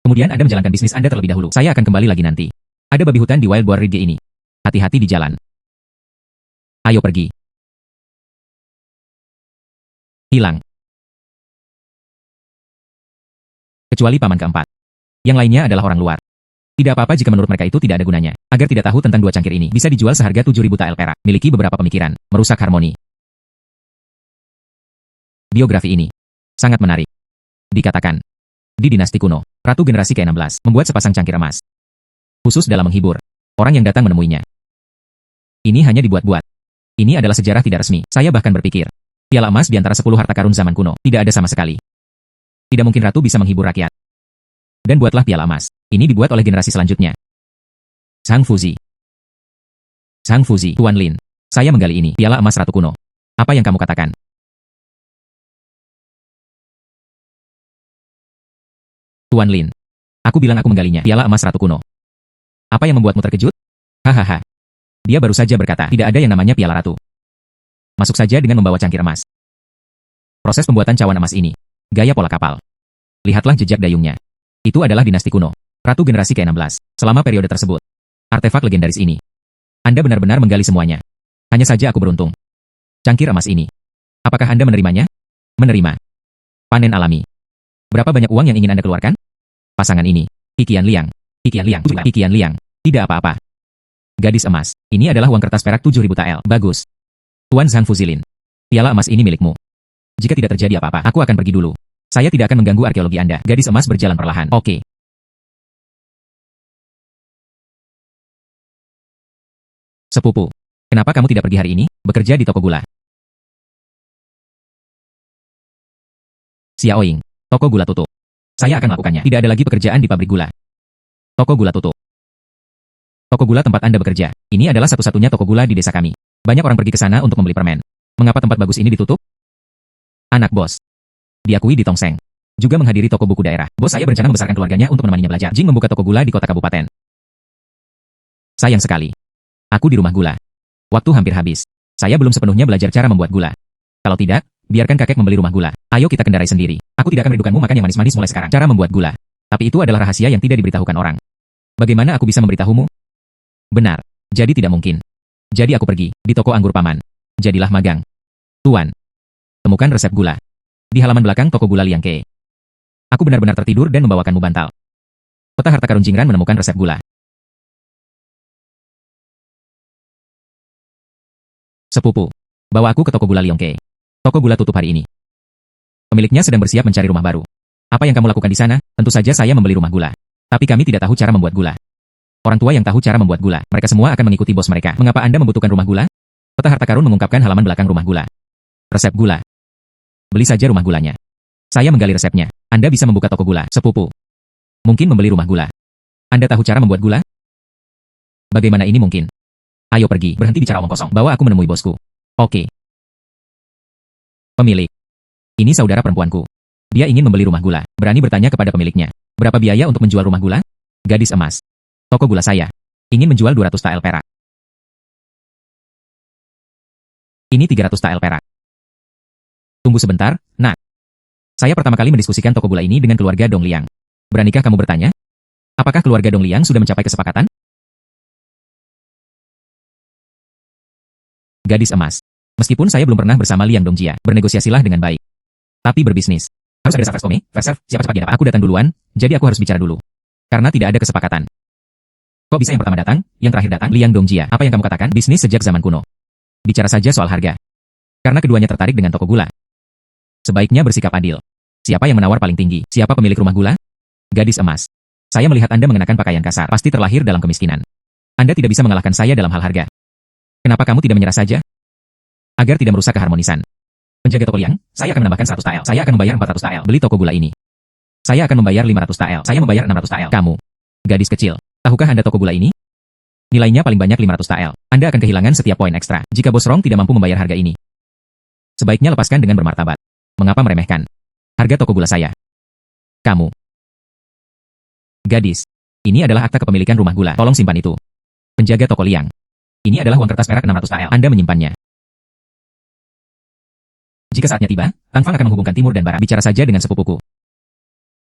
Kemudian Anda menjalankan bisnis Anda terlebih dahulu. Saya akan kembali lagi nanti. Ada babi hutan di Wild Boar Ridge ini. Hati-hati di jalan. Ayo pergi. Hilang. Kecuali paman keempat. Yang lainnya adalah orang luar. Tidak apa-apa jika menurut mereka itu tidak ada gunanya. Agar tidak tahu tentang dua cangkir ini, bisa dijual seharga 7.000 tael perak. Miliki beberapa pemikiran, merusak harmoni. Biografi ini sangat menarik. Dikatakan, di dinasti kuno, ratu generasi ke-16 membuat sepasang cangkir emas. Khusus dalam menghibur orang yang datang menemuinya. Ini hanya dibuat-buat. Ini adalah sejarah tidak resmi. Saya bahkan berpikir, piala emas di antara 10 harta karun zaman kuno tidak ada sama sekali. Tidak mungkin ratu bisa menghibur rakyat. Dan buatlah piala emas. Ini dibuat oleh generasi selanjutnya. Sang Fuzi, Tuan Lin. Saya menggali ini, piala emas ratu kuno. Apa yang kamu katakan? Tuan Lin. Aku bilang aku menggalinya, piala emas ratu kuno. Apa yang membuatmu terkejut? Hahaha. Dia baru saja berkata, tidak ada yang namanya piala ratu. Masuk saja dengan membawa cangkir emas. Proses pembuatan cawan emas ini. Gaya pola kapal. Lihatlah jejak dayungnya. Itu adalah dinasti kuno. Ratu generasi ke-16. Selama periode tersebut. Artefak legendaris ini. Anda benar-benar menggali semuanya. Hanya saja aku beruntung. Cangkir emas ini. Apakah Anda menerimanya? Menerima. Panen alami. Berapa banyak uang yang ingin Anda keluarkan? Pasangan ini. Qian Liang. Qian Liang. Tidak apa-apa. Gadis emas. Ini adalah uang kertas perak 7.000 tael. Bagus. Tuan Zhang Fuzilin. Piala emas ini milikmu. Jika tidak terjadi apa-apa, aku akan pergi dulu. Saya tidak akan mengganggu arkeologi Anda. Gadis emas berjalan perlahan. Oke. Sepupu. Kenapa kamu tidak pergi hari ini? Bekerja di toko gula. Xiaoying. Toko gula tutup. Saya akan melakukannya. Tidak ada lagi pekerjaan di pabrik gula. Toko gula tutup. Toko gula tempat Anda bekerja. Ini adalah satu-satunya toko gula di desa kami. Banyak orang pergi ke sana untuk membeli permen. Mengapa tempat bagus ini ditutup? Anak bos. Diakui di Tongseng. Juga menghadiri toko buku daerah. Bos saya berencana membesarkan keluarganya untuk menemaninya belajar. Jing membuka toko gula di kota kabupaten. Sayang sekali. Aku di rumah gula. Waktu hampir habis. Saya belum sepenuhnya belajar cara membuat gula. Kalau tidak, biarkan kakek membeli rumah gula. Ayo kita kendarai sendiri. Aku tidak akan merindukanmu makan yang manis-manis mulai sekarang. Cara membuat gula. Tapi itu adalah rahasia yang tidak diberitahukan orang. Bagaimana aku bisa memberitahumu? Benar. Jadi tidak mungkin. Jadi aku pergi, di toko anggur paman. Jadilah magang. Tuan. Temukan resep gula. Di halaman belakang toko gula Liang Ke. Aku benar-benar tertidur dan membawakanmu bantal. Peta harta karun Jingran menemukan resep gula. Sepupu. Bawa aku ke toko gula Liang Ke. Toko gula tutup hari ini. Pemiliknya sedang bersiap mencari rumah baru. Apa yang kamu lakukan di sana? Tentu saja saya membeli rumah gula. Tapi kami tidak tahu cara membuat gula. Orang tua yang tahu cara membuat gula, mereka semua akan mengikuti bos mereka. Mengapa Anda membutuhkan rumah gula? Peta harta karun mengungkapkan halaman belakang rumah gula. Resep gula. Beli saja rumah gulanya. Saya menggali resepnya. Anda bisa membuka toko gula, sepupu. Mungkin membeli rumah gula. Anda tahu cara membuat gula? Bagaimana ini mungkin? Ayo pergi, berhenti bicara omong kosong. Bawa aku menemui bosku. Oke. Pemilik. Ini saudara perempuanku. Dia ingin membeli rumah gula. Berani bertanya kepada pemiliknya. Berapa biaya untuk menjual rumah gula? Gadis emas. Toko gula saya. Ingin menjual 200 tael perak. Ini 300 tael perak. Tunggu sebentar, nak. Saya pertama kali mendiskusikan toko gula ini dengan keluarga Dong Liang. Beranikah kamu bertanya? Apakah keluarga Dong Liang sudah mencapai kesepakatan? Gadis emas. Meskipun saya belum pernah bersama Liang Dongjia, bernegosiasilah dengan baik. Tapi berbisnis. Harus ada Savers Kome, Verserve, siapa cepat dia dapat. Aku datang duluan, jadi aku harus bicara dulu. Karena tidak ada kesepakatan. Kok bisa yang pertama datang, yang terakhir datang? Liang Dongjia, apa yang kamu katakan? Bisnis sejak zaman kuno. Bicara saja soal harga. Karena keduanya tertarik dengan toko gula. Sebaiknya bersikap adil. Siapa yang menawar paling tinggi? Siapa pemilik rumah gula? Gadis emas. Saya melihat Anda mengenakan pakaian kasar, pasti terlahir dalam kemiskinan. Anda tidak bisa mengalahkan saya dalam hal harga. Kenapa kamu tidak menyerah saja? Agar tidak merusak keharmonisan. Penjaga toko Liang, saya akan menambahkan 100 tael. Saya akan membayar 400 tael. Beli toko gula ini. Saya akan membayar 500 tael. Saya membayar 600 tael. Kamu. Gadis kecil. Tahukah Anda toko gula ini? Nilainya paling banyak 500 tael. Anda akan kehilangan setiap poin ekstra jika Bos Rong tidak mampu membayar harga ini. Sebaiknya lepaskan dengan bermartabat. Mengapa meremehkan harga toko gula saya? Kamu. Gadis. Ini adalah akta kepemilikan rumah gula. Tolong simpan itu. Penjaga toko Liang. Ini adalah uang kertas perak 600 tael. Anda menyimpannya. Jika saatnya tiba, Tang Fang akan menghubungkan timur dan barat. Bicara saja dengan sepupuku.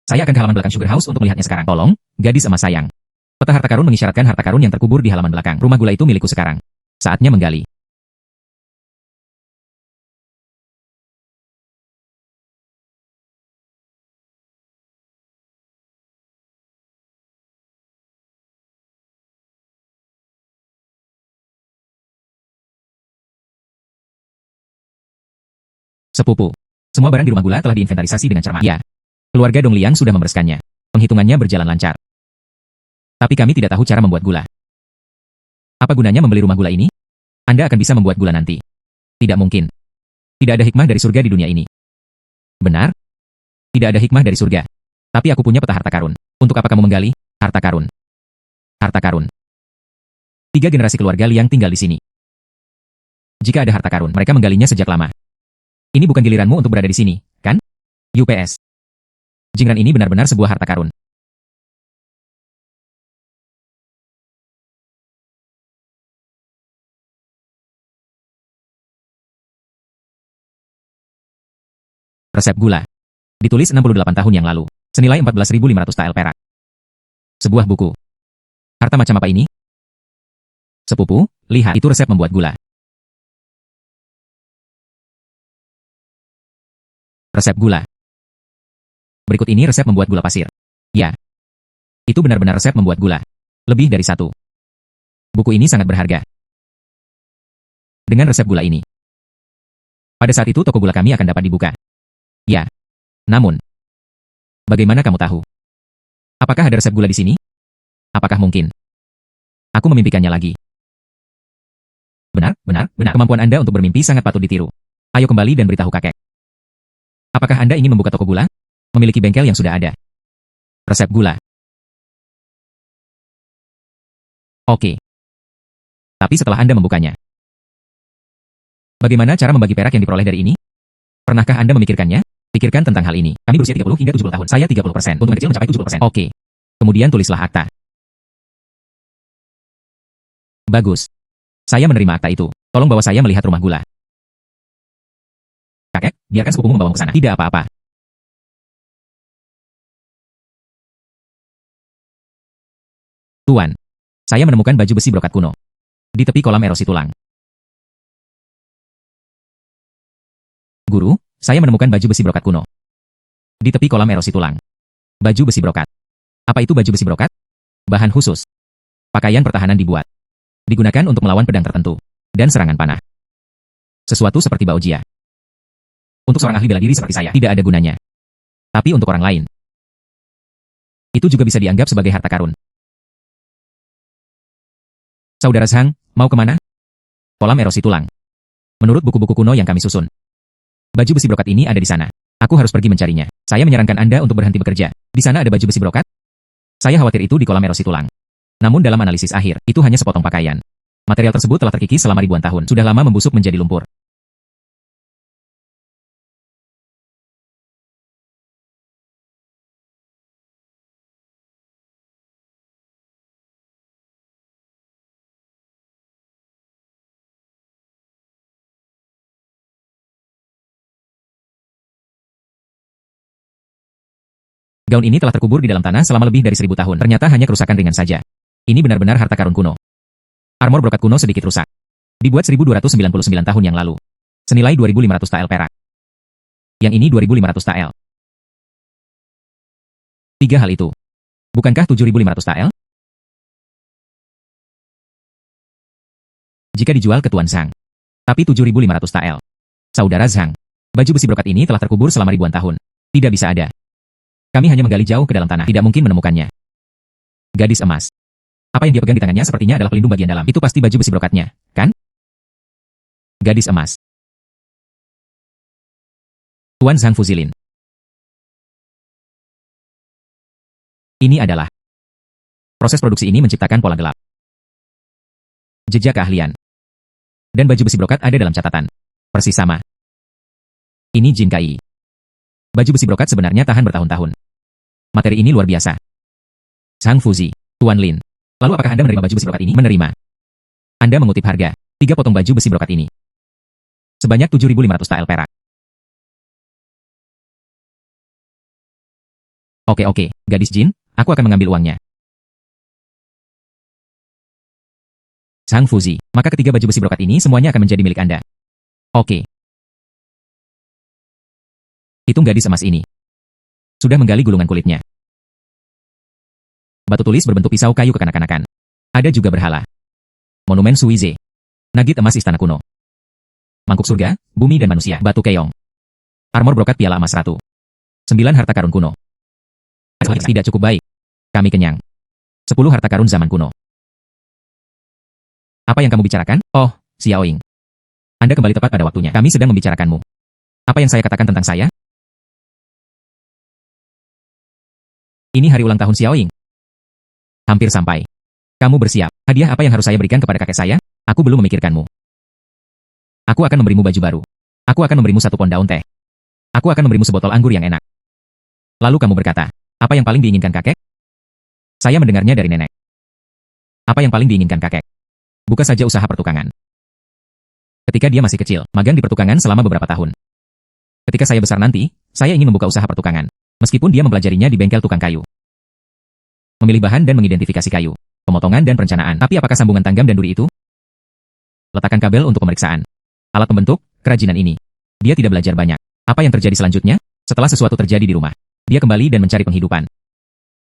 Saya akan ke halaman belakang Sugar House untuk melihatnya sekarang. Tolong, gadis emas sayang. Peta harta karun mengisyaratkan harta karun yang terkubur di halaman belakang. Rumah gula itu milikku sekarang. Saatnya menggali. Sepupu. Semua barang di rumah gula telah diinventarisasi dengan cermat. Ya. Keluarga Dong Liang sudah membereskannya. Penghitungannya berjalan lancar. Tapi kami tidak tahu cara membuat gula. Apa gunanya membeli rumah gula ini? Anda akan bisa membuat gula nanti. Tidak mungkin. Tidak ada hikmah dari surga di dunia ini. Benar? Tidak ada hikmah dari surga. Tapi aku punya peta harta karun. Untuk apa kamu menggali? Harta karun. Harta karun. 3 generasi keluarga Liang tinggal di sini. Jika ada harta karun, mereka menggalinya sejak lama. Ini bukan giliranmu untuk berada di sini, kan? UPS. Jingran ini benar-benar sebuah harta karun. Resep gula. Ditulis 68 tahun yang lalu. Senilai 14.500 tael perak. Sebuah buku. Harta macam apa ini? Sepupu, lihat, itu resep membuat gula. Resep gula. Berikut ini resep membuat gula pasir. Ya. Itu benar-benar resep membuat gula. Lebih dari 1. Buku ini sangat berharga. Dengan resep gula ini. Pada saat itu toko gula kami akan dapat dibuka. Ya. Namun. Bagaimana kamu tahu? Apakah ada resep gula di sini? Apakah mungkin? Aku memimpikannya lagi. Benar, benar, benar. Kemampuan Anda untuk bermimpi sangat patut ditiru. Ayo kembali dan beritahu kakek. Apakah Anda ingin membuka toko gula? Memiliki bengkel yang sudah ada. Resep gula. Oke. Tapi setelah Anda membukanya. Bagaimana cara membagi perak yang diperoleh dari ini? Pernahkah Anda memikirkannya? Pikirkan tentang hal ini. Kami berusia 30 hingga 70 tahun. Saya 30%. Untung kecil mencapai 70%. Oke. Kemudian tulislah akta. Bagus. Saya menerima akta itu. Tolong bawa saya melihat rumah gula. Kakek, biarkan sepupumu membawamu ke sana. Tidak apa-apa. Tuan, saya menemukan baju besi brokat kuno. Di tepi kolam erosi tulang. Guru, saya menemukan baju besi brokat kuno. Di tepi kolam erosi tulang. Baju besi brokat. Apa itu baju besi brokat? Bahan khusus. Pakaian pertahanan dibuat. Digunakan untuk melawan pedang tertentu. Dan serangan panah. Sesuatu seperti baojia. Untuk seorang ahli bela diri seperti saya, tidak ada gunanya. Tapi untuk orang lain, itu juga bisa dianggap sebagai harta karun. Saudara Zhang, mau kemana? Kolam erosi tulang. Menurut buku-buku kuno yang kami susun, baju besi brokat ini ada di sana. Aku harus pergi mencarinya. Saya menyarankan Anda untuk berhenti bekerja. Di sana ada baju besi brokat? Saya khawatir itu di kolam erosi tulang. Namun dalam analisis akhir, itu hanya sepotong pakaian. Material tersebut telah terkikis selama ribuan tahun, sudah lama membusuk menjadi lumpur. Gaun ini telah terkubur di dalam tanah selama lebih dari 1000 tahun. Ternyata hanya kerusakan ringan saja. Ini benar-benar harta karun kuno. Armor brokat kuno sedikit rusak. Dibuat 1299 tahun yang lalu. Senilai 2500 tael perak. Yang ini 2500 tael. Tiga hal itu. Bukankah 7500 tael? Jika dijual ke Tuan Zhang. Tapi 7500 tael. Saudara Zhang. Baju besi brokat ini telah terkubur selama ribuan tahun. Tidak bisa ada. Kami hanya menggali jauh ke dalam tanah, tidak mungkin menemukannya. Gadis emas. Apa yang dia pegang di tangannya sepertinya adalah pelindung bagian dalam. Itu pasti baju besi brokatnya, kan? Gadis emas. Tuan Zhang Fuzilin. Ini adalah. Proses produksi ini menciptakan pola gelap. Jejak keahlian. Dan baju besi brokat ada dalam catatan. Persis sama. Ini Jin Kai. Baju besi brokat sebenarnya tahan bertahun-tahun. Materi ini luar biasa. Zhang Fuzi, Tuan Lin. Lalu apakah Anda menerima baju besi brokat ini? Menerima. Anda mengutip harga. 3 potong baju besi brokat ini. Sebanyak 7500 tael perak. Oke, gadis Jin, aku akan mengambil uangnya. Zhang Fuzi, maka ketiga baju besi brokat ini semuanya akan menjadi milik Anda. Oke. Hitung gadis emas ini. Sudah menggali gulungan kulitnya. Batu tulis berbentuk pisau kayu kekanak-kanakan. Ada juga berhala. Monumen Suize. Nagit emas istana kuno. Mangkuk surga, bumi dan manusia, batu keong. Armor brokat piala emas ratu. 9 harta karun kuno. Tidak cukup baik. Kami kenyang. 10 harta karun zaman kuno. Apa yang kamu bicarakan? Oh, Xiaoying. Anda kembali tepat pada waktunya. Kami sedang membicarakanmu. Apa yang saya katakan tentang saya? Ini hari ulang tahun Xiaoying. Hampir sampai. Kamu bersiap. Hadiah apa yang harus saya berikan kepada kakek saya? Aku belum memikirkanmu. Aku akan memberimu baju baru. Aku akan memberimu 1 pon daun teh. Aku akan memberimu sebotol anggur yang enak. Lalu kamu berkata, apa yang paling diinginkan kakek? Saya mendengarnya dari nenek. Apa yang paling diinginkan kakek? Buka saja usaha pertukangan. Ketika dia masih kecil, magang di pertukangan selama beberapa tahun. Ketika saya besar nanti, saya ingin membuka usaha pertukangan. Meskipun dia mempelajarinya di bengkel tukang kayu. Memilih bahan dan mengidentifikasi kayu. Pemotongan dan perencanaan. Tapi apakah sambungan tanggam dan duri itu? Letakkan kabel untuk pemeriksaan. Alat pembentuk, kerajinan ini. Dia tidak belajar banyak. Apa yang terjadi selanjutnya? Setelah sesuatu terjadi di rumah, dia kembali dan mencari penghidupan.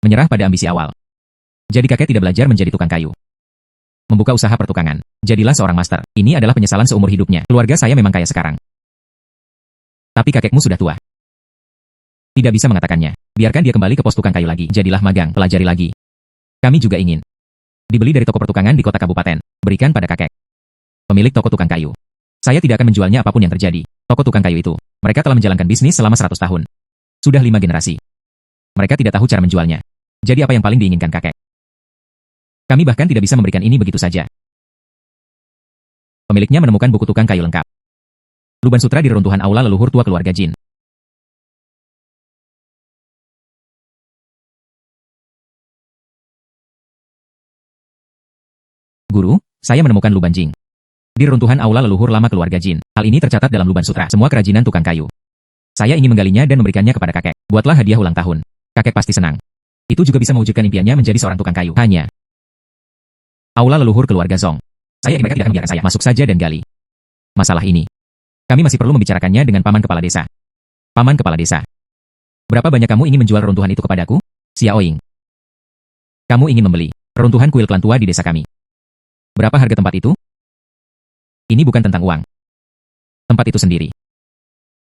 Menyerah pada ambisi awal. Jadi kakek tidak belajar menjadi tukang kayu. Membuka usaha pertukangan. Jadilah seorang master. Ini adalah penyesalan seumur hidupnya. Keluarga saya memang kaya sekarang. Tapi kakekmu sudah tua. Tidak bisa mengatakannya. Biarkan dia kembali ke pos tukang kayu lagi. Jadilah magang, pelajari lagi. Kami juga ingin. Dibeli dari toko pertukangan di kota kabupaten. Berikan pada kakek. Pemilik toko tukang kayu. Saya tidak akan menjualnya apapun yang terjadi. Toko tukang kayu itu. Mereka telah menjalankan bisnis selama 100 tahun. Sudah 5 generasi. Mereka tidak tahu cara menjualnya. Jadi apa yang paling diinginkan kakek? Kami bahkan tidak bisa memberikan ini begitu saja. Pemiliknya menemukan buku tukang kayu lengkap. Luban sutra di reruntuhan aula leluhur tua keluarga Jin. Guru, saya menemukan Luban Jing. Di reruntuhan aula leluhur lama keluarga Jin. Hal ini tercatat dalam Luban Sutra, semua kerajinan tukang kayu. Saya ingin menggalinya dan memberikannya kepada kakek. Buatlah hadiah ulang tahun. Kakek pasti senang. Itu juga bisa mewujudkan impiannya menjadi seorang tukang kayu. Hanya. Aula leluhur keluarga Zong. Saya ingin mereka tidak akan biarkan saya masuk saja dan gali. Masalah ini. Kami masih perlu membicarakannya dengan paman kepala desa. Paman kepala desa. Berapa banyak kamu ingin menjual reruntuhan itu kepadaku? Xiaoying. Kamu ingin membeli reruntuhan kuil klan tua di desa kami. Berapa harga tempat itu? Ini bukan tentang uang. Tempat itu sendiri.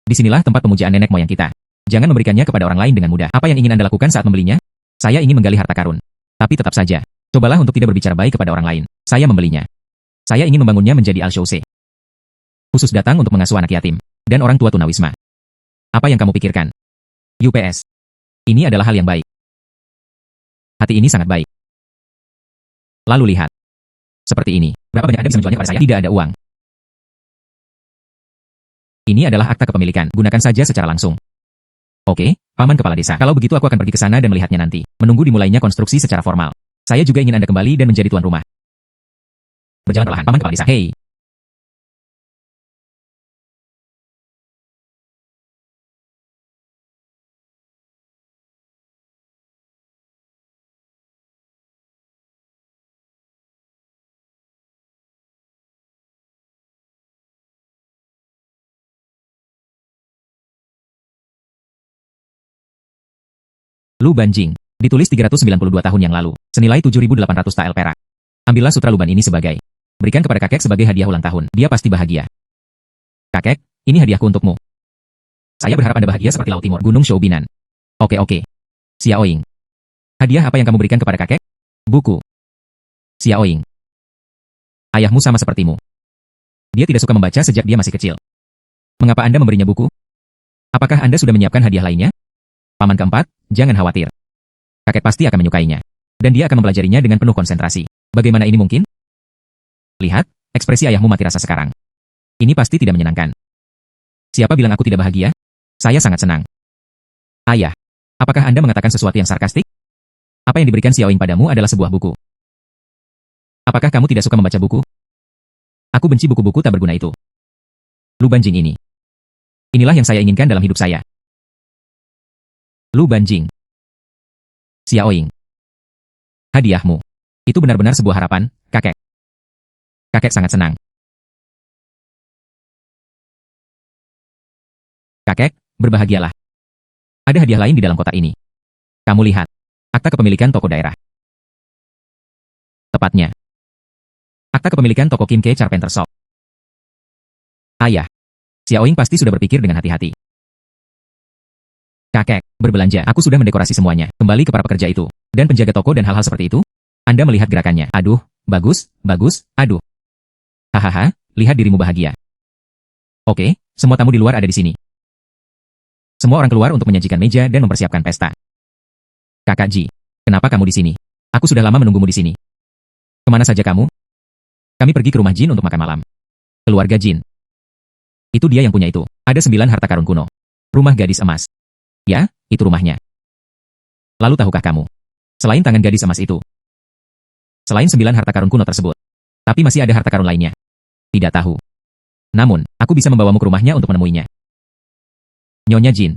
Disinilah tempat pemujaan nenek moyang kita. Jangan memberikannya kepada orang lain dengan mudah. Apa yang ingin Anda lakukan saat membelinya? Saya ingin menggali harta karun. Tapi tetap saja. Cobalah untuk tidak berbicara baik kepada orang lain. Saya membelinya. Saya ingin membangunnya menjadi Al-Shose. Khusus datang untuk mengasuh anak yatim. Dan orang tua tunawisma. Apa yang kamu pikirkan? UPS. Ini adalah hal yang baik. Hati ini sangat baik. Lalu lihat. Seperti ini. Berapa banyak Anda bisa menjualnya pada saya? Tidak ada uang. Ini adalah akta kepemilikan. Gunakan saja secara langsung. Oke, Paman Kepala Desa. Kalau begitu aku akan pergi ke sana dan melihatnya nanti. Menunggu dimulainya konstruksi secara formal. Saya juga ingin Anda kembali dan menjadi tuan rumah. Berjalan perlahan, Paman Kepala Desa. Hei. Lu Banjing. Ditulis 392 tahun yang lalu. Senilai 7.800 tael perak. Ambillah sutra Luban ini sebagai. Berikan kepada kakek sebagai hadiah ulang tahun. Dia pasti bahagia. Kakek, ini hadiahku untukmu. Saya berharap Anda bahagia seperti Laut Timur, Gunung Shoubinan. Oke. Xiaoying. Hadiah apa yang kamu berikan kepada kakek? Buku. Xiaoying. Ayahmu sama sepertimu. Dia tidak suka membaca sejak dia masih kecil. Mengapa Anda memberinya buku? Apakah Anda sudah menyiapkan hadiah lainnya? Paman keempat, jangan khawatir. Kakek pasti akan menyukainya. Dan dia akan mempelajarinya dengan penuh konsentrasi. Bagaimana ini mungkin? Lihat, ekspresi ayahmu mati rasa sekarang. Ini pasti tidak menyenangkan. Siapa bilang aku tidak bahagia? Saya sangat senang. Ayah, apakah Anda mengatakan sesuatu yang sarkastik? Apa yang diberikan Xiaoying padamu adalah sebuah buku. Apakah kamu tidak suka membaca buku? Aku benci buku-buku tak berguna itu. Lu Banjing ini. Inilah yang saya inginkan dalam hidup saya. Lu Banjing. Xiaoying. Hadiahmu. Itu benar-benar sebuah harapan, kakek. Kakek sangat senang. Kakek, berbahagialah. Ada hadiah lain di dalam kotak ini. Kamu lihat. Akta kepemilikan toko daerah. Tepatnya. Akta kepemilikan toko Kim K Carpenter Shop. Ayah. Xiaoying pasti sudah berpikir dengan hati-hati. Kakek, berbelanja. Aku sudah mendekorasi semuanya. Kembali ke para pekerja itu. Dan penjaga toko dan hal-hal seperti itu. Anda melihat gerakannya. Aduh, bagus, aduh. Hahaha, lihat dirimu bahagia. Oke, semua tamu di luar ada di sini. Semua orang keluar untuk menyajikan meja dan mempersiapkan pesta. Kakak Ji, kenapa kamu di sini? Aku sudah lama menunggumu di sini. Kemana saja kamu? Kami pergi ke rumah Jin untuk makan malam. Keluarga Jin. Itu dia yang punya itu. Ada 9 harta karun kuno. Rumah gadis emas. Ya, itu rumahnya. Lalu tahukah kamu? Selain tangan gadis emas itu. Selain 9 harta karun kuno tersebut. Tapi masih ada harta karun lainnya. Tidak tahu. Namun, aku bisa membawamu ke rumahnya untuk menemuinya. Nyonya Jin.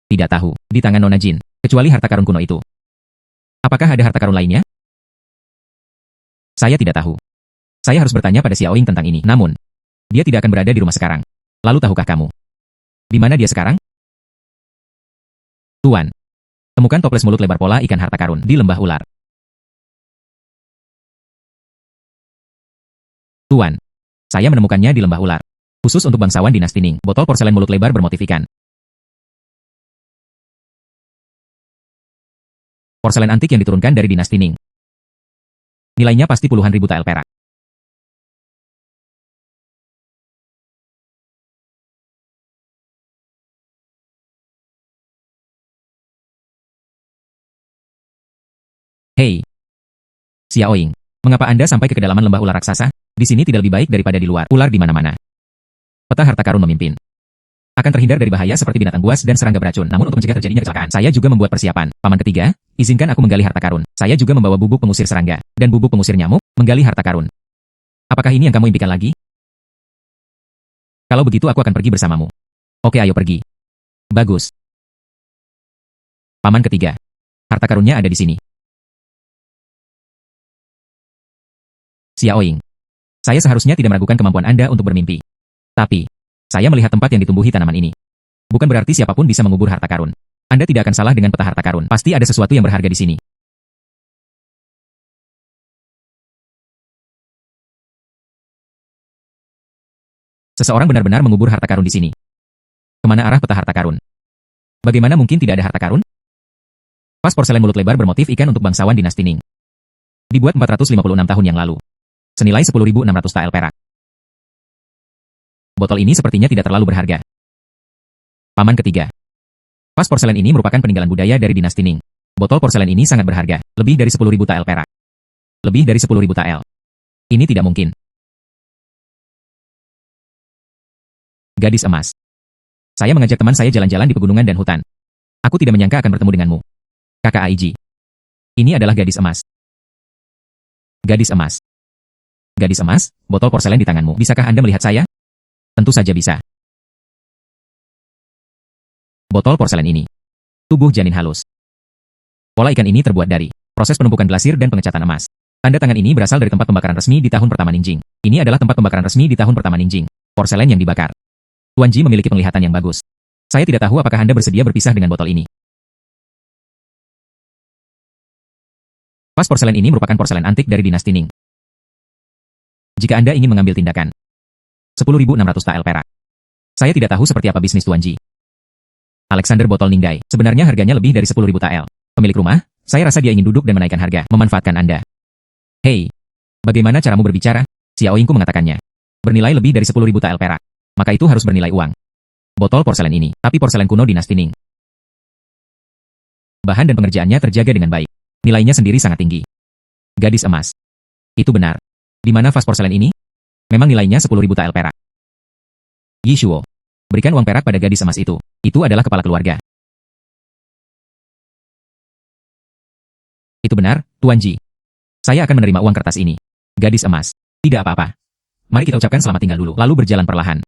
Tidak tahu, di tangan Nona Jin, kecuali harta karun kuno itu. Apakah ada harta karun lainnya? Saya tidak tahu. Saya harus bertanya pada Xiaoying tentang ini. Namun, dia tidak akan berada di rumah sekarang. Lalu tahukah kamu? Di mana dia sekarang? Tuan. Temukan toples mulut lebar pola ikan harta karun di lembah ular. Tuan. Saya menemukannya di lembah ular. Khusus untuk bangsawan dinasti Ning. Botol porselen mulut lebar bermotif ikan. Porselen antik yang diturunkan dari dinasti Ning. Nilainya pasti puluhan ribu tael perak. Hei. Xiaoying. Mengapa Anda sampai ke kedalaman lembah ular raksasa? Di sini tidak lebih baik daripada di luar. Ular di mana-mana. Peta harta karun memimpin. Akan terhindar dari bahaya seperti binatang buas dan serangga beracun. Namun untuk mencegah terjadinya kecelakaan, saya juga membuat persiapan. Paman ketiga, izinkan aku menggali harta karun. Saya juga membawa bubuk pengusir serangga dan bubuk pengusir nyamuk, menggali harta karun. Apakah ini yang kamu impikan lagi? Kalau begitu aku akan pergi bersamamu. Oke, ayo pergi. Bagus. Paman ketiga. Harta karunnya ada di sini. Xiaoying. Saya seharusnya tidak meragukan kemampuan Anda untuk bermimpi. Tapi, saya melihat tempat yang ditumbuhi tanaman ini. Bukan berarti siapapun bisa mengubur harta karun. Anda tidak akan salah dengan peta harta karun. Pasti ada sesuatu yang berharga di sini. Seseorang benar-benar mengubur harta karun di sini. Kemana arah peta harta karun? Bagaimana mungkin tidak ada harta karun? Vas porselen mulut lebar bermotif ikan untuk bangsawan dinasti Ning. Dibuat 456 tahun yang lalu. Senilai 10.600 tael perak. Botol ini sepertinya tidak terlalu berharga. Paman ketiga. Vas porselen ini merupakan peninggalan budaya dari dinasti Ning. Botol porselen ini sangat berharga, lebih dari 10.000 tael perak. Lebih dari 10.000 tael. Ini tidak mungkin. Gadis emas. Saya mengajak teman saya jalan-jalan di pegunungan dan hutan. Aku tidak menyangka akan bertemu denganmu. Kakak Aiji. Ini adalah gadis emas. Gadis emas. Gadis emas, botol porselen di tanganmu. Bisakah Anda melihat saya? Tentu saja bisa. Botol porselen ini. Tubuh janin halus. Pola ikan ini terbuat dari proses penumpukan glasir dan pengecatan emas. Tanda tangan ini berasal dari tempat pembakaran resmi di tahun pertama Ningjing. Ini adalah tempat pembakaran resmi di tahun pertama Ningjing. Porselen yang dibakar. Tuan Ji memiliki penglihatan yang bagus. Saya tidak tahu apakah Anda bersedia berpisah dengan botol ini. Vas porselen ini merupakan porselen antik dari dinasti Ning. Jika Anda ingin mengambil tindakan, 10.600 tael perak. Saya tidak tahu seperti apa bisnis Tuan Ji. Alexander botol Ningdai, sebenarnya harganya lebih dari 10.000 tael. Pemilik rumah, saya rasa dia ingin duduk dan menaikkan harga, memanfaatkan Anda. Hei, bagaimana caramu berbicara? Xiaoyingku mengatakannya. Bernilai lebih dari 10.000 tael perak. Maka itu harus bernilai uang. Botol porselen ini, tapi porselen kuno dinasti Ning. Bahan dan pengerjaannya terjaga dengan baik. Nilainya sendiri sangat tinggi. Gadis emas. Itu benar. Di mana vas porselen ini? Memang nilainya 10.000 tael perak. Yishuo. Berikan uang perak pada gadis emas itu. Itu adalah kepala keluarga. Itu benar, Tuan Ji. Saya akan menerima uang kertas ini. Gadis emas. Tidak apa-apa. Mari kita ucapkan selamat tinggal dulu, lalu berjalan perlahan.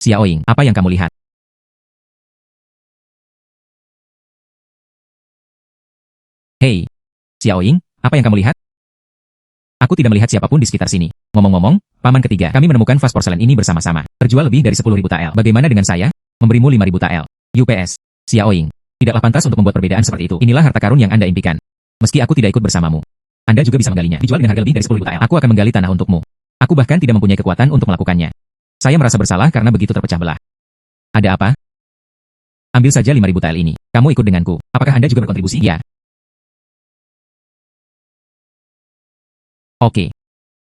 Xiaoying, apa yang kamu lihat? Hei, Xiaoying, apa yang kamu lihat? Aku tidak melihat siapapun di sekitar sini. Ngomong-ngomong, paman ketiga, kami menemukan vas porselen ini bersama-sama. Terjual lebih dari 10.000 tael. Bagaimana dengan saya? Memberimu 5.000 tael. UPS. Xiaoying. Tidaklah pantas untuk membuat perbedaan seperti itu. Inilah harta karun yang Anda impikan. Meski aku tidak ikut bersamamu. Anda juga bisa menggalinya. Dijual dengan harga lebih dari 10.000 tael. Aku akan menggali tanah untukmu. Aku bahkan tidak mempunyai kekuatan untuk melakukannya. Saya merasa bersalah karena begitu terpecah belah. Ada apa? Ambil saja 5.000 tael ini. Kamu ikut denganku. Apakah Anda juga berkontribusi? Ya. Oke.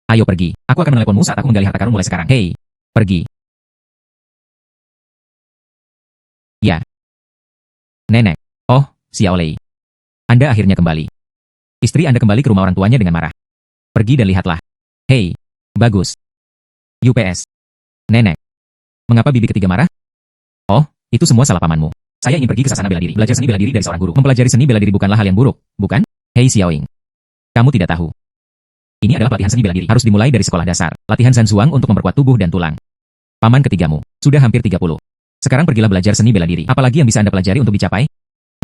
Ayo pergi. Aku akan meneleponmu saat aku menggali harta karun mulai sekarang. Hei. Pergi. Ya. Nenek. Oh, Xiaolei. Anda akhirnya kembali. Istri Anda kembali ke rumah orang tuanya dengan marah. Pergi dan lihatlah. Hei. Bagus. UPS. Nenek. Mengapa bibi ketiga marah? Oh, itu semua salah pamanmu. Saya ingin pergi ke sasana bela diri. Belajar seni bela diri dari seorang guru. Mempelajari seni bela diri bukanlah hal yang buruk, bukan? Hei Xiaoying. Kamu tidak tahu. Ini adalah pelatihan seni bela diri. Harus dimulai dari sekolah dasar. Latihan Zanzuang untuk memperkuat tubuh dan tulang. Paman ketigamu. Sudah hampir 30. Sekarang pergilah belajar seni bela diri. Apalagi yang bisa Anda pelajari untuk dicapai?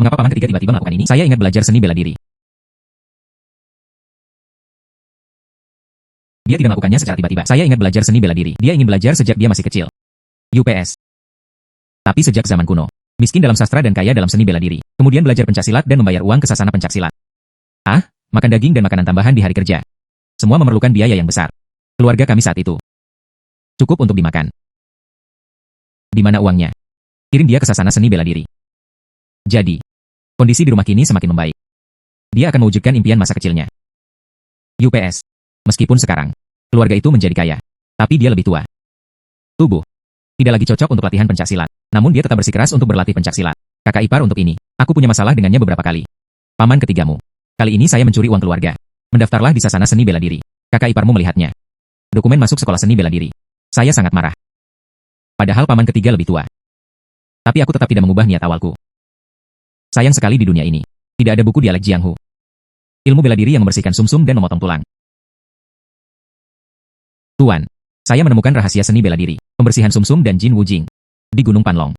Mengapa paman ketiga tiba-tiba melakukan ini? Saya ingat belajar seni bela diri. Dia tidak melakukannya secara tiba-tiba. Saya ingat belajar seni bela diri. Dia ingin belajar sejak dia masih kecil. UPS. Tapi sejak zaman kuno. Miskin dalam sastra dan kaya dalam seni bela diri. Kemudian belajar pencaksilat dan membayar uang ke sasana pencaksilat. Ah, makan daging dan makanan tambahan di hari kerja. Semua memerlukan biaya yang besar. Keluarga kami saat itu cukup untuk dimakan. Di mana uangnya? Kirim dia ke sasana seni bela diri. Jadi, kondisi di rumah kini semakin membaik. Dia akan mewujudkan impian masa kecilnya. UPS. Meskipun sekarang, keluarga itu menjadi kaya. Tapi dia lebih tua. Tubuh. Tidak lagi cocok untuk latihan pencaksilat. Namun dia tetap bersikeras untuk berlatih pencaksilat. Kakak ipar untuk ini. Aku punya masalah dengannya beberapa kali. Paman ketigamu. Kali ini saya mencuri uang keluarga. Mendaftarlah di sasana seni bela diri. Kakak iparmu melihatnya. Dokumen masuk sekolah seni bela diri. Saya sangat marah. Padahal paman ketiga lebih tua. Tapi aku tetap tidak mengubah niat awalku. Sayang sekali di dunia ini. Tidak ada buku dialek Jianghu. Ilmu bela diri yang membersihkan sumsum dan memotong tulang. Tuan, saya menemukan rahasia seni bela diri, pembersihan sumsum dan Jin Wujing. Di Gunung Panlong.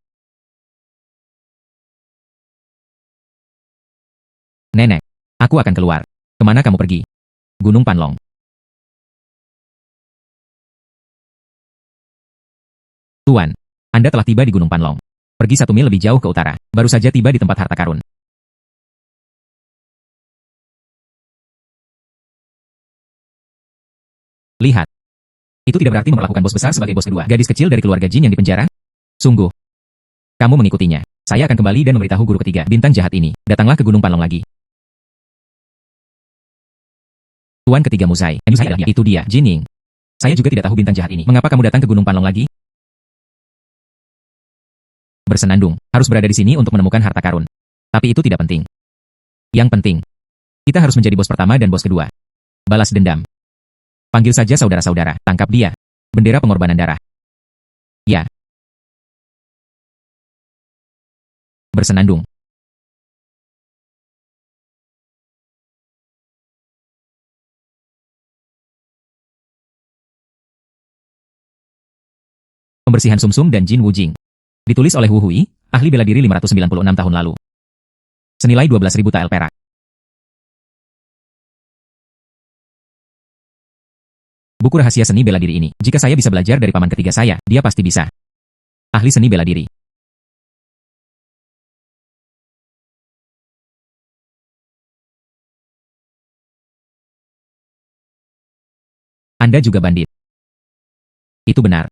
Nenek, aku akan keluar. Kemana kamu pergi? Gunung Panlong. Tuan, Anda telah tiba di Gunung Panlong. Pergi 1 mil lebih jauh ke utara. Baru saja tiba di tempat harta karun. Lihat. Itu tidak berarti memperlakukan bos besar sebagai bos kedua. Gadis kecil dari keluarga Jin yang dipenjara? Sungguh. Kamu mengikutinya. Saya akan kembali dan memberitahu guru ketiga. Bintang jahat ini. Datanglah ke Gunung Panlong lagi. Tuan ketiga Musai. Musai adalah dia. Itu dia, Jining. Saya juga tidak tahu bintang jahat ini. Mengapa kamu datang ke Gunung Panlong lagi? Bersenandung, harus berada di sini untuk menemukan harta karun. Tapi itu tidak penting. Yang penting, kita harus menjadi bos pertama dan bos kedua. Balas dendam. Panggil saja saudara-saudara, tangkap dia. Bendera pengorbanan darah. Ya. Bersenandung. Pembersihan Sumsum dan Jin Wujing. Ditulis oleh Wu Hui, ahli bela diri 596 tahun lalu. Senilai 12.000 tael perak. Buku rahasia seni bela diri ini. Jika saya bisa belajar dari paman ketiga saya, dia pasti bisa. Ahli seni bela diri. Anda juga bandit. Itu benar.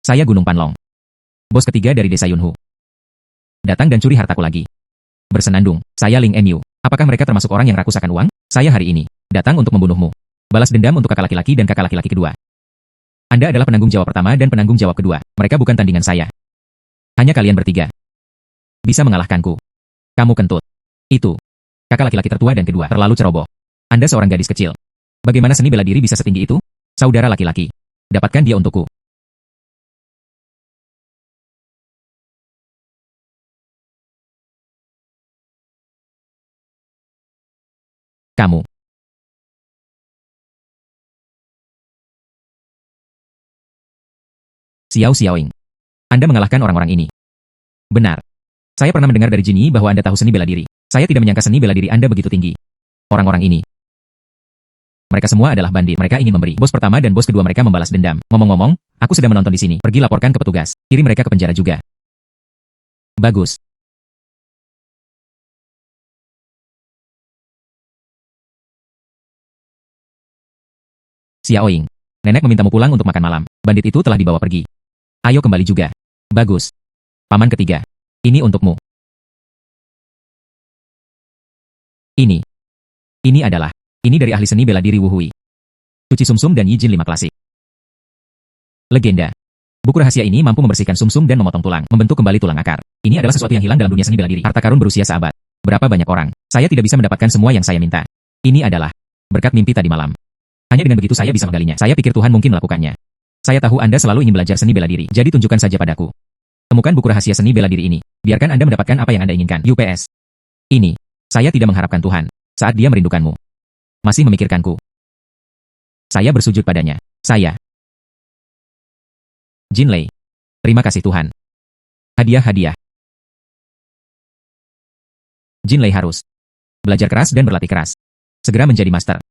Saya Gunung Panlong. Bos ketiga dari desa Yunhu. Datang dan curi hartaku lagi. Bersenandung, saya Ling Emyu. Apakah mereka termasuk orang yang rakus akan uang? Saya hari ini datang untuk membunuhmu. Balas dendam untuk kakak laki-laki dan kakak laki-laki kedua. Anda adalah penanggung jawab pertama dan penanggung jawab kedua. Mereka bukan tandingan saya. Hanya kalian bertiga bisa mengalahkanku. Kamu kentut. Itu. Kakak laki-laki tertua dan kedua terlalu ceroboh. Anda seorang gadis kecil. Bagaimana seni bela diri bisa setinggi itu? Saudara laki-laki. Dapatkan dia untukku. Kamu. Xiao Xiaoing. Anda mengalahkan orang-orang ini. Benar. Saya pernah mendengar dari Jinyi bahwa Anda tahu seni bela diri. Saya tidak menyangka seni bela diri Anda begitu tinggi. Orang-orang ini. Mereka semua adalah bandit. Mereka ingin memberi. Bos pertama dan bos kedua mereka membalas dendam. Ngomong-ngomong, aku sedang menonton di sini. Pergi laporkan ke petugas. Kirim mereka ke penjara juga. Bagus. Xiaoying. Nenek memintamu pulang untuk makan malam. Bandit itu telah dibawa pergi. Ayo kembali juga. Bagus. Paman ketiga. Ini untukmu. Ini. Ini adalah. Ini dari ahli seni bela diri Wu Hui. Cuci sumsum dan Yi Jin 5 klasik. Legenda. Buku rahasia ini mampu membersihkan sumsum dan memotong tulang, membentuk kembali tulang akar. Ini adalah sesuatu yang hilang dalam dunia seni bela diri. Harta karun berusia seabad. Berapa banyak orang? Saya tidak bisa mendapatkan semua yang saya minta. Ini adalah berkat mimpi tadi malam. Hanya dengan begitu saya bisa menggalinya. Saya pikir Tuhan mungkin melakukannya. Saya tahu Anda selalu ingin belajar seni bela diri, jadi tunjukkan saja padaku. Temukan buku rahasia seni bela diri ini. Biarkan Anda mendapatkan apa yang Anda inginkan. UPS. Ini. Saya tidak mengharapkan Tuhan. Saat dia merindukanmu. Masih memikirkanku. Saya bersujud padanya. Saya. Jin Lei. Terima kasih Tuhan. Hadiah-hadiah. Jin Lei harus belajar keras dan berlatih keras. Segera menjadi master.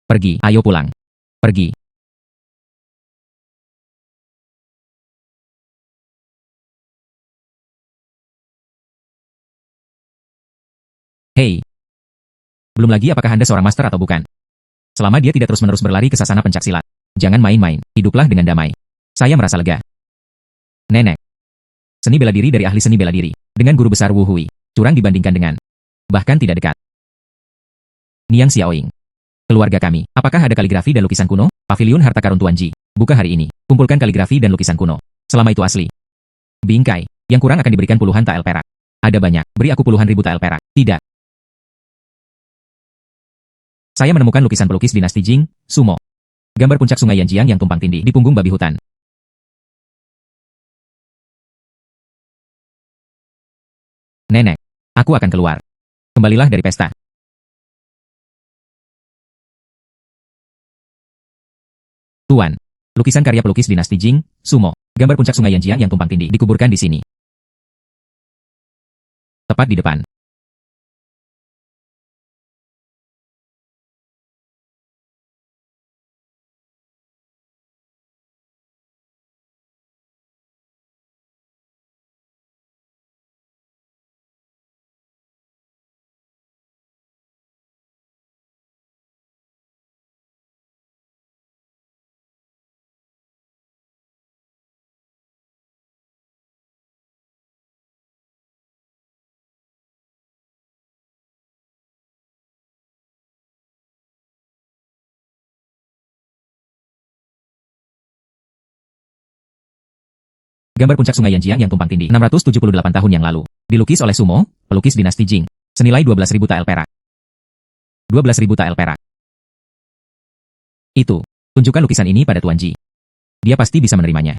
Pergi, ayo pulang. Pergi. Hei. Belum lagi apakah Anda seorang master atau bukan? Selama dia tidak terus-menerus berlari ke sasana pencaksilat. Jangan main-main, hiduplah dengan damai. Saya merasa lega. Nenek. Seni bela diri dari ahli seni bela diri. Dengan guru besar Wu Hui. Curang dibandingkan dengan. Bahkan tidak dekat. Niang Xiaoying. Keluarga kami. Apakah ada kaligrafi dan lukisan kuno? Paviliun Harta Karun Tuan Ji. Buka hari ini. Kumpulkan kaligrafi dan lukisan kuno. Selama itu asli. Bingkai. Yang kurang akan diberikan puluhan tael perak. Ada banyak. Beri aku puluhan ribu tael perak. Tidak. Saya menemukan lukisan pelukis dinasti Jing, Sumo. Gambar puncak sungai Yanjiang yang tumpang tindih di punggung babi hutan. Nenek. Aku akan keluar. Kembalilah dari pesta. Tuan. Lukisan karya pelukis dinasti Jing, Sumo. Gambar puncak sungai Yanjiang yang tumpang tindih dikuburkan di sini. Tepat di depan. Gambar puncak sungai Yanjiang yang tumpang tindih 678 tahun yang lalu. Dilukis oleh Sumo, pelukis dinasti Jing. Senilai 12.000 tael perak. 12.000 tael perak. Itu. Tunjukkan lukisan ini pada Tuan Ji. Dia pasti bisa menerimanya.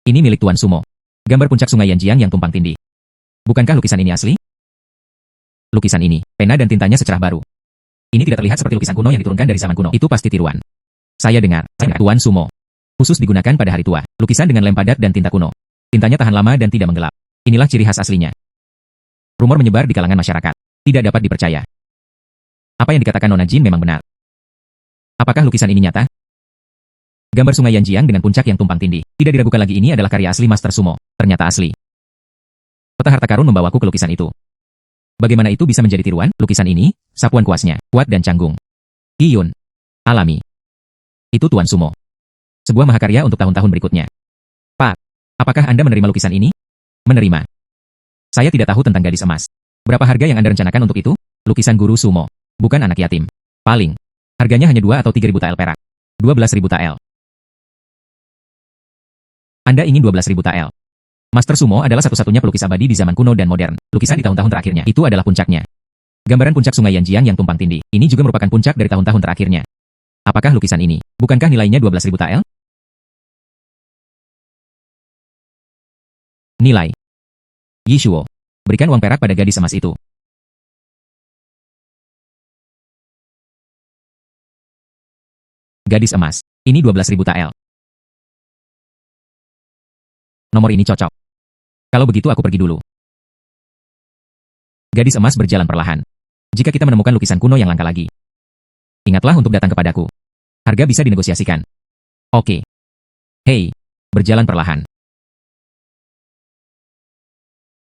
Ini milik Tuan Sumo. Gambar puncak sungai Yanjiang yang tumpang tindih. Bukankah lukisan ini asli? Lukisan ini, pena dan tintanya secerah baru. Ini tidak terlihat seperti lukisan kuno yang diturunkan dari zaman kuno. Itu pasti tiruan. Saya dengar, Tuan Sumo. Khusus digunakan pada hari tua. Lukisan dengan lem padat dan tinta kuno. Tintanya tahan lama dan tidak menggelap. Inilah ciri khas aslinya. Rumor menyebar di kalangan masyarakat. Tidak dapat dipercaya. Apa yang dikatakan Nona Jin memang benar. Apakah lukisan ini nyata? Gambar sungai Yanjiang dengan puncak yang tumpang tindih. Tidak diragukan lagi ini adalah karya asli Master Sumo. Ternyata asli. Peta harta karun membawaku ke lukisan itu. Bagaimana itu bisa menjadi tiruan? Lukisan ini, sapuan kuasnya, kuat dan canggung. Hiyun. Alami. Itu Tuan Sumo. Sebuah mahakarya untuk tahun-tahun berikutnya. Pak, apakah Anda menerima lukisan ini? Menerima. Saya tidak tahu tentang gadis emas. Berapa harga yang Anda rencanakan untuk itu? Lukisan guru Sumo. Bukan anak yatim. Paling. Harganya hanya 2 atau 3.000 tael perak. 12.000 tael. Anda ingin 12.000 tael. Master Sumo adalah satu-satunya pelukis abadi di zaman kuno dan modern. Lukisan di tahun-tahun terakhirnya, itu adalah puncaknya. Gambaran puncak sungai Yanjiang yang tumpang tindih. Ini juga merupakan puncak dari tahun-tahun terakhirnya. Apakah lukisan ini? Bukankah nilainya 12.000 tael? Nilai. Yishuo. Berikan uang perak pada gadis emas itu. Gadis emas. Ini 12.000 tael. Nomor ini cocok. Kalau begitu aku pergi dulu. Gadis emas berjalan perlahan. Jika kita menemukan lukisan kuno yang langka lagi, ingatlah untuk datang kepadaku. Harga bisa dinegosiasikan. Oke. Hei, berjalan perlahan.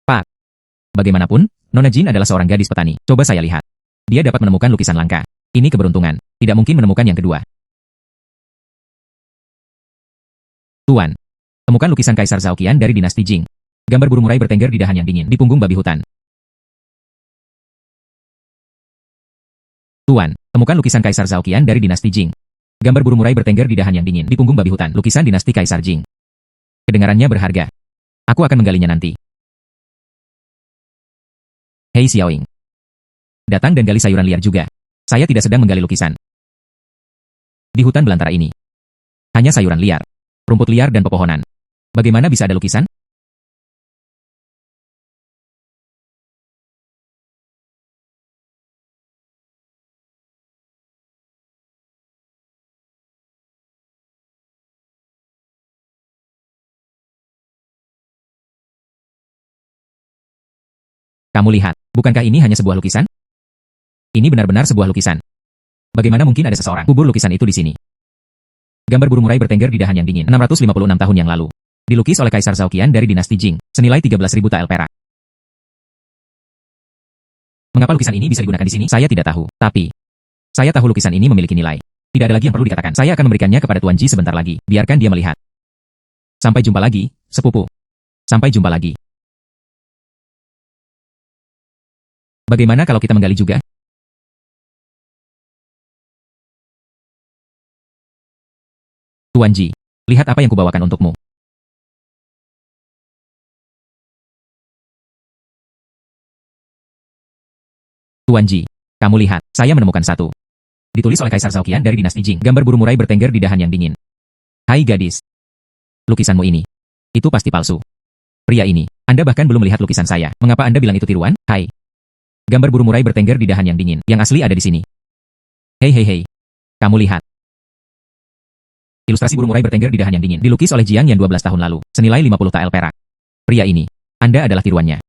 Pak. Bagaimanapun, Nona Jin adalah seorang gadis petani. Coba saya lihat. Dia dapat menemukan lukisan langka. Ini keberuntungan. Tidak mungkin menemukan yang kedua. Tuan. Temukan lukisan Kaisar Zhaoqian dari dinasti Jing. Gambar burung murai bertengger di dahan yang dingin di punggung babi hutan. Tuan, temukan lukisan Kaisar Zhaoqian dari dinasti Jing. Gambar burung murai bertengger di dahan yang dingin di punggung babi hutan. Lukisan dinasti Kaisar Jing. Kedengarannya berharga. Aku akan menggalinya nanti. Hei Xiaoying. Datang dan gali sayuran liar juga. Saya tidak sedang menggali lukisan. Di hutan belantara ini. Hanya sayuran liar, rumput liar dan pepohonan. Bagaimana bisa ada lukisan? Kamu lihat, bukankah ini hanya sebuah lukisan? Ini benar-benar sebuah lukisan. Bagaimana mungkin ada seseorang kubur lukisan itu di sini? Gambar burung murai bertengger di dahan yang dingin 656 tahun yang lalu. Dilukis oleh Kaisar Zhaoqian dari dinasti Jing, senilai 13.000 tael perak. Mengapa lukisan ini bisa digunakan di sini? Saya tidak tahu. Tapi, saya tahu lukisan ini memiliki nilai. Tidak ada lagi yang perlu dikatakan. Saya akan memberikannya kepada Tuan Ji sebentar lagi. Biarkan dia melihat. Sampai jumpa lagi, sepupu. Sampai jumpa lagi. Bagaimana kalau kita menggali juga? Tuan Ji, lihat apa yang kubawakan untukmu. Tuan Ji, kamu lihat, saya menemukan satu. Ditulis oleh Kaisar Zhaoqian dari dinasti Jing. Gambar burung murai bertengger di dahan yang dingin. Hai gadis. Lukisanmu ini. Itu pasti palsu. Pria ini, Anda bahkan belum melihat lukisan saya. Mengapa Anda bilang itu tiruan? Hai. Gambar burung murai bertengger di dahan yang dingin. Yang asli ada di sini. Hei hei hei. Kamu lihat. Ilustrasi burung murai bertengger di dahan yang dingin. Dilukis oleh Jiang Yan 12 tahun lalu. Senilai 50 tael perak. Pria ini. Anda adalah tiruannya.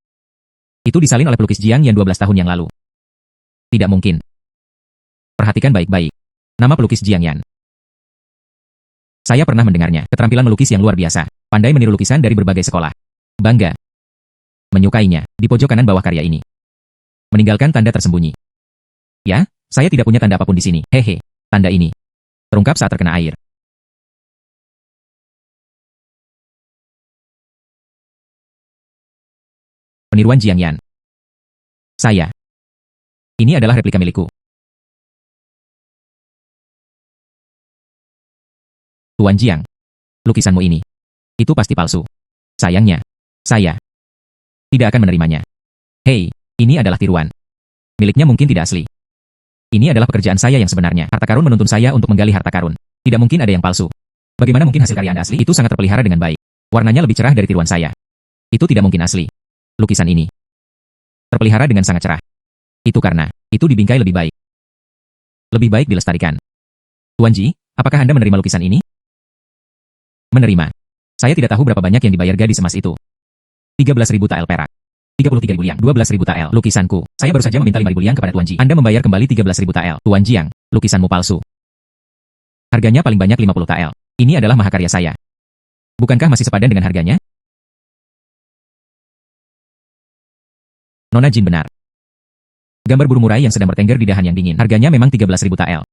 Itu disalin oleh pelukis Jiang Yan 12 tahun yang lalu. Tidak mungkin. Perhatikan baik-baik. Nama pelukis Jiang Yan. Saya pernah mendengarnya. Keterampilan melukis yang luar biasa. Pandai meniru lukisan dari berbagai sekolah. Bangga. Menyukainya. Di pojok kanan bawah karya ini. Meninggalkan tanda tersembunyi. Ya, saya tidak punya tanda apapun di sini. Hehe. Tanda ini. Terungkap saat terkena air. Peniruan Jiang Yan. Saya. Ini adalah replika milikku. Tuan Jiang, lukisanmu ini, itu pasti palsu. Sayangnya, saya tidak akan menerimanya. Hei, ini adalah tiruan. Miliknya mungkin tidak asli. Ini adalah pekerjaan saya yang sebenarnya. Harta karun menuntun saya untuk menggali harta karun. Tidak mungkin ada yang palsu. Bagaimana mungkin hasil karya Anda asli? Itu sangat terpelihara dengan baik. Warnanya lebih cerah dari tiruan saya. Itu tidak mungkin asli. Lukisan ini terpelihara dengan sangat cerah. Itu karena itu dibingkai lebih baik. Lebih baik dilestarikan. Tuan Ji, apakah Anda menerima lukisan ini? Menerima. Saya tidak tahu berapa banyak yang dibayar gadis emas itu. 13.000 tael perak. 33.000 yang, 12.000 tael. Lukisanku. Saya baru saja meminta 5.000 yang kepada Tuan Ji. Anda membayar kembali 13.000 tael. Tuan Jiang, lukisanmu palsu. Harganya paling banyak 50 tael. Ini adalah mahakarya saya. Bukankah masih sepadan dengan harganya? Nona Jin benar. Gambar burung murai yang sedang bertengger di dahan yang dingin. Harganya memang 13.000 tael.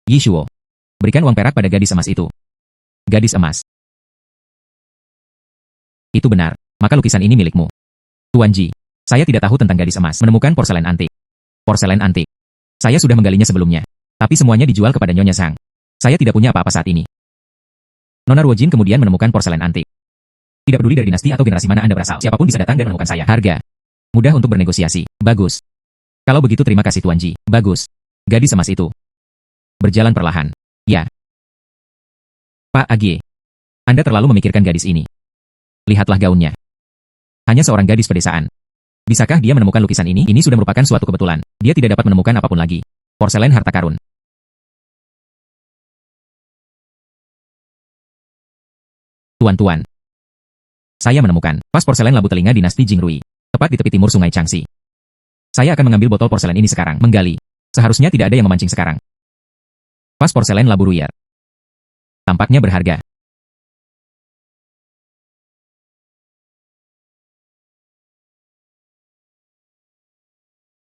Yishuo, berikan uang perak pada gadis emas itu. Gadis emas. Itu benar, maka lukisan ini milikmu. Tuan Ji, saya tidak tahu tentang gadis emas. Menemukan porselen antik. Porselen antik. Saya sudah menggalinya sebelumnya. Tapi semuanya dijual kepada Nyonya Zhang. Saya tidak punya apa-apa saat ini. Nona Ruojin kemudian menemukan porselen antik. Tidak peduli dari dinasti atau generasi mana Anda berasal, siapapun bisa datang dan menemukan saya. Harga. Mudah untuk bernegosiasi. Bagus. Kalau begitu terima kasih Tuan Ji. Bagus. Gadis emas itu berjalan perlahan. Ya. Pak Age. Anda terlalu memikirkan gadis ini. Lihatlah gaunnya. Hanya seorang gadis pedesaan. Bisakah dia menemukan lukisan ini? Ini sudah merupakan suatu kebetulan. Dia tidak dapat menemukan apapun lagi. Porselen harta karun. Tuan-tuan. Saya menemukan vas porselen labu telinga dinasti Jingrui. Tepat di tepi timur sungai Changxi. Saya akan mengambil botol porselen ini sekarang. Menggali. Seharusnya tidak ada yang memancing sekarang. Vas porselen labu Ruyer. Tampaknya berharga.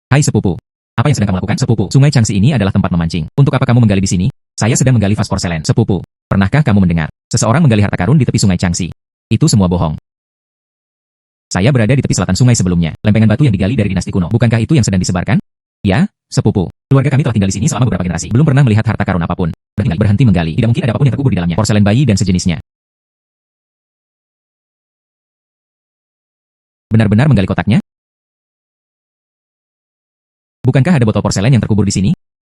Hai sepupu. Apa yang sedang kamu lakukan? Sepupu, sungai Changxi ini adalah tempat memancing. Untuk apa kamu menggali di sini? Saya sedang menggali vas porselen. Sepupu, pernahkah kamu mendengar seseorang menggali harta karun di tepi sungai Changxi? Itu semua bohong. Saya berada di tepi selatan sungai sebelumnya. Lempengan batu yang digali dari dinasti kuno. Bukankah itu yang sedang disebarkan? Ya, sepupu. Keluarga kami telah tinggal di sini selama beberapa generasi. Belum pernah melihat harta karun apapun. Berhenti menggali. Tidak mungkin ada apapun yang terkubur di dalamnya. Porselen bayi dan sejenisnya. Benar-benar menggali kotaknya? Bukankah ada botol porselen yang terkubur di sini?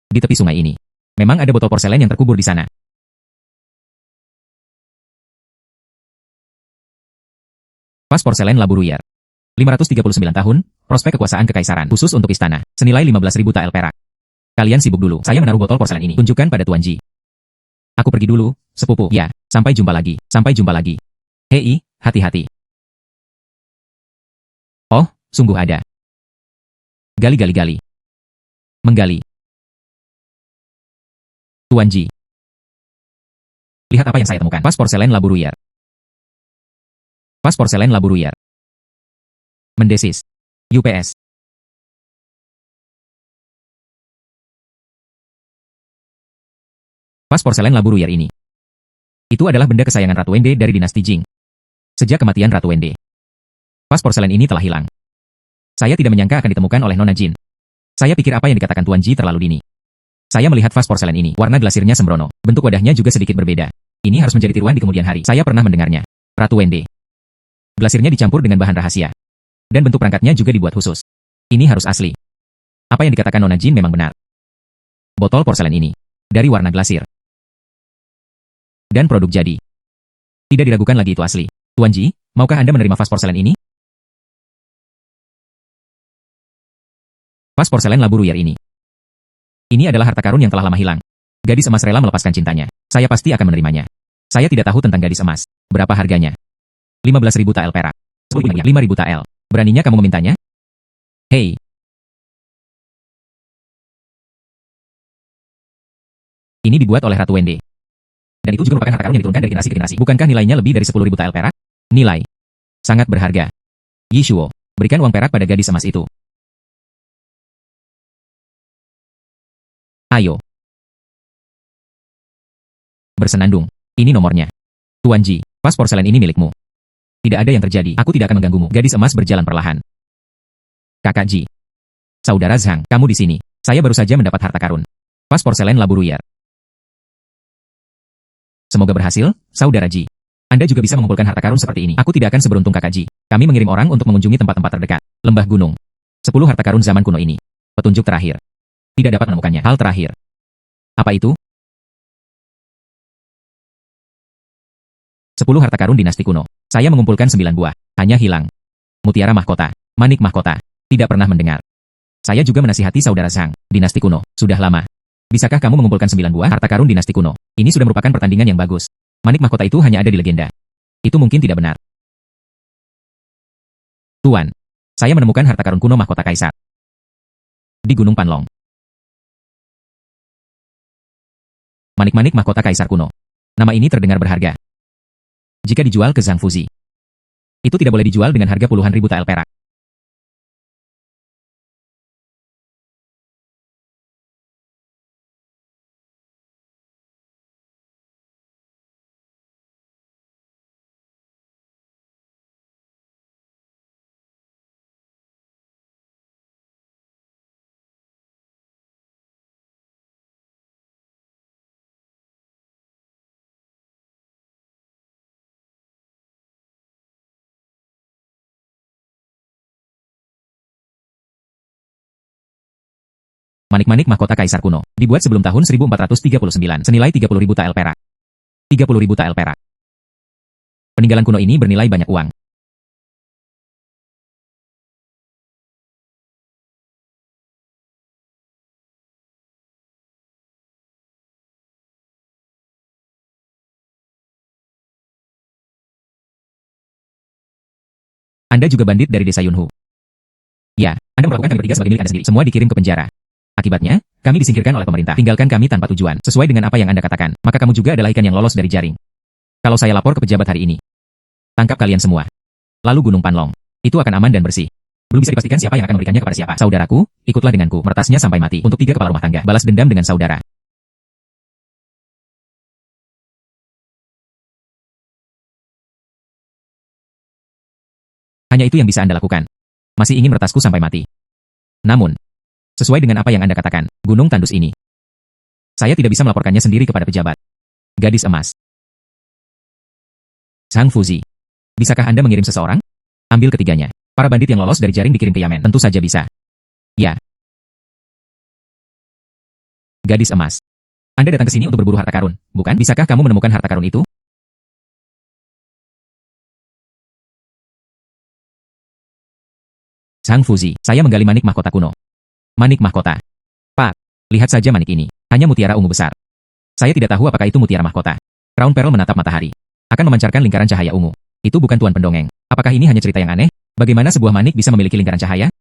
Di tepi sungai ini. Memang ada botol porselen yang terkubur di sana. Vas porselen labu Ruyer. 539 tahun, prospek kekuasaan kekaisaran, khusus untuk istana, senilai 15.000 tael perak. Kalian sibuk dulu, saya menaruh botol porselen ini. Tunjukkan pada Tuan Ji. Aku pergi dulu, sepupu. Ya, sampai jumpa lagi. Sampai jumpa lagi. Hei, hati-hati. Oh, sungguh ada. Gali. Menggali. Tuan Ji. Lihat apa yang saya temukan. Vas porselen labu Ruyer. Vas porselen labu Ruyer. Mendesis. UPS. Vas porselen labu Ruyer ini. Itu adalah benda kesayangan Ratu Wende dari dinasti Jing. Sejak kematian Ratu Wende. Vas porselen ini telah hilang. Saya tidak menyangka akan ditemukan oleh Nona Jin. Saya pikir apa yang dikatakan Tuan Ji terlalu dini. Saya melihat vas porselen ini. Warna glasirnya sembrono. Bentuk wadahnya juga sedikit berbeda. Ini harus menjadi tiruan di kemudian hari. Saya pernah mendengarnya. Ratu Wende. Glasirnya dicampur dengan bahan rahasia. Dan bentuk perangkatnya juga dibuat khusus. Ini harus asli. Apa yang dikatakan Nona Jin memang benar. Botol porselen ini. Dari warna glasir. Dan produk jadi. Tidak diragukan lagi itu asli. Tuan Ji, maukah Anda menerima vas porselen ini? Vas porselen labu Ruyer ini. Ini adalah harta karun yang telah lama hilang. Gadis emas rela melepaskan cintanya. Saya pasti akan menerimanya. Saya tidak tahu tentang gadis emas. Berapa harganya? 15.000 tael perak. 5.000 tael. Beraninya kamu memintanya? Hei. Ini dibuat oleh Ratu Wende. Dan itu juga merupakan harta karun yang diturunkan dari generasi ke generasi. Bukankah nilainya lebih dari 10.000 tael perak? Nilai. Sangat berharga. Yishuo, berikan uang perak pada gadis emas itu. Ayo. Bersenandung. Ini nomornya. Tuan Ji, vas porselen ini milikmu. Tidak ada yang terjadi. Aku tidak akan mengganggumu. Gadis emas berjalan perlahan. Kakak Ji. Saudara Zhang, kamu di sini. Saya baru saja mendapat harta karun. Vas porselen labu Ruyer. Semoga berhasil, Saudara Ji. Anda juga bisa mengumpulkan harta karun seperti ini. Aku tidak akan seberuntung Kakak Ji. Kami mengirim orang untuk mengunjungi tempat-tempat terdekat. Lembah gunung. 10 harta karun zaman kuno ini. Petunjuk terakhir. Tidak dapat menemukannya. Hal terakhir. Apa itu? 10 harta karun dinasti kuno. Saya mengumpulkan 9 buah. Hanya hilang. Mutiara mahkota. Manik mahkota. Tidak pernah mendengar. Saya juga menasihati Saudara Zhang. Dinasti kuno. Sudah lama. Bisakah kamu mengumpulkan 9 buah harta karun dinasti kuno? Ini sudah merupakan pertandingan yang bagus. Manik mahkota itu hanya ada di legenda. Itu mungkin tidak benar. Tuan. Saya menemukan harta karun kuno mahkota kaisar. Di Gunung Panlong. Manik-manik mahkota kaisar kuno. Nama ini terdengar berharga. Jika dijual ke Zhang Fuzi, itu tidak boleh dijual dengan harga puluhan ribu tael perak. Manik-manik mahkota kaisar kuno, dibuat sebelum tahun 1439, senilai 30.000 tael perak. 30.000 tael perak. Peninggalan kuno ini bernilai banyak uang. Anda juga bandit dari desa Yunhu. Ya, Anda melakukan kami bertiga sebagai milik Anda sendiri. Semua dikirim ke penjara. Akibatnya, kami disingkirkan oleh pemerintah. Tinggalkan kami tanpa tujuan. Sesuai dengan apa yang Anda katakan, maka kamu juga adalah ikan yang lolos dari jaring. Kalau saya lapor ke pejabat hari ini, tangkap kalian semua. Lalu Gunung Panlong. Itu akan aman dan bersih. Belum bisa dipastikan siapa yang akan memberikannya kepada siapa. Saudaraku, ikutlah denganku. Meretasnya sampai mati. Untuk 3 kepala rumah tangga. Balas dendam dengan saudara. Hanya itu yang bisa Anda lakukan. Masih ingin meretasku sampai mati. Namun, sesuai dengan apa yang Anda katakan, Gunung Tandus ini, saya tidak bisa melaporkannya sendiri kepada pejabat. Gadis emas. Zhang Fuzi. Bisakah Anda mengirim seseorang? Ambil ketiganya. Para bandit yang lolos dari jaring dikirim ke Yamen. Tentu saja bisa. Ya. Gadis emas. Anda datang ke sini untuk berburu harta karun, bukan? Bisakah kamu menemukan harta karun itu? Zhang Fuzi. Saya menggali manik mahkota kuno. Manik mahkota. Pak, lihat saja manik ini. Hanya mutiara ungu besar. Saya tidak tahu apakah itu mutiara mahkota. Crown Pearl menatap matahari. Akan memancarkan lingkaran cahaya ungu. Itu bukan tuan pendongeng. Apakah ini hanya cerita yang aneh? Bagaimana sebuah manik bisa memiliki lingkaran cahaya?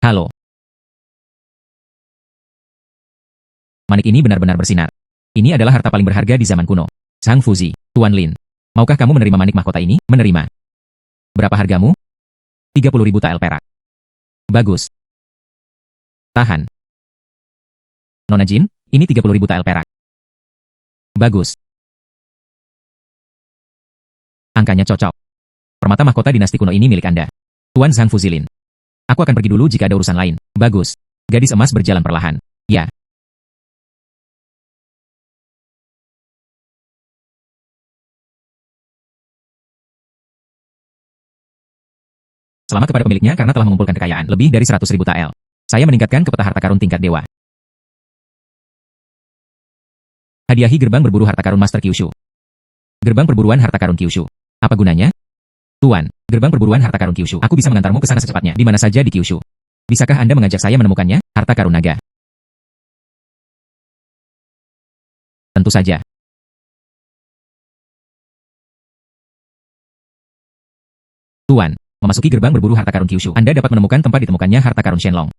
Halo. Manik ini benar-benar bersinar. Ini adalah harta paling berharga di zaman kuno. Zhang Fuzi, Tuan Lin. Maukah kamu menerima manik mahkota ini? Menerima. Berapa hargamu? 30.000 tael perak. Bagus. Tahan. Nona Jin, ini 30.000 tael perak. Bagus. Angkanya cocok. Permata mahkota dinasti kuno ini milik Anda. Tuan Zhang Fuzilin. Aku akan pergi dulu jika ada urusan lain. Bagus. Gadis emas berjalan perlahan. Ya. Selamat kepada pemiliknya karena telah mengumpulkan kekayaan lebih dari 100.000 tael. Saya meningkatkan ke peta harta karun tingkat dewa. Hadiahi gerbang berburu harta karun Master Kyushu. Gerbang perburuan harta karun Kyushu. Apa gunanya? Tuan, gerbang perburuan harta karun Kyushu. Aku bisa mengantarmu ke sana secepatnya. Di mana saja di Kyushu. Bisakah Anda mengajak saya menemukannya? Harta karun naga. Tentu saja. Tuan, memasuki gerbang berburu harta karun Kyushu. Anda dapat menemukan tempat ditemukannya harta karun Shenlong.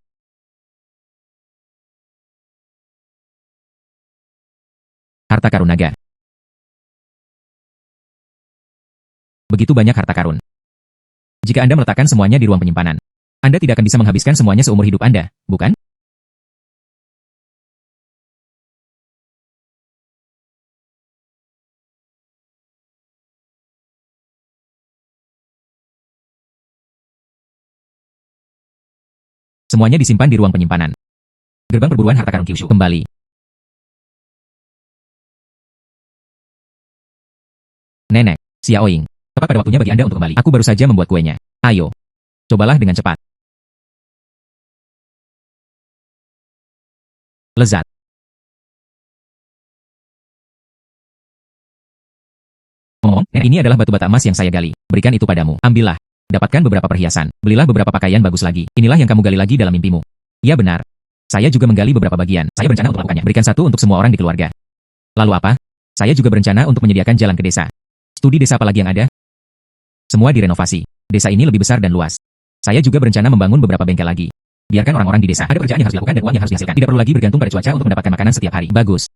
Harta karun naga. Begitu banyak harta karun. Jika Anda meletakkan semuanya di ruang penyimpanan, Anda tidak akan bisa menghabiskan semuanya seumur hidup Anda, bukan? Semuanya disimpan di ruang penyimpanan. Gerbang perburuan harta karun Kyushu kembali. Nenek, Xiaoying, tepat pada waktunya bagi Anda untuk kembali. Aku baru saja membuat kuenya. Ayo, cobalah dengan cepat. Lezat. Ngomong, ini adalah batu bata emas yang saya gali. Berikan itu padamu. Ambillah. Dapatkan beberapa perhiasan. Belilah beberapa pakaian bagus lagi. Inilah yang kamu gali lagi dalam mimpimu. Ya benar. Saya juga menggali beberapa bagian. Saya berencana untuk melakukannya. Berikan satu untuk semua orang di keluarga. Lalu apa? Saya juga berencana untuk menyediakan jalan ke desa. Studi desa apa lagi yang ada? Semua direnovasi. Desa ini lebih besar dan luas. Saya juga berencana membangun beberapa bengkel lagi. Biarkan orang-orang di desa. Ada pekerjaan yang harus dilakukan dan uang yang harus dihasilkan. Tidak perlu lagi bergantung pada cuaca untuk mendapatkan makanan setiap hari. Bagus.